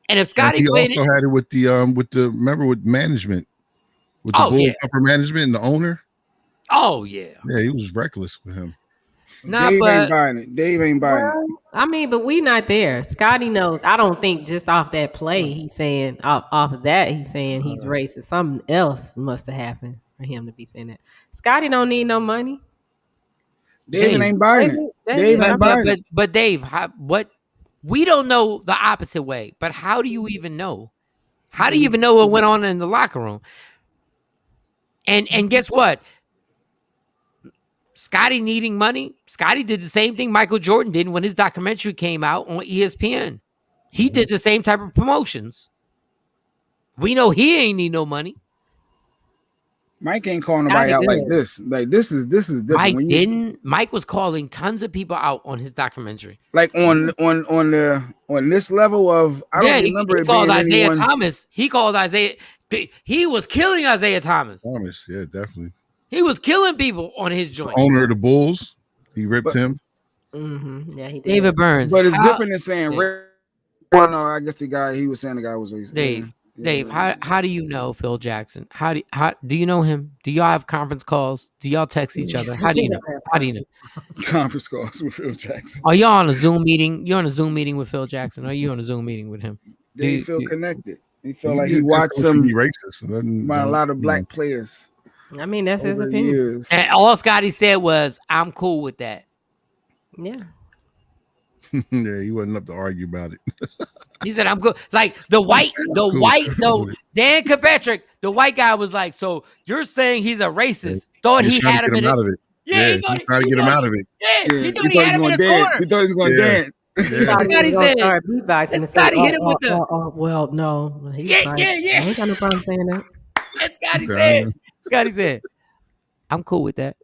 And if Scotty played also had it with with management, with the Bulls upper management and the owner. Oh yeah. Yeah, he was reckless with him. Dave ain't buying it. Dave ain't buying it. I mean, but we not there. Scotty knows. I don't think just off that play, he's saying off of that, he's saying he's racist. Something else must have happened for him to be saying that. Scotty don't need no money. Dave ain't buying it. Dave ain't buying it. But Dave, what? We don't know the opposite way. But how do you even know? How do you even know what went on in the locker room? And guess what? Scotty needing money. Scotty did the same thing Michael Jordan did when his documentary came out on ESPN. He did the same type of promotions. We know he ain't need no money. Mike ain't calling nobody out like this. Like this is different. Mike was calling tons of people out on his documentary. Like on this level of I don't remember he called Isaiah Thomas. He called Isaiah. He was killing Isaiah Thomas. Yeah, definitely. He was killing people on his joint. The owner of the Bulls, he ripped him. Yeah, he did. David Burns. But it's different than saying. Well, no, I guess the guy was racist. Dave, how do you know Phil Jackson? How do you know him? Do y'all have conference calls? Do y'all text each other? How do you know? How do you know? Conference calls with Phil Jackson. Are y'all on a Zoom meeting? You're on a Zoom meeting with Phil Jackson. Or are you on a Zoom meeting with him? Dave feel connected. He felt like he watched some racist by a lot of black players. I mean, that's his opinion. And all Scotty said was, "I'm cool with that." Yeah. Yeah, he wasn't up to argue about it. He said, "I'm good." Like Dan Kirkpatrick, the white guy was like, "So you're saying he's a racist?" Thought he had him in it. Yeah, he's trying to get him out of it. Yeah, he thought he had him in the corner. He thought he was going to dance. Scotty said, Scotty hit him with the. Well, no. Yeah. I ain't got no problem saying that. And Scotty said, "I'm cool with that."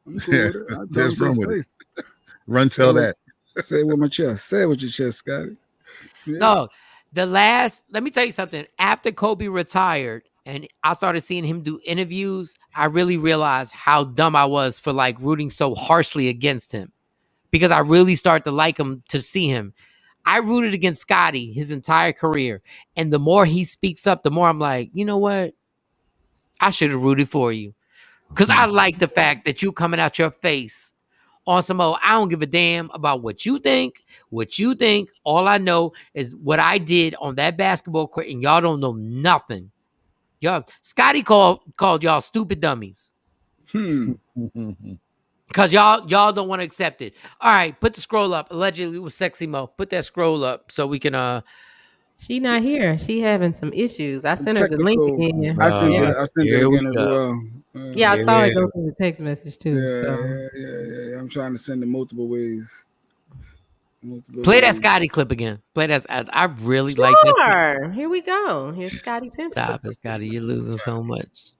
I'm cool with it. I'll tell him to his face. Run, tell that. Say it with my chest. Say it with your chest, Scotty. Yeah. No, let me tell you something. After Kobe retired and I started seeing him do interviews, I really realized how dumb I was for like rooting so harshly against him, because I really started to like him, to see him. I rooted against Scotty his entire career. And the more he speaks up, the more I'm like, you know what? I should have rooted for you. Because I like the fact that you coming out your face on some old, I don't give a damn about what you think. All I know is what I did on that basketball court, and y'all don't know nothing. Scotty called y'all stupid dummies. Because y'all don't want to accept it. All right, put the scroll up. Allegedly, it was Sexy Mo. Put that scroll up so we can She not here. She having some issues. I sent her the link again. I sent it again as well. Yeah, I saw it go through the text message too. Yeah. I'm trying to send it multiple ways. Play that Scotty clip again. Play that. I really like this. Sure. Here we go. Here's Scotty Pippen. Stop it, Scotty. You're losing so much.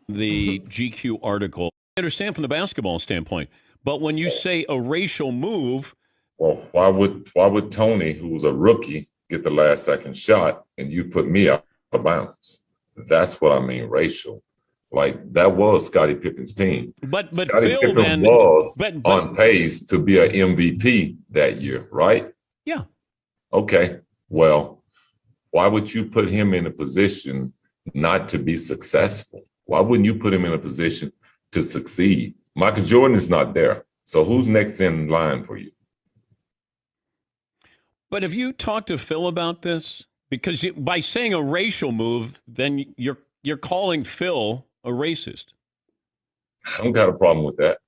The GQ article. I understand from the basketball standpoint, but when you say a racial move, well, why would Tony, who was a rookie, get the last second shot and you put me out of bounds? That's what I mean, racial. Like that was Scottie Pippen's team. But Scottie Phil Pippen then was on pace to be an MVP that year, right? Yeah. Okay. Well, why would you put him in a position not to be successful? Why wouldn't you put him in a position to succeed? Michael Jordan is not there. So who's next in line for you? But have you talked to Phil about this? Because by saying a racial move, then you're calling Phil a racist. I don't got a problem with that.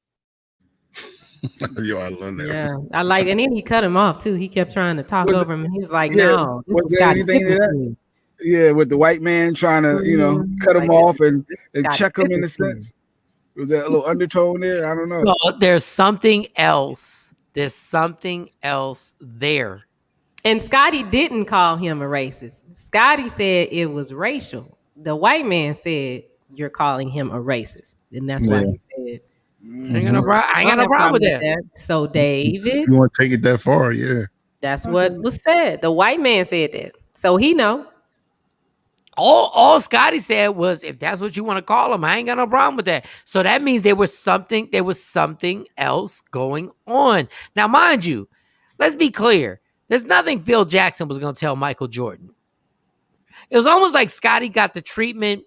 Yo, I love that. Yeah, I like, and then he cut him off too. He kept trying to talk over him, and he was like, Yeah, "No, this was is there Scotty anything to Pippen." that? team." Yeah, with the white man trying to, cut him Like, off and Scottie check him in a Pippen team. sense. Was there a little undertone there? I don't know. No, there's something else. There's something else there. And Scotty didn't call him a racist. Scotty said it was racial. The white man said you're calling him a racist, and that's why he said. I ain't got no problem with that. So David, You want to take it that far? Yeah. that's what was said. The white man said that, so he know. All Scotty said was, if that's what you want to call him, I ain't got no problem with that. So that means there was something else going on. Now, mind you, let's be clear. There's nothing Phil Jackson was going to tell Michael Jordan. It was almost like Scotty got the treatment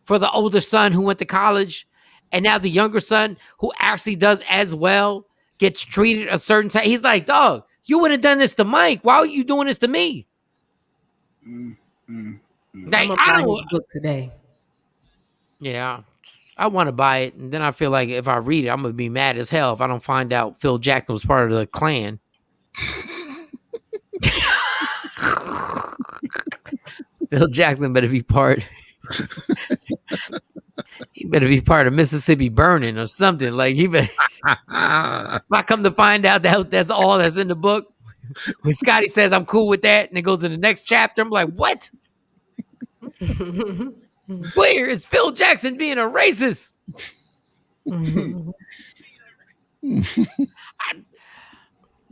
for the older son who went to college, and now the younger son who actually does as well gets treated a certain time. He's like, dog, you would have done this to Mike. Why are you doing this to me? Like, I'm gonna buy his book today. Yeah, I want to buy it, and then I feel like if I read it, I'm gonna be mad as hell if I don't find out Phil Jackson was part of the Klan. Phil Jackson better be part. He better be part of Mississippi Burning or something. Like he better. If I come to find out that that's all that's in the book, when Scotty says I'm cool with that, and it goes in the next chapter, I'm like, what? Where is Phil Jackson being a racist?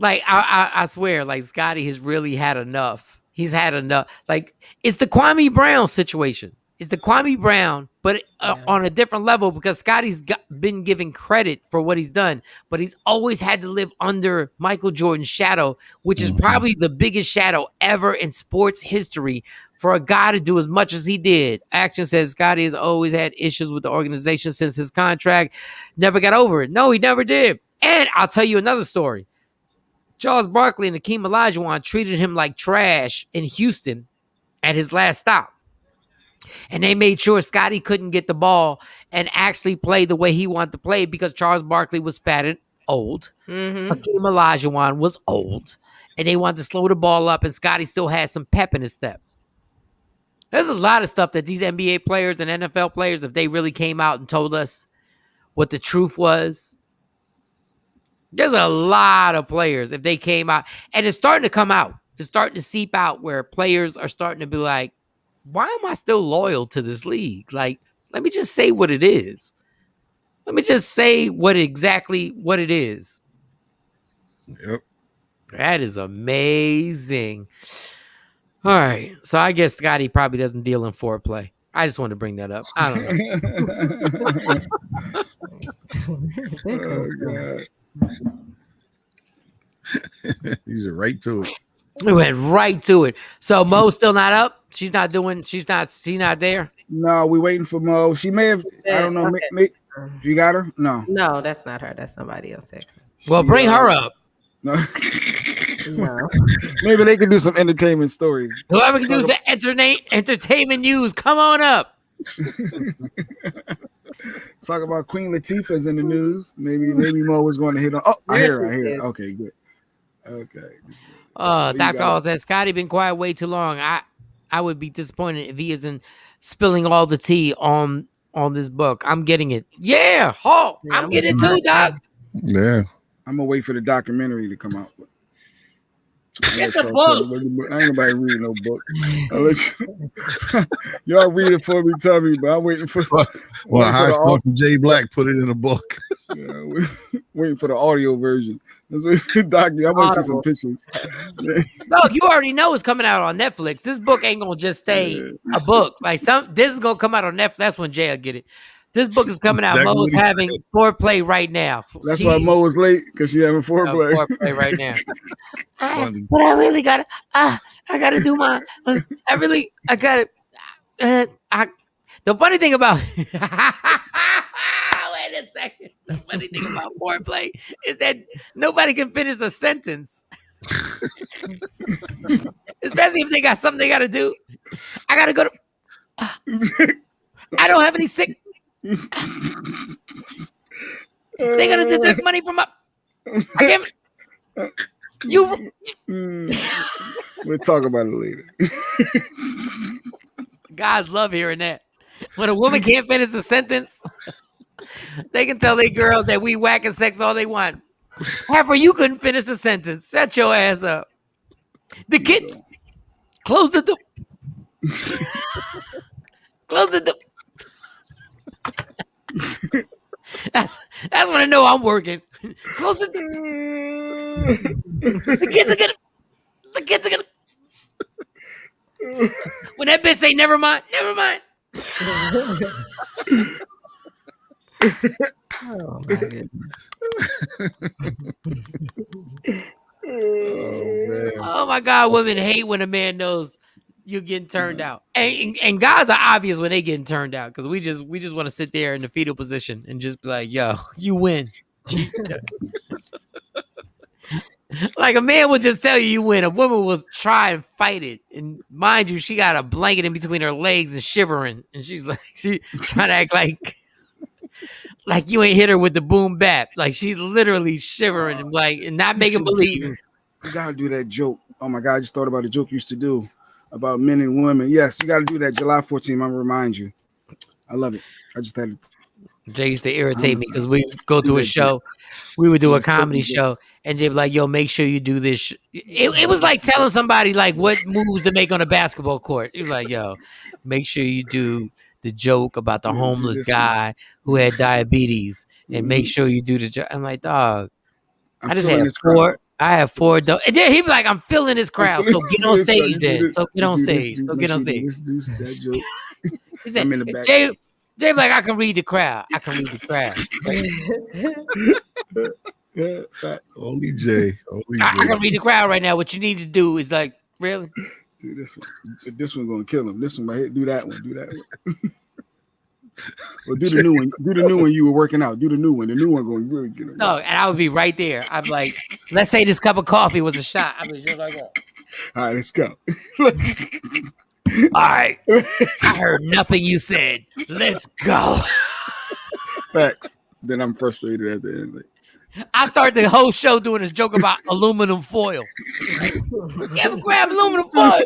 I swear, like Scotty has really had enough. He's had enough. Like it's the Kwame Brown situation. It's the Kwame Brown, but on a different level because Scotty's been given credit for what he's done, but he's always had to live under Michael Jordan's shadow, which is probably the biggest shadow ever in sports history for a guy to do as much as he did. Action says Scotty has always had issues with the organization since his contract. Never got over it. No, he never did. And I'll tell you another story. Charles Barkley and Hakeem Olajuwon treated him like trash in Houston at his last stop. And they made sure Scotty couldn't get the ball and actually play the way he wanted to play because Charles Barkley was fat and old. Hakeem Olajuwon was old. And they wanted to slow the ball up, and Scotty still had some pep in his step. There's a lot of stuff that these NBA players and NFL players, if they really came out and told us what the truth was, there's a lot of players, if they came out, and it's starting to come out. It's starting to seep out where players are starting to be like, why am I still loyal to this league? Like, let me just say what it is. Let me just say exactly what it is. Yep. That is amazing. All right. So I guess Scotty probably doesn't deal in foreplay. I just wanted to bring that up. I don't know. Oh, God. He's right to it. We went right to it. So Mo's still not up. She's not there. No, we waiting for Mo. She may have. I don't know. Okay. You got her? No. No, that's not her. That's somebody else texting. Well, bring her up. No. No. Maybe they can do some entertainment stories. Whoever can do some entertainment news, come on up. Talk about Queen Latifah's in the news. Maybe Mo was going to hit on. Oh, I hear her. Okay, good. Okay. Dr. Hall says Scotty been quiet way too long. I would be disappointed if he isn't spilling all the tea on this book. I'm getting it. Yeah, Hall. I'm getting it too, Doc. Yeah. I'm gonna wait for the documentary to come out. It's a book. I ain't nobody reading no book. Y'all read it for me, tell me, but I'm waiting for. Well, High Score from Jay Black put it in a book. Yeah, waiting for the audio version. That's what, Doc, I want to see some pictures. Dog, you already know it's coming out on Netflix. This book ain't gonna just stay a book. Like this is gonna come out on Netflix. That's when Jay will get it. This book is coming out. Mo's having foreplay right now. That's why Mo was late, because she having foreplay. Foreplay right now. But I really gotta. I gotta do my. I gotta. The funny thing about. Wait a second. The funny thing about foreplay is that nobody can finish a sentence. Especially if they got something they gotta do. I gotta go to. I don't have any sick. They gotta deduct money from my. I can't. We'll talk about it later. Guys love hearing that. When a woman can't finish a sentence, they can tell their girls that we whacking sex all they want. However, you couldn't finish a sentence. Shut your ass up. The kids, close the door. Close the door. That's when I know I'm working. Close the door. The kids are gonna. When that bitch say never mind. Oh my goodness. Oh my God, women hate when a man knows you're getting turned out. And guys are obvious when they getting turned out, because we just want to sit there in the fetal position and just be like, yo, you win. Like a man would just tell you win. A woman will try and fight it. And mind you, she got a blanket in between her legs and shivering. And she's like, she trying to act like you ain't hit her with the boom bap. Like she's literally shivering and not making believe. You gotta do that joke. Oh my God, I just thought about a joke you used to do about men and women. Yes, you gotta do that July 14th. I'm gonna remind you. I love it. I just had to. Jay used to irritate me because we go to a show. We would do a comedy show, and they'd be like, yo, make sure you do this. It was like telling somebody like what moves to make on a basketball court. It was like, yo, make sure you do the joke about the homeless guy who had diabetes, and make sure you do the joke. I'm like, dog, I just had four. I have four. And then he'd be like, I'm feeling this crowd. So get on stage then. So get on stage. So get on stage. That joke. He said, I'm in the back. Jay like, I can read the crowd. I can read the crowd. Only Jay. I can read the crowd right now. What you need to do is like, really? Do this one. This one gonna kill him. This one right here. Do that one. Do that one. Well, do the new one. Do the new one you were working out. Do the new one. The new one going to really get him. No, and I would be right there. I'm like, let's say this cup of coffee was a shot. I'd be just like that. All right, let's go. All right. I heard nothing you said. Let's go. Facts. Then I'm frustrated at the end. I start the whole show doing this joke about aluminum foil. You ever grab aluminum foil?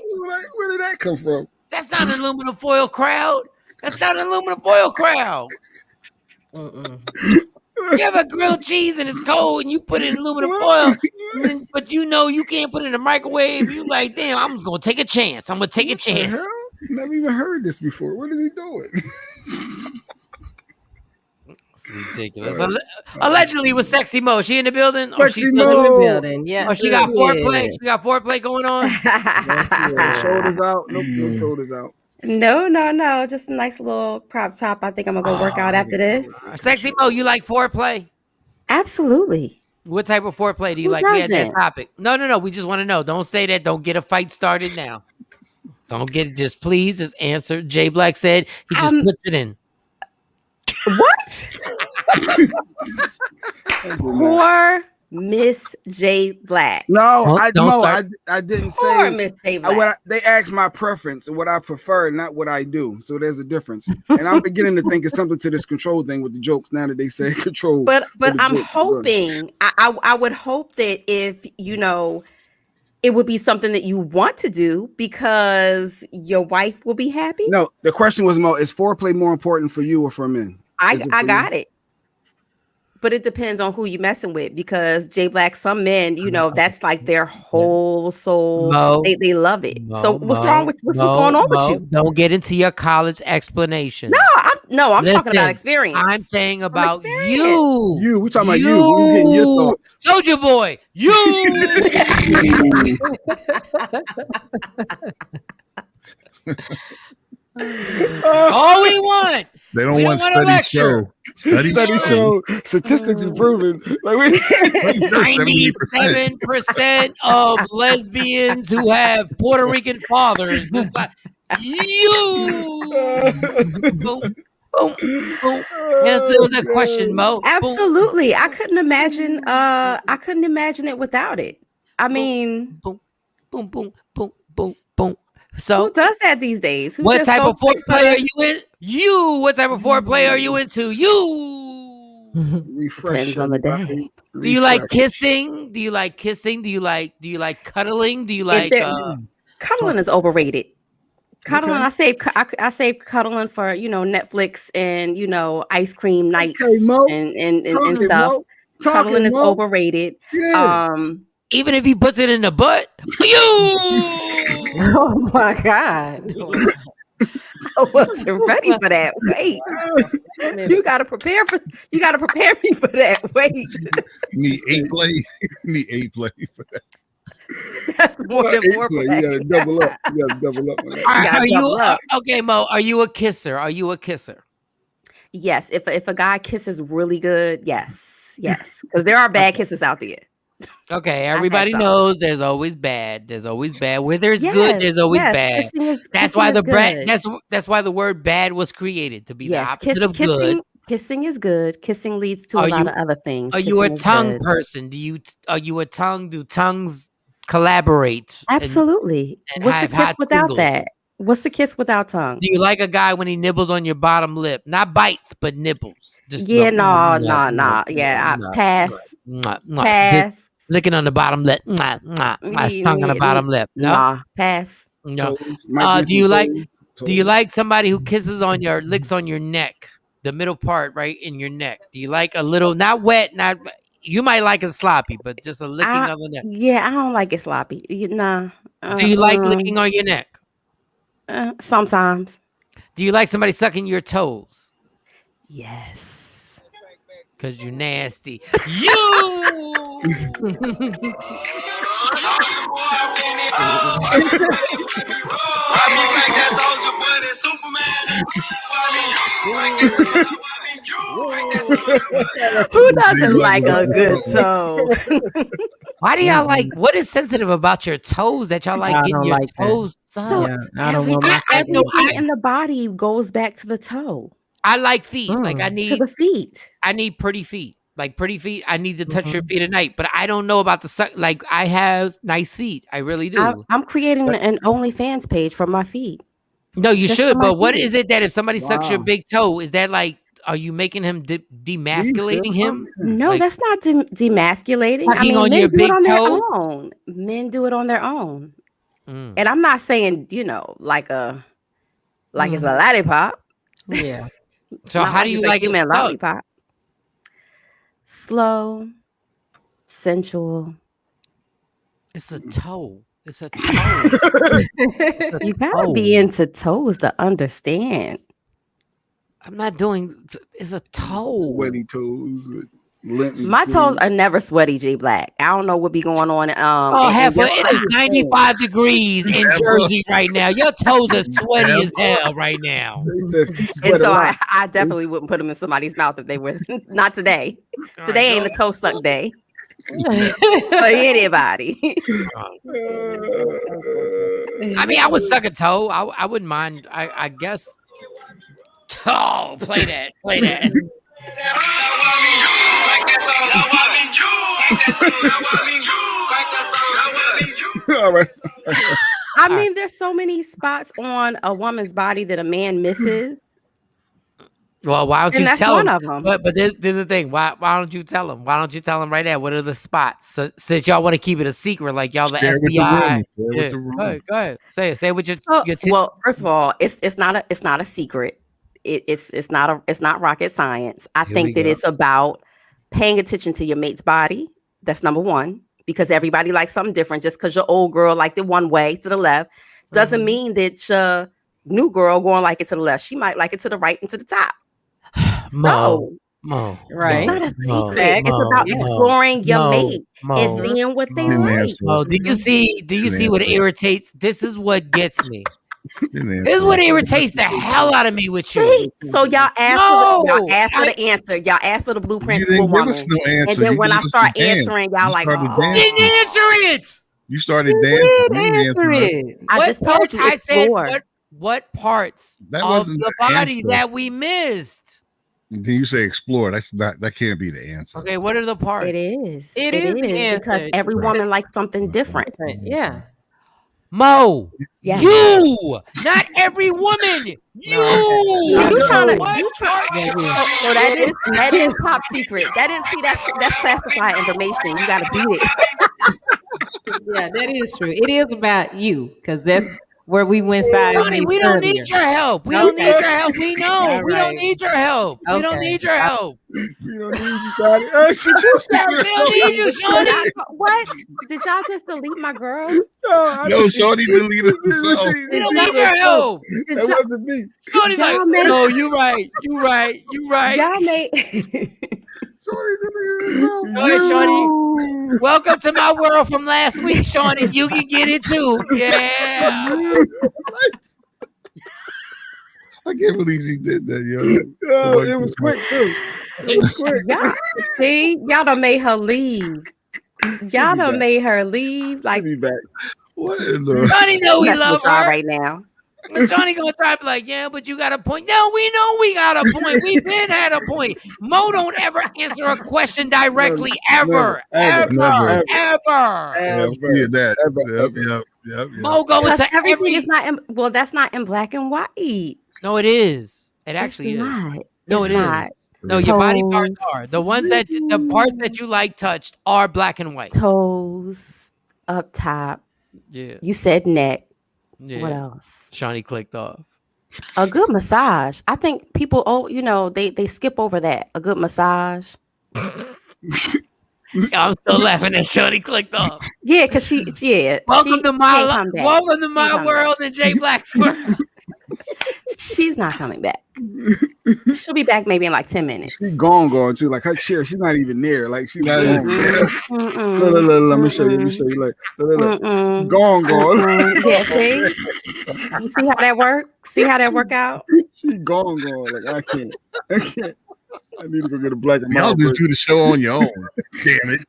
Where did that come from? That's not an aluminum foil crowd. That's not an aluminum foil crowd. You ever grilled cheese and it's cold and you put it in aluminum foil, but you know you can't put it in the microwave. You like, damn, I'm just gonna take a chance. I'm gonna take a chance. Never even heard this before. What is he doing? It's ridiculous. Allegedly with Sexy Mo. She in the building? Sexy Mo. In the building. Yeah. Oh, she got foreplay. She got foreplay going on. Shoulders out. Nope, no shoulders out. No. Just a nice little crop top. I think I'm gonna go work out after this. Sexy Mo, you like foreplay? Absolutely. What type of foreplay do you like? We had that topic. No. We just want to know. Don't say that. Don't get a fight started now. Don't get it. Just please just answer. Jay Black said he just puts it in. What? Poor Miss J Black. No, I didn't say. Poor Miss J Black. They asked my preference and what I prefer, not what I do. So there's a difference. And I'm beginning to think it's something to this control thing with the jokes. Now that they say control, but I'm hoping. I would hope that if it would be something that you want to do because your wife will be happy. No, the question was, Mo, is foreplay more important for you or for men? I got it. But it depends on who you're messing with, because J Black, some men, that's like their whole soul. Mo, they love it. So what's wrong with what's going on with you? Don't get into your college explanation. No, I'm Listen, talking about experience. I'm saying about you. You, we talking about you. We getting your thoughts. Soldier Boy, you. All we want. They don't want study show. Study show. Statistics is proven. Like 97% of lesbians who have Puerto Rican fathers. It's like you. Boom, boom, boom. Answer the question, Mo. Absolutely. I couldn't imagine. I couldn't imagine it without it. I mean, boom, boom, boom, boom, boom, boom. So who does that these days? What type of foreplay are you in? You. What type of foreplay are you into? You. Depends on the day. Do you like kissing? Do you like kissing? Do you like cuddling? Do you like cuddling is overrated. Cuddling, okay. I save cuddling for Netflix and ice cream nights and stuff. Cuddling is overrated. Yeah. Even if he puts it in the butt. You. Oh my God. I wasn't ready for that. Wait. You gotta prepare me for that. Wait. Need 8 play. Need 8 play for that. That's more than 4 play. You gotta double up. You gotta double up on that. Are you okay, Mo? Are you a kisser? Are you a kisser? Yes. If a guy kisses really good, yes. Because there are bad kisses out there. Okay, everybody knows there's always bad. There's always bad. Where there's good, there's always bad. That's why that's why the word bad was created, to be the opposite of good. Kissing is good. Kissing leads to a lot of other things. Are you a tongue person? Are you a tongue? Do tongues collaborate? Absolutely. What's the kiss without that? What's the kiss without tongue? Do you like a guy when he nibbles on your bottom lip? Not bites, but nibbles. Just no. Yeah, pass. Pass. Just licking on the bottom lip. My tongue on the bottom lip. No, pass. No. Do you like somebody who licks on your neck, the middle part right in your neck? Do you like a little, not wet, not? You might like it sloppy, but just a licking on the neck. Yeah, I don't like it sloppy. Nah. Do you like licking on your neck? Sometimes. Do you like somebody sucking your toes? Yes. Because you're nasty. You! Who doesn't like a good toe? Why do y'all like? What is sensitive about your toes that y'all like getting your toes sucked? Yeah, I don't want my everything in the body goes back to the toe. I like feet. Like I need to the feet. I need pretty feet. Like pretty feet. I need to touch your feet at night, but I don't know about the suck. Like I have nice feet. I really do. I'm creating an OnlyFans page for my feet. No, you should. But what is it that if somebody sucks your big toe, is that like? Are you making him demasculating him? No, like, that's not demasculating. Sucking on your big toe. Men do it on their own. And I'm not saying, like it's a lollipop. Yeah. So how do you like it? Lollipop? Slow, sensual. It's a toe. It's a toe. You gotta be into toes to understand. I'm not doing. It's a toe. Sweaty toes. My toes are never sweaty, J Black. I don't know what be going on. It is 95 degrees in Jersey right now. Your toes are sweaty as hell right now. And so I definitely wouldn't put them in somebody's mouth if they were. Not today. Today ain't a toe suck day. For anybody. I mean, I would suck a toe. I wouldn't mind. I guess. Oh, play that. Play that. All right. I mean, there's so many spots on a woman's body that a man misses. Well, why don't And you that's tell one them? of them. But there's the thing. Why don't you tell them? Why don't you tell them right now? What are the spots? So, since y'all want to keep it a secret, like y'all the Share with the FBI. room. Share with the room. Go ahead. Say it. Say it with your Well, first of all, it's not a secret. It's not rocket science. I Here we think that go. it's about paying attention to your mate's body. That's number one, because everybody likes something different. Just because your old girl liked it one way to the left doesn't mean that your new girl going like it to the left. She might like it to the right and to the top. Mo. It's not a secret. It's about exploring your mate and seeing what they like. Oh, do you see what irritates? This is what gets me. This is what irritates the hell out of me with you. See? So y'all ask for the answer. Y'all ask for the blueprint You to a didn't give woman. us no answer. And then You when I gave us start the dance. answering, y'all You like, started oh, dancing. Didn't answer it. You started dancing. You didn't answer it. I just told you. I said Explore. what parts That of wasn't the the body answer. that we missed. And then you say explore. That can't be the answer. Okay, what are the parts? It is. It is the answer. Because every woman likes something different. Yeah. Mo, Yes. you, not every woman. You. You trying to? What You trying? part- So that is top secret. That's classified information. You got to beat it. Yeah, that is true. It is about you because that's where we went sideways. Tony, we don't need your help. We don't need your help. We know. All We don't right. need your help. We don't Okay. need your help. We don't need you, Shawty. She pushed that. We don't need you, Shawty. What? Did y'all just delete my girl? No, Shorty deleted herself. We don't need your help. That wasn't me. Shawty's like, Y'all made- no, you right. You right. You right. Y'all made. Go ahead, Shawty. Welcome to my world from last week, Shawnee. You can get it too. Yeah. I can't believe she did that, yo. Yo, it was quick too. It was quick. Y'all done made her leave. Y'all done made her leave. Like, be back. What in the? Johnny know we messing love with y'all her. right now. And Johnny gonna try to be like, yeah, but you got a point. No, we know we got a point. We've been had a point. Mo don't ever answer a question directly, ever. Never. Ever. Yeah, I'm seeing that. Yep. Mo go Because into everything every. is not. Well, that's not in black and white. No, it is. It actually It's is. not. No, It's it is. not. No, your body parts are the ones that the parts that you like touched are black and white. Toes up top. Yeah. You said neck. Yeah. What else? Shawnee clicked off. A good massage. I think people, they skip over that. A good massage. I'm still laughing at Shawnee clicked off. Yeah, because Welcome to my world and Jay Black's world. She's not coming back. She'll be back maybe in like 10 minutes. She's gone too. Like her chair, she's not even there. Like she's gone. Look, let me show you. Like look. Gone. Yeah, see? You see how that work? See how that work out? She gone. Like I can't. I need to go get a black and Y'all mild. just do the show on your own. Damn it.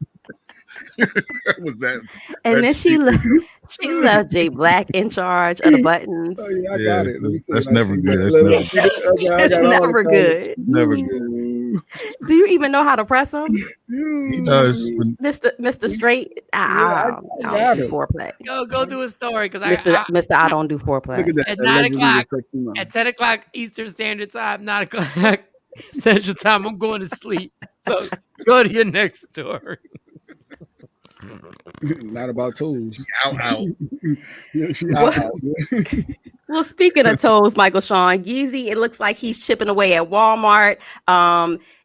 Was that? And then she left Jay Black in charge of the buttons. Oh yeah, I got it. Let me see. That's never good. It's never good. Never good. Do you even know how to press them? He does. Mr. Straight? I don't do foreplay. Go do a story because Mr. I don't do foreplay. At 9 o'clock, at 10 o'clock Eastern Standard Time, 9 o'clock Central Time, I'm going to sleep. So go to your next story. Not about toes. Out. Yeah, she out. Well, speaking of toes, Michael Shawn, Yeezy, it looks like he's chipping away at Walmart.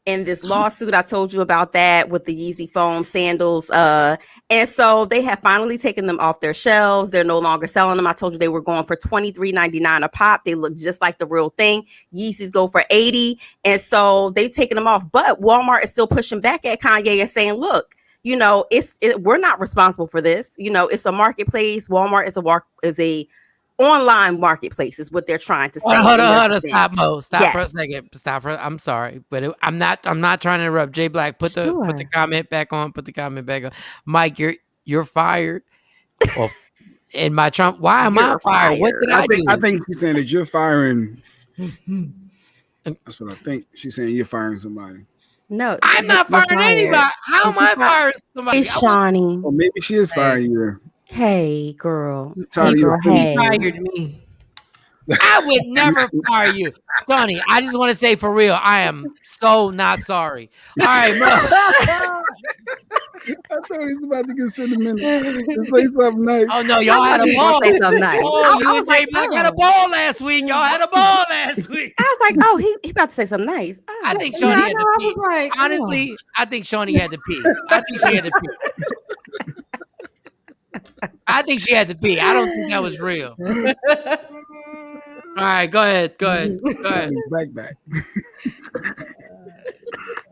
In this lawsuit, I told you about that with the Yeezy foam sandals. And so they have finally taken them off their shelves. They're no longer selling them. I told you they were going for $23.99 a pop. They look just like the real thing. Yeezys go for $80. And so they've taken them off. But Walmart is still pushing back at Kanye and saying, look, we're not responsible for this. It's a marketplace. Walmart is a online marketplace is what they're trying to say. Hold on. Stop, Mo. Stop Yes. for a second. I'm sorry, but I'm not trying to interrupt. Jay Black, put the comment back on. Put the comment back on. Mike, you're fired. Well, in my Trump, why am I fired? What did I do? I think she's saying that you're firing. That's what I think. She's saying you're firing somebody. No, I'm not firing anybody. How am I firing somebody? Hey, Shawnee. Well, maybe she is firing you. Hey, girl. Tired of Hey, girl. your Hey. He fired me. I would never fire you, Tony. I just want to say for real, I am so not sorry. All right, Mo. I thought he was about to get sentimental and say something nice. Oh no, y'all had a ball. Say something nice. Oh, you I and was Jay like, Black oh. had a ball last week. Y'all had a ball last week. I was like, oh, he about to say something nice. Oh, I think Shawnee had to I pee. was like, Honestly, I think Shawnee had to pee. I think she had to pee. I think she had to pee. I don't think that was real. All right, go ahead. Go ahead. Back.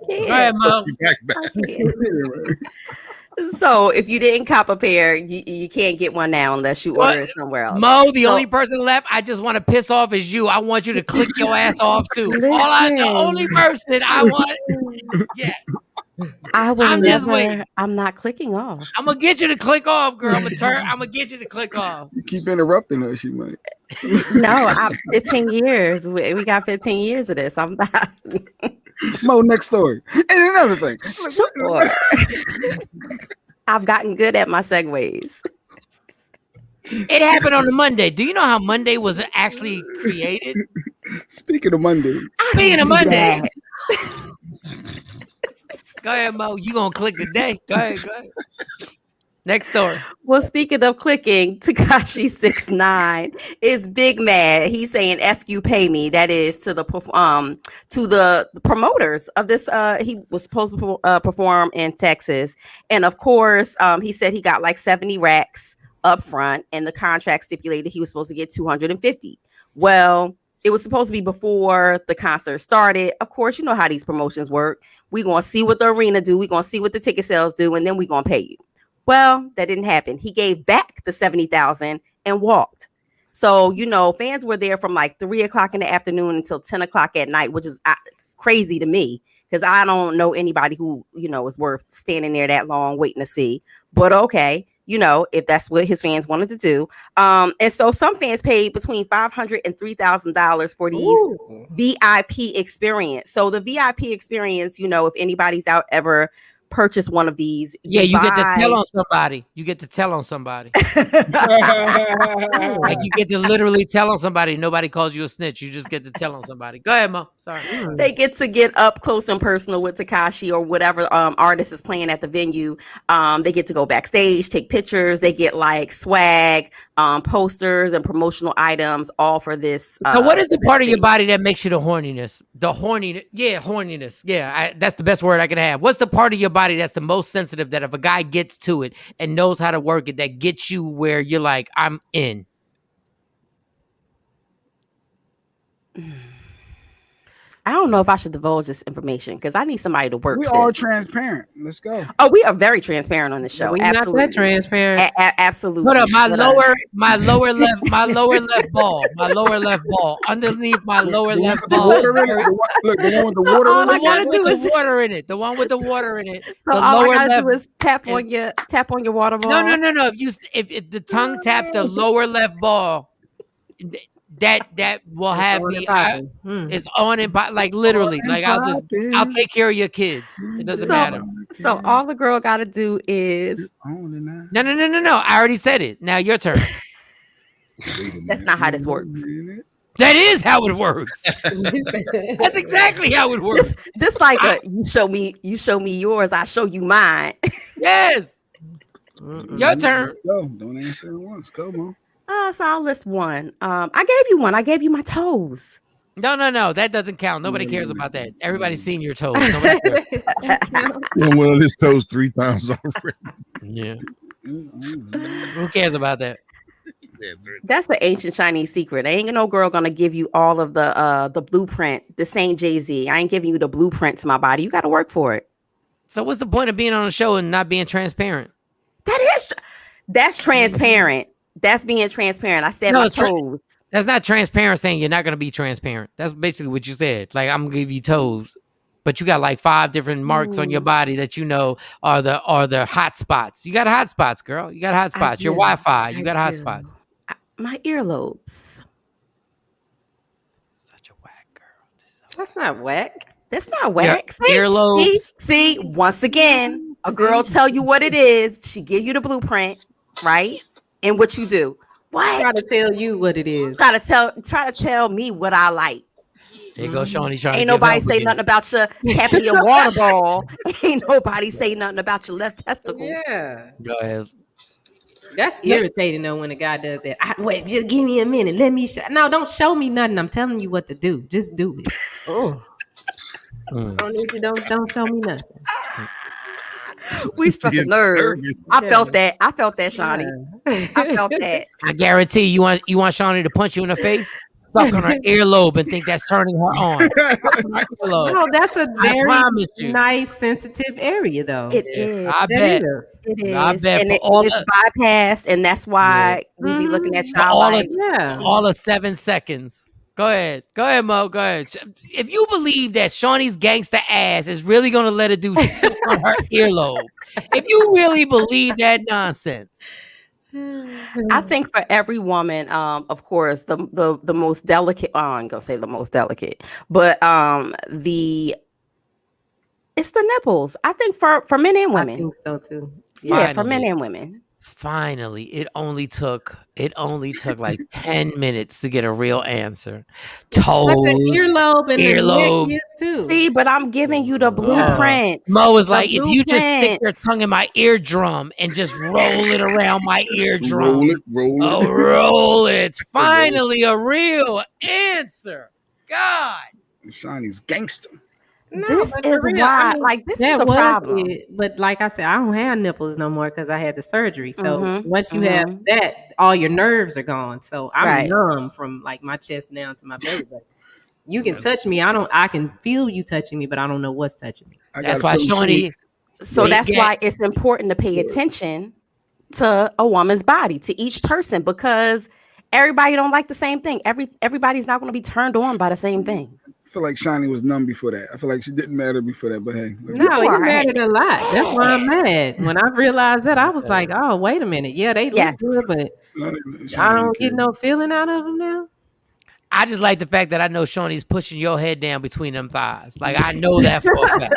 Yeah. Go ahead, Mo. Back. So if you didn't cop a pair, you can't get one now unless you order it somewhere else. Mo, the only person left I just want to piss off is you. I want you to click your ass off too. The only person I want. Yeah. I'm not clicking off. I'm gonna get you to click off, girl. I'm gonna get you to click off. You keep interrupting her, she might. No, 15 years. We got 15 years of this. I'm not. Mo, next story. And another thing. Sure. I've gotten good at my segues. It happened on a Monday. Do you know how Monday was actually created? Speaking of Monday. Speaking of Monday. Go ahead, Mo. You gonna click today? Go ahead. Next story. Well, speaking of clicking, Tekashi 6ix9ine is big mad. He's saying "F you, pay me." That is to the promoters of this. He was supposed to perform in Texas, and of course, he said he got like 70 racks up front, and the contract stipulated he was supposed to get 250. Well, it was supposed to be before the concert started. Of course, you know how these promotions work. We're gonna see what the arena do. We're gonna see what the ticket sales do, and then we're gonna pay you. Well, that didn't happen. He gave back the $70,000 and walked. So, fans were there from like 3:00 in the afternoon until 10:00 at night, which is crazy to me because I don't know anybody who, is worth standing there that long waiting to see. But okay, if that's what his fans wanted to do. And so some fans paid between $500 and $3,000 for these VIP experience. So the VIP experience, if anybody's out ever purchase one of these. Yeah, you get to tell on somebody. You get to tell on somebody. Like you get to literally tell on somebody. Nobody calls you a snitch. You just get to tell on somebody. Go ahead, Mo. Sorry. They get to get up close and personal with Tekashi or whatever artist is playing at the venue. They get to go backstage, take pictures. They get like swag, posters, and promotional items, all for this. So what is the part of your body that makes you the horniness? The horniness. Yeah, horniness. Yeah, that's the best word I can have. What's the part of your body that's the most sensitive that if a guy gets to it and knows how to work it, that gets you where you're like, I'm in? I don't know if I should divulge this information because I need somebody to work. We are transparent. Let's go. Oh, we are very transparent on the show. We're absolutely. not that transparent. Absolutely. Hold up, my lower left ball, underneath my lower left ball. Look, the one with the water. All I gotta do is water in it. The one with the water in it. So all I gotta do is tap on your water ball. No. If the tongue taps the lower left ball, that will have me. It's on and like literally. Like I'll take care of your kids. It doesn't matter. So all the girl got to do is no. I already said it. Now your turn. That's not how this works. That is how it works. That's exactly how it works. This like you show me yours, I show you mine. Yes. Your turn. Go. Don't answer it once. Go, Mo. So I'll list one. I gave you one. I gave you my toes. No. That doesn't count. Nobody cares about that. Everybody's seen your toes. Nobody cares. One of his toes 3 times already. Yeah. Who cares about that? That's the ancient Chinese secret. Ain't no girl gonna give you all of the blueprint. This ain't Jay-Z. I ain't giving you the blueprint to my body. You got to work for it. So what's the point of being on a show and not being transparent? That's transparent. That's being transparent. I said my toes. That's not transparent saying you're not going to be transparent. That's basically what you said. Like, I'm going to give you toes. But you got like 5 different marks on your body that are the hot spots. You got hot spots, girl. You got hot spots. Your Wi-Fi. You got hot spots. My earlobes. Such a whack girl. That's not whack. That's not whack. Yeah, earlobes. See, once again, a girl tell you what it is. She give you the blueprint, right? And what you do. What? Try to tell you what it is. Try to tell me what I like. Here goes Shawnee trying Ain't to give nobody help say again. nothing about your tapping your water ball. Ain't nobody say nothing about your left testicle. Yeah. Go ahead. That's irritating though when a guy does that. Wait, just give me a minute. Let me no, don't show me nothing. I'm telling you what to do. Just do it. Oh. Don't need you. Don't show me nothing. We struck a nerve. I felt that. I felt that, Shawnee. I felt that. I guarantee you want Shawnee to punch you in the face, suck on her earlobe, and think that's turning her on. No, that's a I very promise you. nice, sensitive area, though. It is. I bet. It is. I bet and for it's bypassed, and that's why we be looking at For y'all like, all of 7 seconds. Go ahead, Mo. Go ahead. If you believe that Shawnee's gangster ass is really gonna let a dude suck on her earlobe, if you really believe that nonsense, I think for every woman, of course, the most delicate. Oh, I'm gonna say the most delicate, but it's the nipples. I think for men and women. I think so too. Yeah, for men and women. Finally, it only took like 10 minutes to get a real answer. Toes, earlobe and earlobe. the neck is too. See, but I'm giving you the blueprint. Mo is like, if you just stick your tongue in my eardrum and just roll it around my eardrum, roll it. Finally, a real answer. God, Shawnee's gangster. No, this but is for real, why, I mean, like, this that is a was problem. it. But like I said, I don't have nipples no more because I had the surgery. So Mhm, once you have that, all your nerves are gone. So I'm Right. numb from like my chest down to my belly. But you can touch me. I can feel you touching me, but I don't know what's touching me. that's why Shawnee. So that's why it's important to pay attention to a woman's body, to each person, because everybody don't like the same thing. Everybody's not going to be turned on by the same thing. I feel like Shawnee was numb before that. I feel like she didn't matter before that, but hey. No, you mattered a lot. That's why I'm mad. When I realized that, I was like, oh, wait a minute. Yeah, they look good, but I don't get no feeling out of them now. I just like the fact that I know Shawnee's pushing your head down between them thighs. Like, I know that for a fact.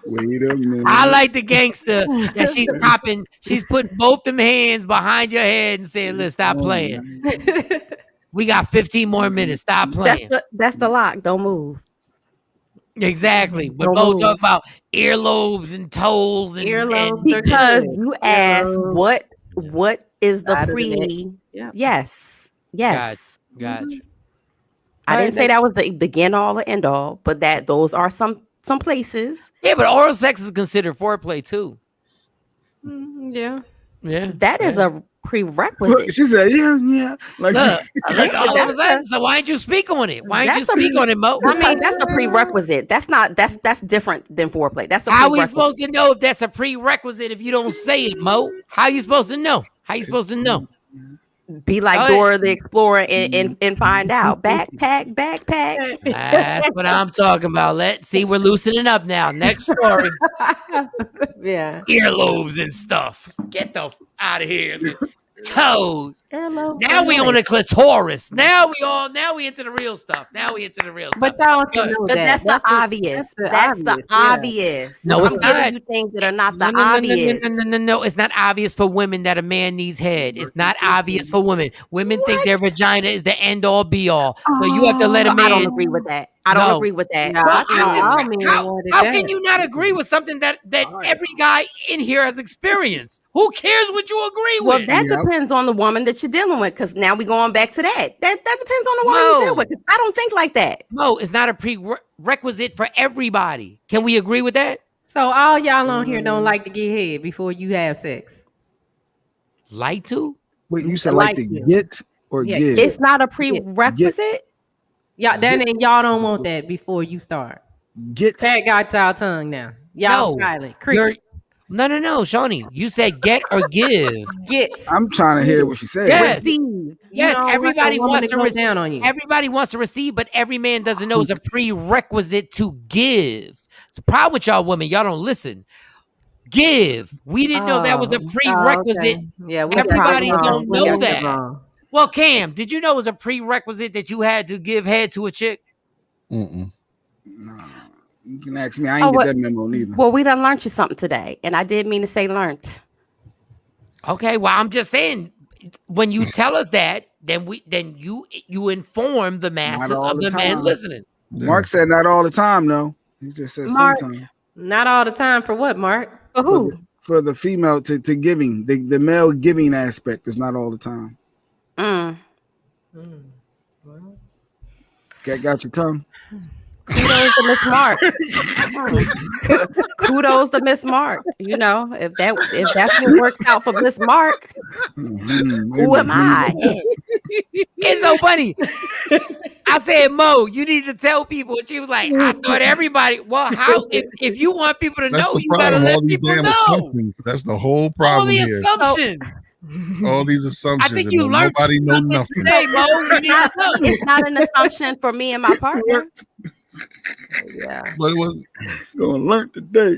Wait a minute. I like the gangster that she's popping. She's putting both them hands behind your head and saying, "Let's stop playing. We got 15 more minutes. Stop playing." That's the lock. Don't move. Exactly. But Mo talk about earlobes and toes and because you asked what is the Side of the pre? neck. Yes. Gotcha. I didn't say that was the begin all or end all, but that those are some places. Yeah, but oral sex is considered foreplay too. Yeah. That is a prerequisite. She said, yeah. Like, Look, all of a sudden, so why didn't you speak on it? Why didn't you speak on it, Mo? I mean, that's a prerequisite. That's different than foreplay. That's a How are we supposed to know if that's a prerequisite if you don't say it, Mo? How are you supposed to know? Be like Dora the Explorer and find out. Backpack. That's what I'm talking about. Let's see, we're loosening up now. Next story. Yeah. Earlobes and stuff. Get the out of here. Toes. Earlobe. Now we on the clitoris. Now we into the real stuff. But y'all should know But that. that's the obvious. That's the obvious. No, it's I'm not. giving you things that are not the obvious. No, it's not obvious for women that a man needs head. It's not obvious for women. Women think their vagina is the end all be all. So you have to let a man. I don't agree with that. I don't agree with that. How can you not agree with something that every guy in here has experienced? Who cares what you agree Well, with? that depends on the woman that you're dealing with, because now we're going back to that. That depends on the woman you deal with. I don't think like that. No, it's not a prerequisite for everybody. Can we agree with that? So all y'all on here don't like to get head before you have sex. Like to? Wait, you said like to get or give? It's not a prerequisite. Y'all, y'all don't want that before you start. Get. Pat got y'all tongue now. Y'all silent. No, Shawnee. You said get or give. Get. I'm trying to hear what she said. Yes. Receive. Yes, everybody wants to receive. Down on you. Everybody wants to receive, but every man doesn't know it's a prerequisite to give. It's the problem with y'all women. Y'all don't listen. Give. We didn't know that was a prerequisite. Yeah, everybody don't know that. Well, Cam, did you know it was a prerequisite that you had to give head to a chick? No, you can ask me. I ain't get that memo neither. Well, we done learned you something today, and I didn't mean to say learned. Okay, well, I'm just saying when you tell us that, then you inform the masses of the men listening. Mark said not all the time, though. He just said Mark, sometimes. not all the time for what, Mark? For who? For the female to giving. The male giving aspect is not all the time. Got your tongue? Kudos to Miss Mark. Kudos to Miss Mark. You know, if that's what works out for Miss Mark, who am I? It's so funny. I said, Mo, you need to tell people. And she was like, I thought everybody. Well, how if you want people to know, you gotta let people know. Assumptions. That's the whole problem. All the here. assumptions. All these assumptions. I think you learned nobody know something nothing. today, Mo. You need to know. It's not an assumption for me and my partner. Yeah. But it was gonna learn today.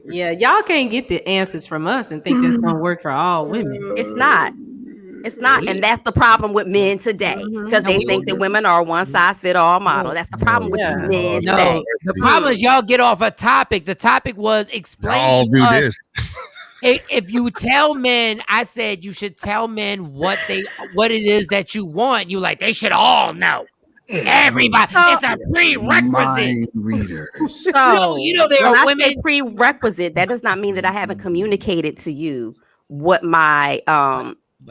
Yeah, y'all can't get the answers from us and think it's gonna work for all women. It's not. It's not, and that's the problem with men today, because they think that women are a one size fit all model. That's the problem with you men today. The problem is y'all get off a topic. The topic was explain to us. If you tell men, I said you should tell men what it is that you want. You like they should all know. Everybody, it's a prerequisite. Mind reader. So you know there when are I women. say prerequisite, that does not mean that I haven't communicated to you what my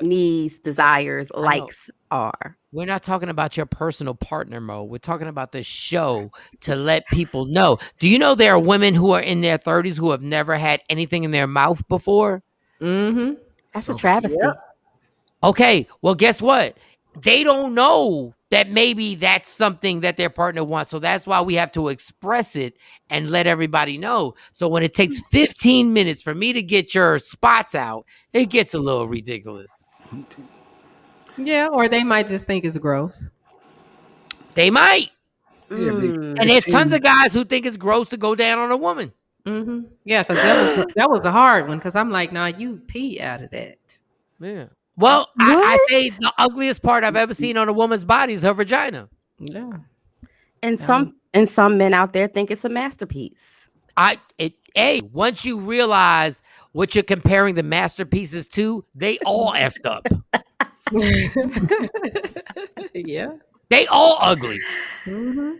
needs, desires, likes are. We're not talking about your personal partner, Mo. We're talking about the show to let people know. Do you know there are women who are in their 30s who have never had anything in their mouth before? Mm-hmm. That's a travesty. Yeah. Okay, well, guess what? They don't know that maybe that's something that their partner wants. So that's why we have to express it and let everybody know. So when it takes 15 minutes for me to get your spots out, it gets a little ridiculous. Yeah, or they might just think it's gross. They might. And there's tons of guys who think it's gross to go down on a woman. Mm-hmm. Yeah, because that was the hard one. Because I'm like, nah, you pee out of that. Yeah. Well, I say the ugliest part I've ever seen on a woman's body is her vagina. Yeah. And some men out there think it's a masterpiece. Once you realize what you're comparing the masterpieces to, they all effed up. Yeah. They all ugly. Mm-hmm.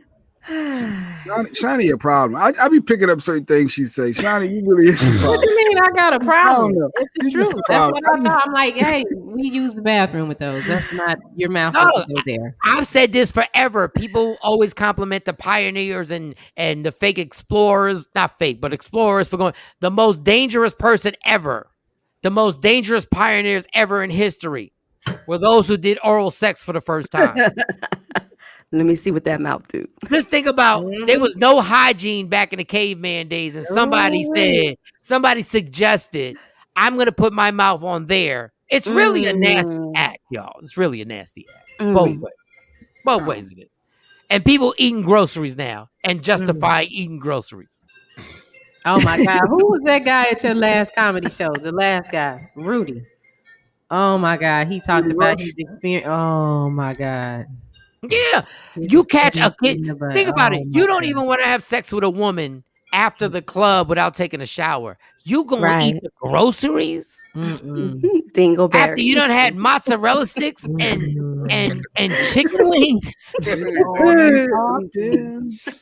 Shani, a problem. I be picking up certain things she say. Shani, you really is a problem. What do you mean I got a problem? know. It's the truth. That's what I thought. I'm like, hey, we use the bathroom with those. That's not your mouth go there. I've said this forever. People always compliment the pioneers and the fake explorers, not fake, but explorers for going the most dangerous person ever. The most dangerous pioneers ever in history were those who did oral sex for the first time. Let me see what that mouth do. Just think about there was no hygiene back in the caveman days, and somebody suggested, I'm gonna put my mouth on there. It's really a nasty act, y'all. It's really a nasty act. Both ways of it. And people eating groceries now and justify eating groceries. Oh my God. Who was that guy at your last comedy show? The last guy, Rudy. Oh my God. He talked about his experience. Oh my God. Yeah, you catch a kid. Think about it. You don't even want to have sex with a woman after the club without taking a shower. You gonna eat the groceries? Dingleberries. After you done had mozzarella sticks and chicken wings.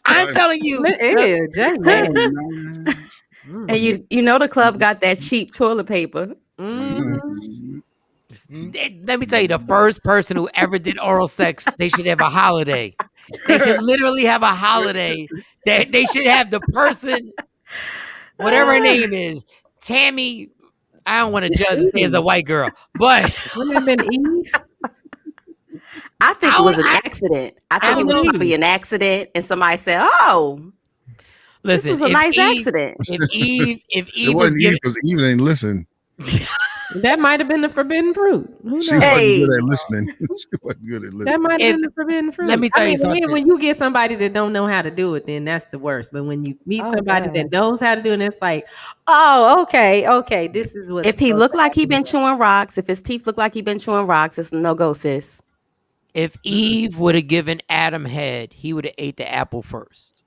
I'm telling you, and you know the club got that cheap toilet paper. Let me tell you, the first person who ever did oral sex, they should have a holiday. They should literally have a holiday. They should have the person, whatever her name is, Tammy. I don't want to judge and say it's a white girl, but wouldn't it have been Eve? I think it was an accident. I think it was probably an accident, and somebody said, "Oh, listen, this was a nice accident." If Eve it wasn't Eve, because Eve ain't listen. That might have been the forbidden fruit. She wasn't good at listening. She wasn't good at listening. That might have been the forbidden fruit. Let me tell you something. When you get somebody that don't know how to do it, then that's the worst. But when you meet somebody that knows how to do it, it's like, oh, okay, this is what. If he looked like he been chewing rocks, if his teeth look like he been chewing rocks, it's no go, sis. If Eve would have given Adam head, he would have ate the apple first.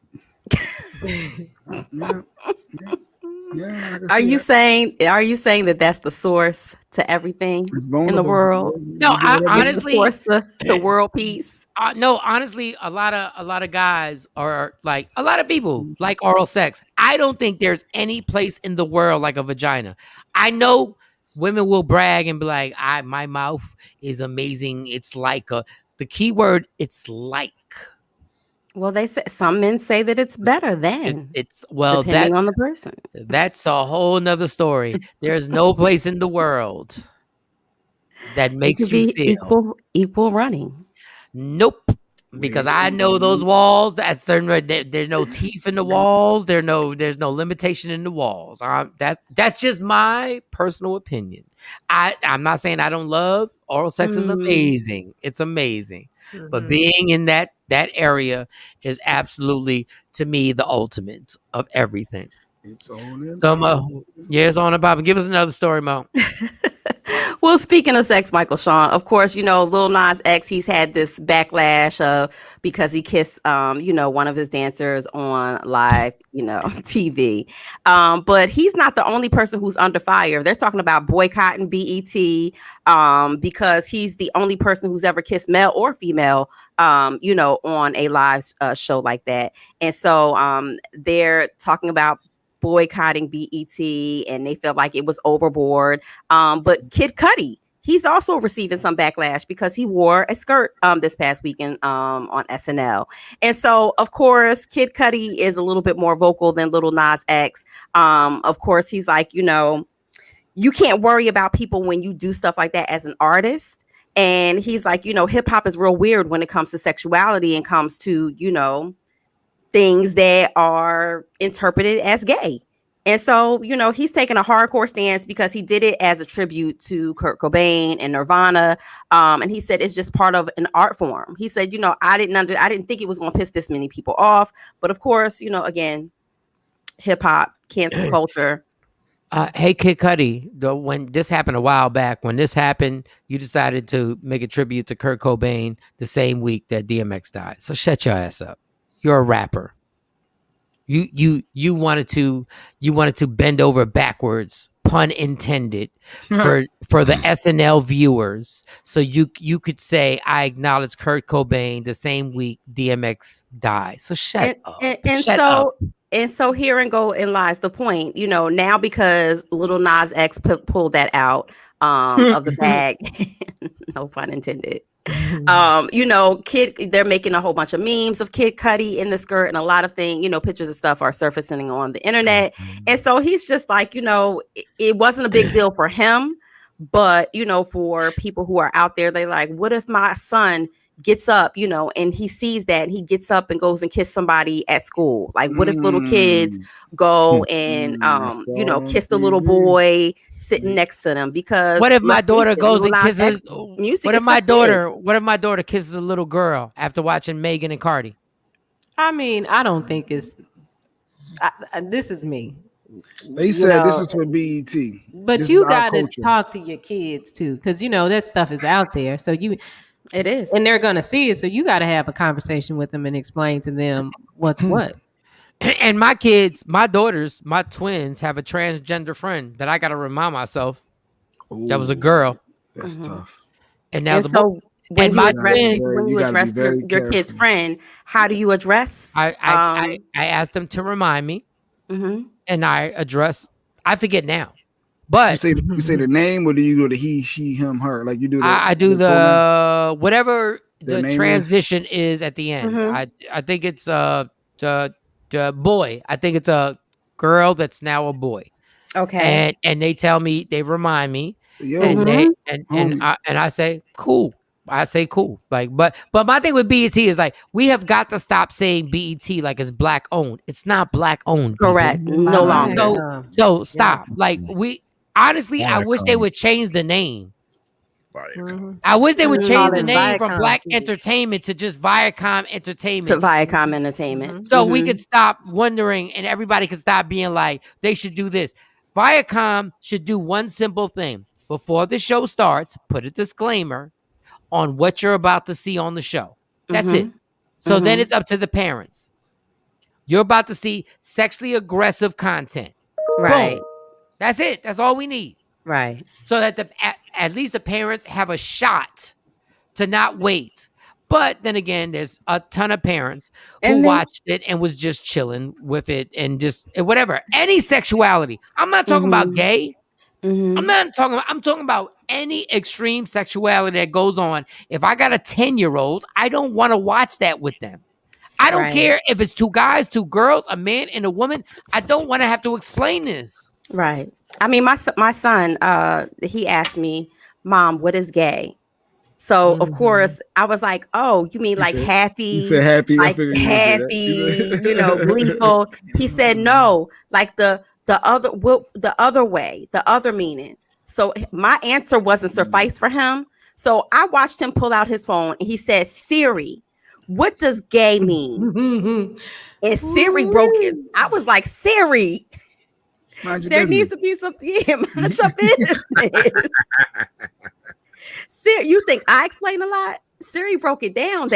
Yeah, Are you saying that that's the source to everything in the world? No, I It's the honestly, source to world peace. no, honestly, a lot of guys are like a lot of people like oral sex. I don't think there's any place in the world like a vagina. I know women will brag and be like, my mouth is amazing. It's like the key word, it's like. Well, they say some men say that it's better than. It's well depending on the person. That's a whole nother story. There's no place in the world that It makes could you be feel. equal running. Nope. Because I know those walls. That's certain. There's no teeth in the walls. There's no limitation in the walls. That's just my personal opinion. I'm not saying I don't love oral sex. Is amazing. It's amazing. But being in that area is absolutely, to me, the ultimate of everything. It's on and So Mo, it's on and popping. Give us another story, Mo. Well, speaking of sex, Michael Shawn, of course, Lil Nas X, he's had this backlash because he kissed, one of his dancers on live, TV. But he's not the only person who's under fire. They're talking about boycotting BET because he's the only person who's ever kissed male or female, on a live show like that. And so they're talking about boycotting BET, and they felt like it was overboard. But Kid Cudi, he's also receiving some backlash because he wore a skirt this past weekend on SNL. And so, of course, Kid Cudi is a little bit more vocal than Lil Nas X. Of course, he's like, you can't worry about people when you do stuff like that as an artist. And he's like, hip hop is real weird when it comes to sexuality and comes to, things that are interpreted as gay. And so, he's taking a hardcore stance because he did it as a tribute to Kurt Cobain and Nirvana. And he said it's just part of an art form. He said, I didn't think it was going to piss this many people off. But of course, again, hip hop, cancel culture. Hey, Kid Cudi, when this happened a while back, when this happened, you decided to make a tribute to Kurt Cobain the same week that DMX died. So shut your ass up. You're a rapper. You wanted to bend over backwards, pun intended, for the SNL viewers, so you could say I acknowledge Kurt Cobain the same week DMX died. So shut up. And so herein lies the point, now because Lil Nas X pulled that out of the bag, no pun intended. They're making a whole bunch of memes of Kid Cudi in the skirt, and a lot of things, pictures of stuff are surfacing on the internet. And so he's just like, it wasn't a big deal for him, but for people who are out there, they like, what if my son gets up, and he sees that and he gets up and goes and kiss somebody at school? Like, what if little kids go and kiss the little boy sitting next to them? Because what if my daughter goes and kisses music? What if my daughter kisses a little girl after watching Megan and Cardi? I mean, I don't think it's this is me. They said this is for BET. But this you gotta talk to your kids too, because that stuff is out there. So it is, and they're gonna see it. So you got to have a conversation with them and explain to them what's what. And my kids, my daughters, my twins have a transgender friend that I got to remind myself that was a girl. That's tough. And now when you address your kid's friend, how do you address? I asked them to remind me, and I forget now. But you say the name, or do you do the he, she, him, her? Like you do. I do the whatever the transition is at the end. I think it's the boy. I think it's a girl that's now a boy. Okay. And they tell me, they remind me, and I say cool. I say cool. Like, but my thing with BET is like, we have got to stop saying BET like it's black owned. It's not black owned. Correct. No longer. So stop. Like honestly, I wish they would change the name. I wish they would change the name from Black Entertainment to just Viacom Entertainment. So we could stop wondering, and everybody could stop being like, they should do this. Viacom should do one simple thing. Before the show starts, put a disclaimer on what you're about to see on the show. That's it. So then it's up to the parents. You're about to see sexually aggressive content. Right. Boom. That's it. That's all we need. Right. So that at least the parents have a shot to not wait. But then again, there's a ton of parents who watched it and was just chilling with it and just whatever. Any sexuality. I'm not talking about gay. I'm talking about any extreme sexuality that goes on. If I got a 10-year-old, I don't want to watch that with them. I don't care if it's 2 guys, 2 girls, a man and a woman. I don't want to have to explain this. Right. I mean, my son, he asked me, Mom, what is gay? So of course I was like, oh, you mean like happy? You said happy. Like happy, gleeful. He said no, like the other way, the other meaning. So my answer wasn't suffice for him. So I watched him pull out his phone and he said, Siri, what does gay mean? And Siri broke it. I was like, Siri, there needs to be something. Yeah, mind your business. Siri, you think I explain a lot? Siri broke it down.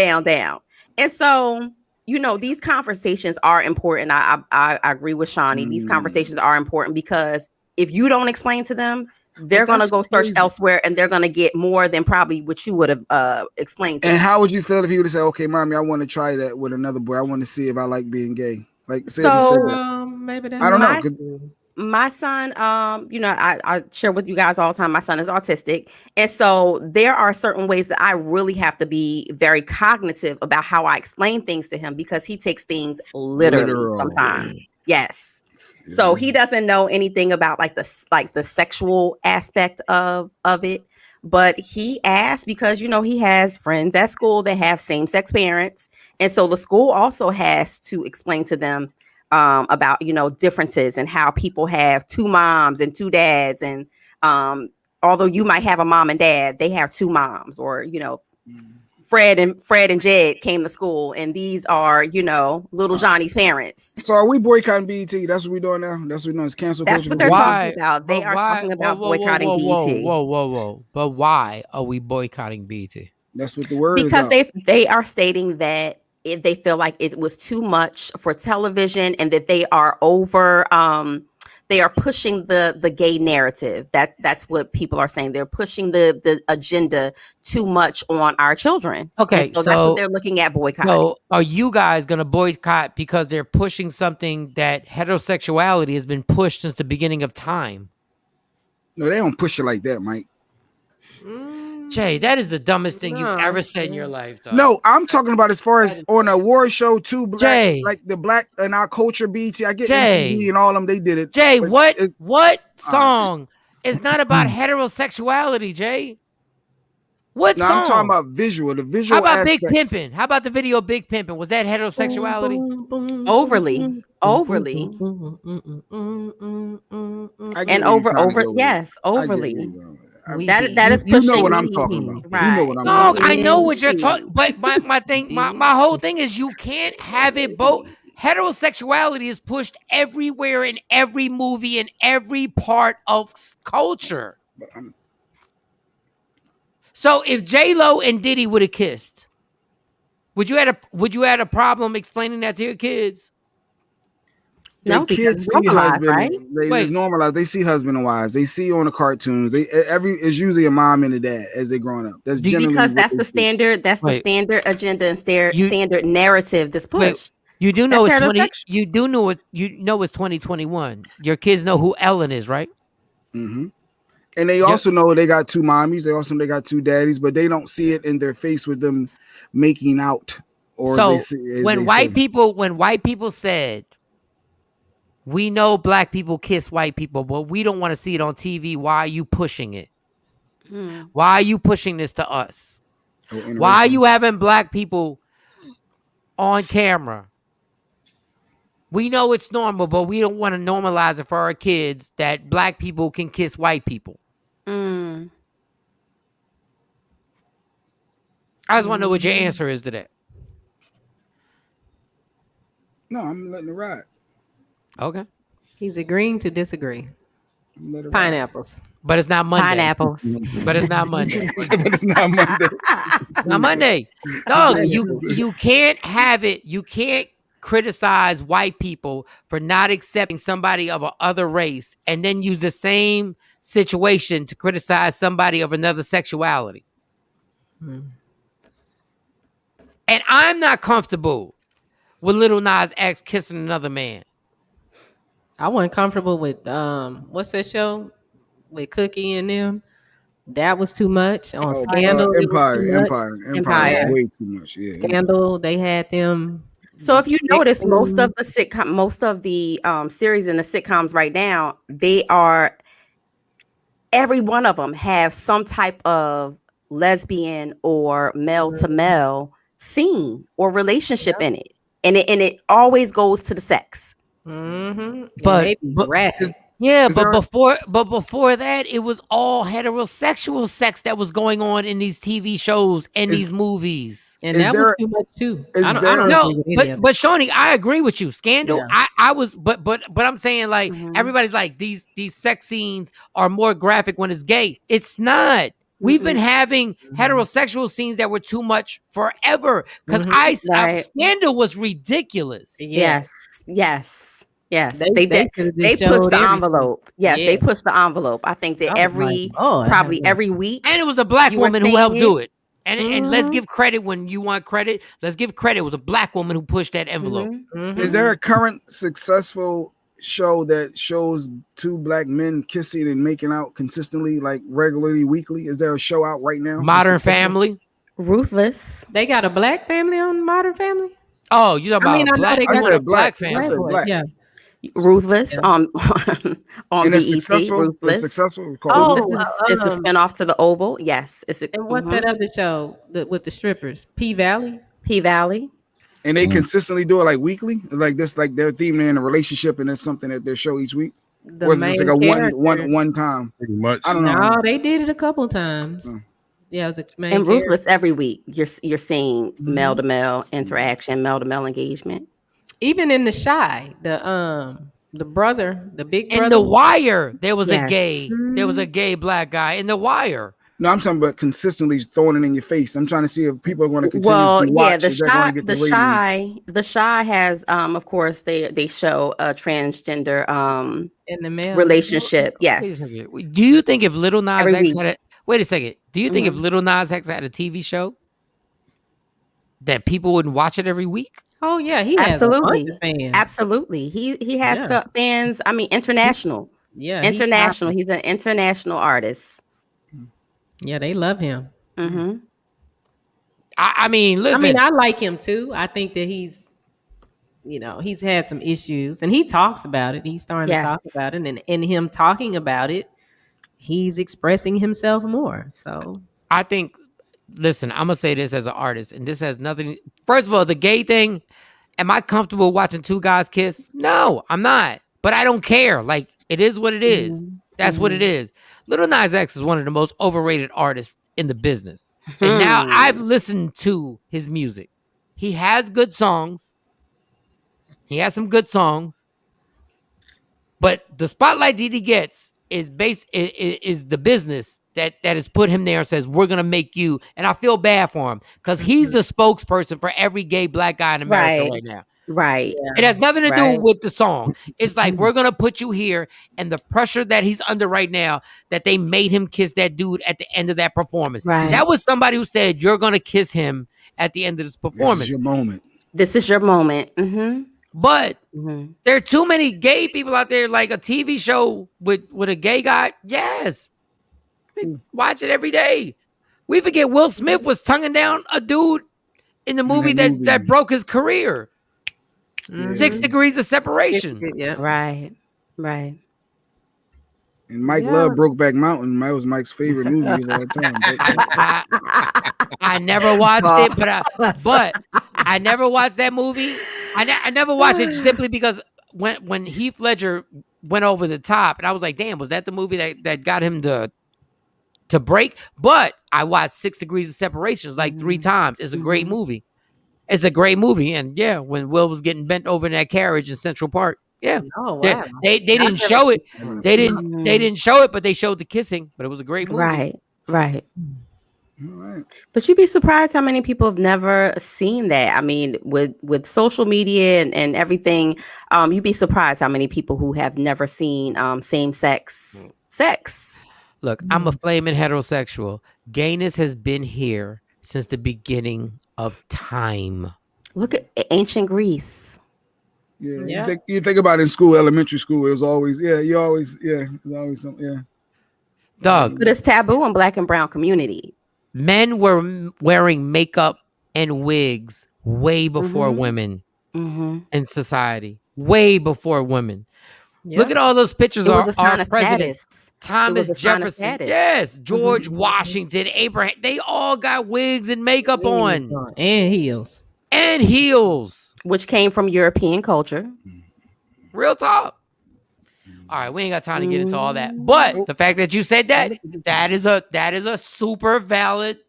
And so, these conversations are important. I agree with Shawnee. These conversations are important because if you don't explain to them, they're going to go search elsewhere and they're going to get more than probably what you would have explained to them. And how would you feel if you would have said, okay, Mommy, I want to try that with another boy. I want to see if I like being gay. Like, say if you said that. Maybe that's I don't know. My son, I share with you guys all the time. My son is autistic. And so there are certain ways that I really have to be very cognitive about how I explain things to him because he takes things literally sometimes. Yes. So he doesn't know anything about like the sexual aspect of it. But he asked because, he has friends at school that have same-sex parents. And so the school also has to explain to them about differences and how people have 2 moms and 2 dads, and although you might have a mom and dad, they have 2 moms, or Fred and Jed came to school and these are little Johnny's parents. So are we boycotting BET? That's what we're doing now. That's what we're doing. It's cancel culture. That's what they're talking about. They are talking about boycotting BET. Whoa. But why are we boycotting BET? That's what the word is. Because they are stating that they feel like it was too much for television and that they are they are pushing the gay narrative. That's what people are saying. They're pushing the agenda too much on our children. Okay, so that's what they're looking at boycotting. So are you guys going to boycott because they're pushing something that heterosexuality has been pushed since the beginning of time? No, they don't push it like that, Mike. Jay, that is the dumbest thing you've ever said in your life, dog. No, I'm talking about as far as on a award show too. Jay, like the black and our culture BET. I get Jay, MTV and all of them. They did it. Jay, what song is not about heterosexuality, Jay? What song? I'm talking about visual. The visual. How about aspect. Big Pimpin'? How about the video Big Pimpin'? Was that heterosexuality? Overly. And overly. That is pushing. You know what I'm talking about. Right. You know what I'm talking about. I know what you're talking. But my thing, my whole thing is you can't have it both. Heterosexuality is pushed everywhere in every movie in every part of culture. So if J-Lo and Diddy would have kissed, would you have a problem explaining that to your kids? No, kids see husband, right? They normalize. They see husband and wives. They see on the cartoons. It's usually a mom and a dad as they're growing up. That's because that's the standard. That's the standard agenda and standard narrative that's pushed. You do know it's 20. You do know it. You know it's 2021. Your kids know who Ellen is, right? Mm-hmm. And they also know they got 2 mommies. They also know they got 2 daddies, but they don't see it in their face with them making out. Or so when white people said, we know black people kiss white people, but we don't want to see it on TV. Why are you pushing it? Why are you pushing this to us? Why are you having black people on camera? We know it's normal, but we don't want to normalize it for our kids that black people can kiss white people. I just want to know what your answer is to that. No, I'm letting it ride. Okay. He's agreeing to disagree. Pineapples. But it's not Monday. Pineapples. But it's not Monday. But it's not Monday. Not Monday. Dog, you can't have it. You can't criticize white people for not accepting somebody of a other race and then use the same situation to criticize somebody of another sexuality. And I'm not comfortable with Lil Nas X kissing another man. I wasn't comfortable with what's that show with Cookie and them? That was too much. On Scandal, it was too much. Empire, way too much. Yeah, Scandal, they had them. So if you notice, most of the series in the sitcoms right now, every one of them have some type of lesbian or male to male scene or relationship in it, and it always goes to the sex. But before that, it was all heterosexual sex that was going on in these TV shows and these movies, and that was too much too. I don't agree with any of it. But Shawnee, I agree with you. Scandal, I was, but I'm saying like everybody's like these sex scenes are more graphic when it's gay. It's not. We've been having heterosexual scenes that were too much forever because Scandal was ridiculous. Yes. They pushed the envelope. Yes, they pushed the envelope. I think that probably every week. And it was a black woman who helped do it. And let's give credit when you want credit. Let's give credit. It was a black woman who pushed that envelope. Is there a current successful show that shows two black men kissing and making out consistently, like regularly, weekly? Is there a show out right now? Modern Family. Ruthless. They got a black family on Modern Family? Oh, you talking about a black family. Yeah. Ruthless on BET. Ruthless. It's successful. It's a spinoff to the Oval. Yes. And what's that other show with the strippers? P-Valley. And they consistently do it like weekly, like this, like their theme in a relationship, and it's something that they show each week. Or is this like a one time? Pretty much. I don't know. No, they did it a couple times. Yeah, it was a main and Ruthless every week. You're seeing male to male interaction, male to male engagement. Even in The Shy, the brother, the big brother. In The Wire, there was a gay black guy in The Wire. No, I'm talking about consistently throwing it in your face. I'm trying to see if people are going to continue to watch. The Shy has, of course, they show a transgender in the male relationship. Yes. Do you think if Lil Nas X had wait a second? Do you think if Lil Nas X had a TV show that people wouldn't watch it every week? Oh yeah, he has a bunch of fans. Absolutely, he has fans. I mean, international. Yeah, international. He's an international artist. Yeah, they love him. I mean, listen. I mean, I like him too. I think that he's had some issues, and he talks about it. He's starting to talk about it, and in him talking about it, he's expressing himself more. So I think. Listen, I'm gonna say this as an artist, and this has nothing. First of all, the gay thing. Am I comfortable watching two guys kiss? No, I'm not. But I don't care. Like, it is what it is. That's what it is. Lil Nas X is one of the most overrated artists in the business. And now I've listened to his music. He has good songs. He has some good songs. But the spotlight that he gets is the business that has put him there and says, we're going to make you. And I feel bad for him because he's the spokesperson for every gay black guy in America right now. Right. It has nothing to do with the song. It's like, we're going to put you here, and the pressure that he's under right now, that they made him kiss that dude at the end of that performance. Right. That was somebody who said, you're going to kiss him at the end of this performance. This is your moment. This is your moment. But there are too many gay people out there, like a TV show with a gay guy. Yes. They watch it every day. We forget Will Smith was tonguing down a dude in the movie that broke his career. 6 Degrees of Separation. Yeah. Right. And Mike Love Brokeback Mountain. That was Mike's favorite movie of all time. I never watched it, but I never watched that movie. I never watched it simply because when Heath Ledger went over the top, and I was like, damn, was that the movie that got him to break? But I watched 6 Degrees of Separation like 3 times. It's a great movie. It's a great movie. And yeah, when Will was getting bent over in that carriage in Central Park. Yeah. Oh, wow. They didn't show it. They didn't show it, but they showed the kissing. But it was a great movie. Right. All right. But you'd be surprised how many people have never seen that. I mean, with social media and everything, you'd be surprised how many people who have never seen same sex. Look, I'm a flaming heterosexual. Gayness has been here since the beginning of time. Look at ancient Greece. Yeah. You think about it in school, elementary school, it was always, there's always something, yeah. Dog. But it's taboo in Black and brown community. Men were wearing makeup and wigs way before women in society. Way before women. Yeah. Look at all those pictures It of was a sign our of presidents. status. Thomas It was a sign of Jefferson. status. Yes. George Washington, Abraham. They all got wigs and makeup on. And heels. And heels. Which came from European culture. Real talk. All right, we ain't got time to get into all that. But the fact that you said that is a super valid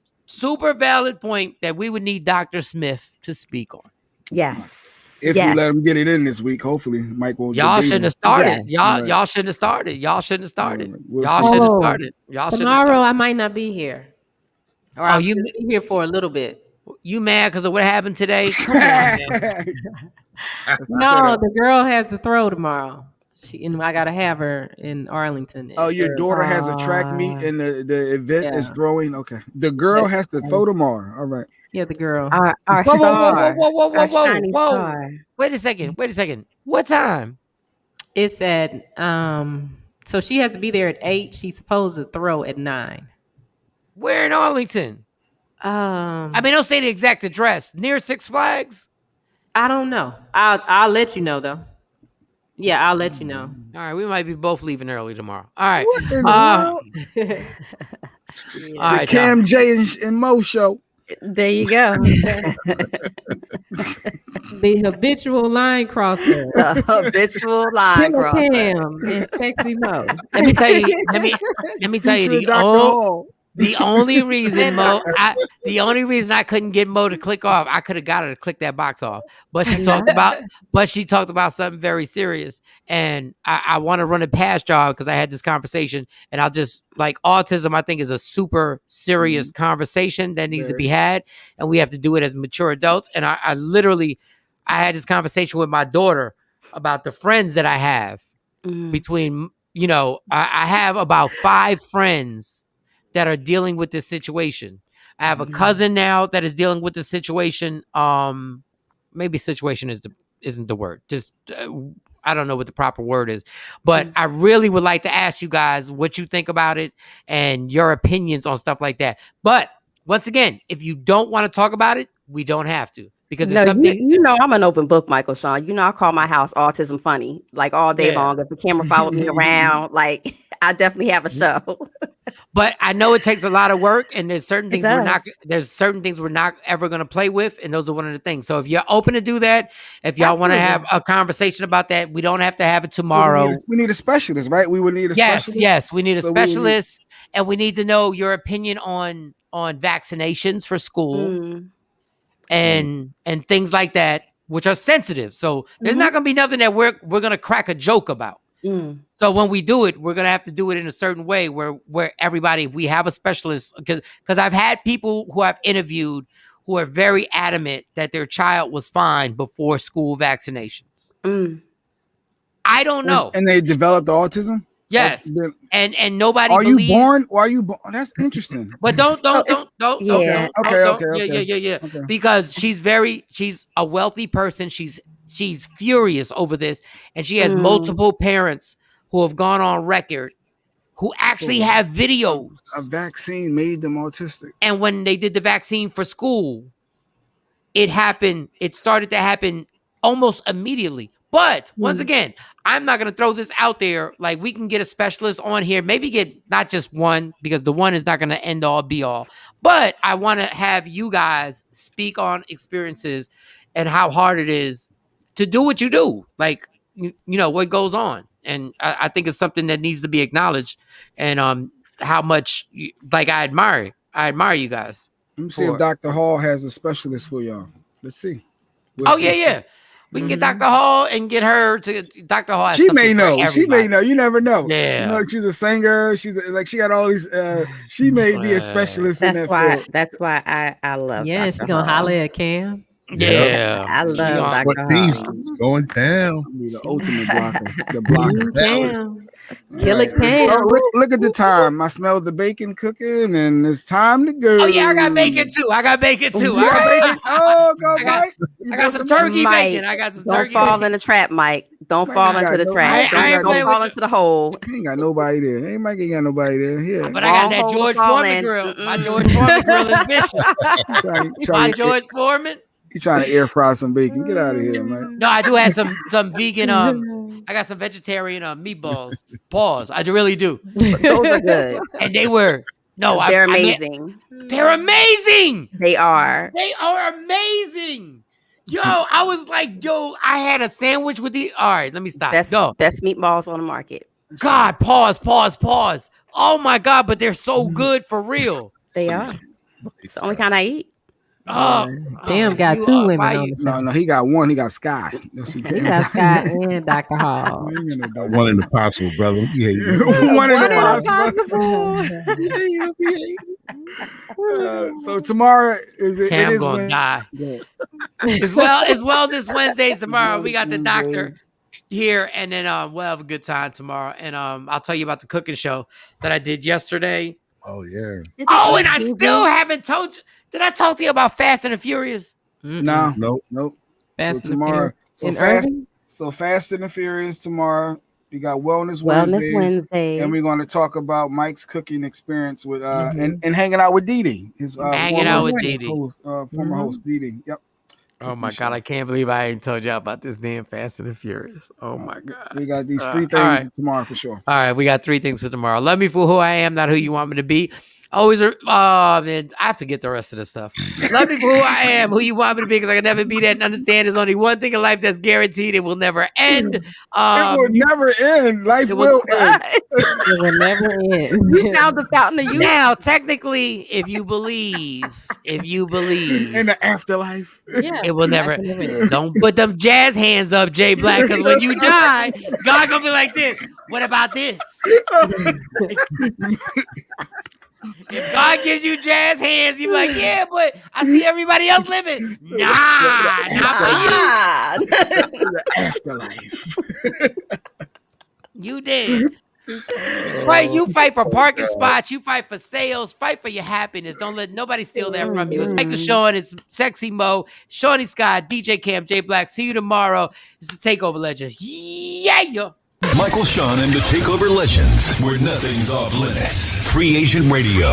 point that we would need Dr. Smith to speak on. Yes. If you let him get it in this week, hopefully Mike won't. Y'all shouldn't have started. Yeah. Y'all shouldn't have started. Y'all shouldn't have started. We'll Y'all see. should have started. Y'all should have Tomorrow started. I might not be here. Or I'll just be here for a little bit. You mad because of what happened today? Come on, man. No, the girl has the throw tomorrow. And I gotta have her in Arlington. Oh, your daughter has a track meet and the event is throwing. Okay, the girl has to throw tomorrow. All right. Yeah, the girl. Our Whoa, star. whoa. Our shining star. Wait a second. What time? It's at so she has to be there at 8. She's supposed to throw at 9. Where in Arlington? I mean, don't say the exact address. Near Six Flags? I don't know. I'll let you know though. Yeah, I'll let you know. All right, we might be both leaving early tomorrow. All right. What in the world? All right, Cam J and Mo show. There you go. The habitual line crosser. The habitual line Killer crosser. Cam and Sexy Mo. Let me tell you. Let me tell you. The only reason I couldn't get Mo to click off, I could have got her to click that box off. But she talked about something very serious, and I want to run it past y'all because I had this conversation, and I'll just like autism. I think is a super serious conversation that needs to be had, and we have to do it as mature adults. And I had this conversation with my daughter about the friends that I have between. I have about 5 friends that are dealing with this situation. I have a cousin now that is dealing with the situation. Maybe situation isn't the word. Just I don't know what the proper word is. But I really would like to ask you guys what you think about it and your opinions on stuff like that. But once again, if you don't want to talk about it, we don't have to. Because it's something you know I'm an open book, Michael Shawn. You know I call my house Autism Funny, like all day long. If the camera followed me around, like I definitely have a show. But I know it takes a lot of work, and there's certain things we're not ever going to play with, and those are one of the things. So if you're open to do that, if y'all want to have a conversation about that, we don't have to have it tomorrow. We need a specialist, right? We would need a specialist. Yes, we need a specialist, and we need to know your opinion on vaccinations for school. And things like that, which are sensitive. So there's not going to be nothing that we're going to crack a joke about. So when we do it, we're going to have to do it in a certain way where everybody, if we have a specialist, because I've had people who I've interviewed who are very adamant that their child was fine before school vaccinations. I don't know. And they developed autism? Yes. And nobody Are believes. you born? Are you born? That's interesting. But don't. Okay. Yeah. Because she's a wealthy person. She's furious over this, and she has multiple parents who have gone on record who actually have videos. A vaccine made them autistic. And when they did the vaccine for school, it happened. It started to happen almost immediately. But once again, I'm not going to throw this out there. Like, we can get a specialist on here, maybe get not just one, because the one is not going to end all be all. But I want to have you guys speak on experiences and how hard it is to do what you do. Like, you know, what goes on. And I think it's something that needs to be acknowledged. And how much, like, I admire you guys. Let me see if Dr. Hall has a specialist for y'all. Let's see. Yeah. We can get Dr. Hall and get her to Dr. Hall. She may know. She may know. You never know. Yeah. You know, she's a singer. She's like she got all these. She may be a specialist in that field. That's why I love. Yeah, Dr. she gonna Hall. holler at Cam. Yeah, I love Dr. Hall. Going down. The ultimate blocker. The blocker. Cam. Kill it, Cam. Oh, look at the time. I smell the bacon cooking, and it's time to go. Oh yeah, I got bacon too. I got bacon. Oh, go, Mike. I got some turkey Mike, bacon. I got some don't turkey. fall in the trap, Mike. Don't fall into the trap. Don't fall into the hole. Ain't got nobody there. Ain't Mike ain't got nobody there. Yeah. But I got that George Foreman grill. My George Foreman grill is vicious. My George Foreman. You trying to air fry some bacon? Get out of here, man. No, I do have some vegan. I got some vegetarian meatballs. Pause. I really do. Those are good, and they were they're amazing. They're amazing. They are. They are amazing. Yo, I was like, I had a sandwich with the. All right, let me stop. Best meatballs on the market. God, pause. Oh my God, but they're so good for real. They are. It's the only kind I eat. Cam got two women on the show. No, he got one. He got Sky. That's he got Sky and Dr. Hall. One in the possible, brother. Yeah, one in the possible. So tomorrow is it? Cam it is gonna when, die. As well this Wednesday. Tomorrow we got the doctor here, and then we'll have a good time tomorrow. And I'll tell you about the cooking show that I did yesterday. Oh yeah. Oh, and I still haven't told you. Did I talk to you about Fast and the Furious? No, nope. Fast so tomorrow, so Fast and the Furious tomorrow. You got Wellness Wednesday, and we're going to talk about Mike's cooking experience with and hanging out with Dee Dee, his hanging out with Dee Dee, former host Dee Dee. Yep. Oh my God, I can't believe I ain't told y'all about this damn Fast and the Furious. Oh my God. We got these 3 things tomorrow for sure. All right, we got 3 things for tomorrow. Love me for who I am, not who you want me to be. Always, man, I forget the rest of the stuff. Love me for who I am, who you want me to be, because I can never be that and understand there's only one thing in life that's guaranteed. It will never end. It will never end. Life will end. It will never end. You found the fountain of youth. Now, technically, if you believe in the afterlife, it will never end. Don't put them jazz hands up, Jay Black, because when you die, God gonna be like this. What about this? If God gives you jazz hands, you're like, yeah, but I see everybody else living. Nah, not for you. Afterlife. You did. Right, you fight for parking spots, you fight for sales, fight for your happiness. Don't let nobody steal that from you. It's Michael Shawn, it's Sexy Mo, Shawnee Scott, DJ Cam, J Black. See you tomorrow. It's the TakeOver Legends. Yeah. Michael Shawn and the TakeOver Legends, where nothing's off limits. Free Agent Radio.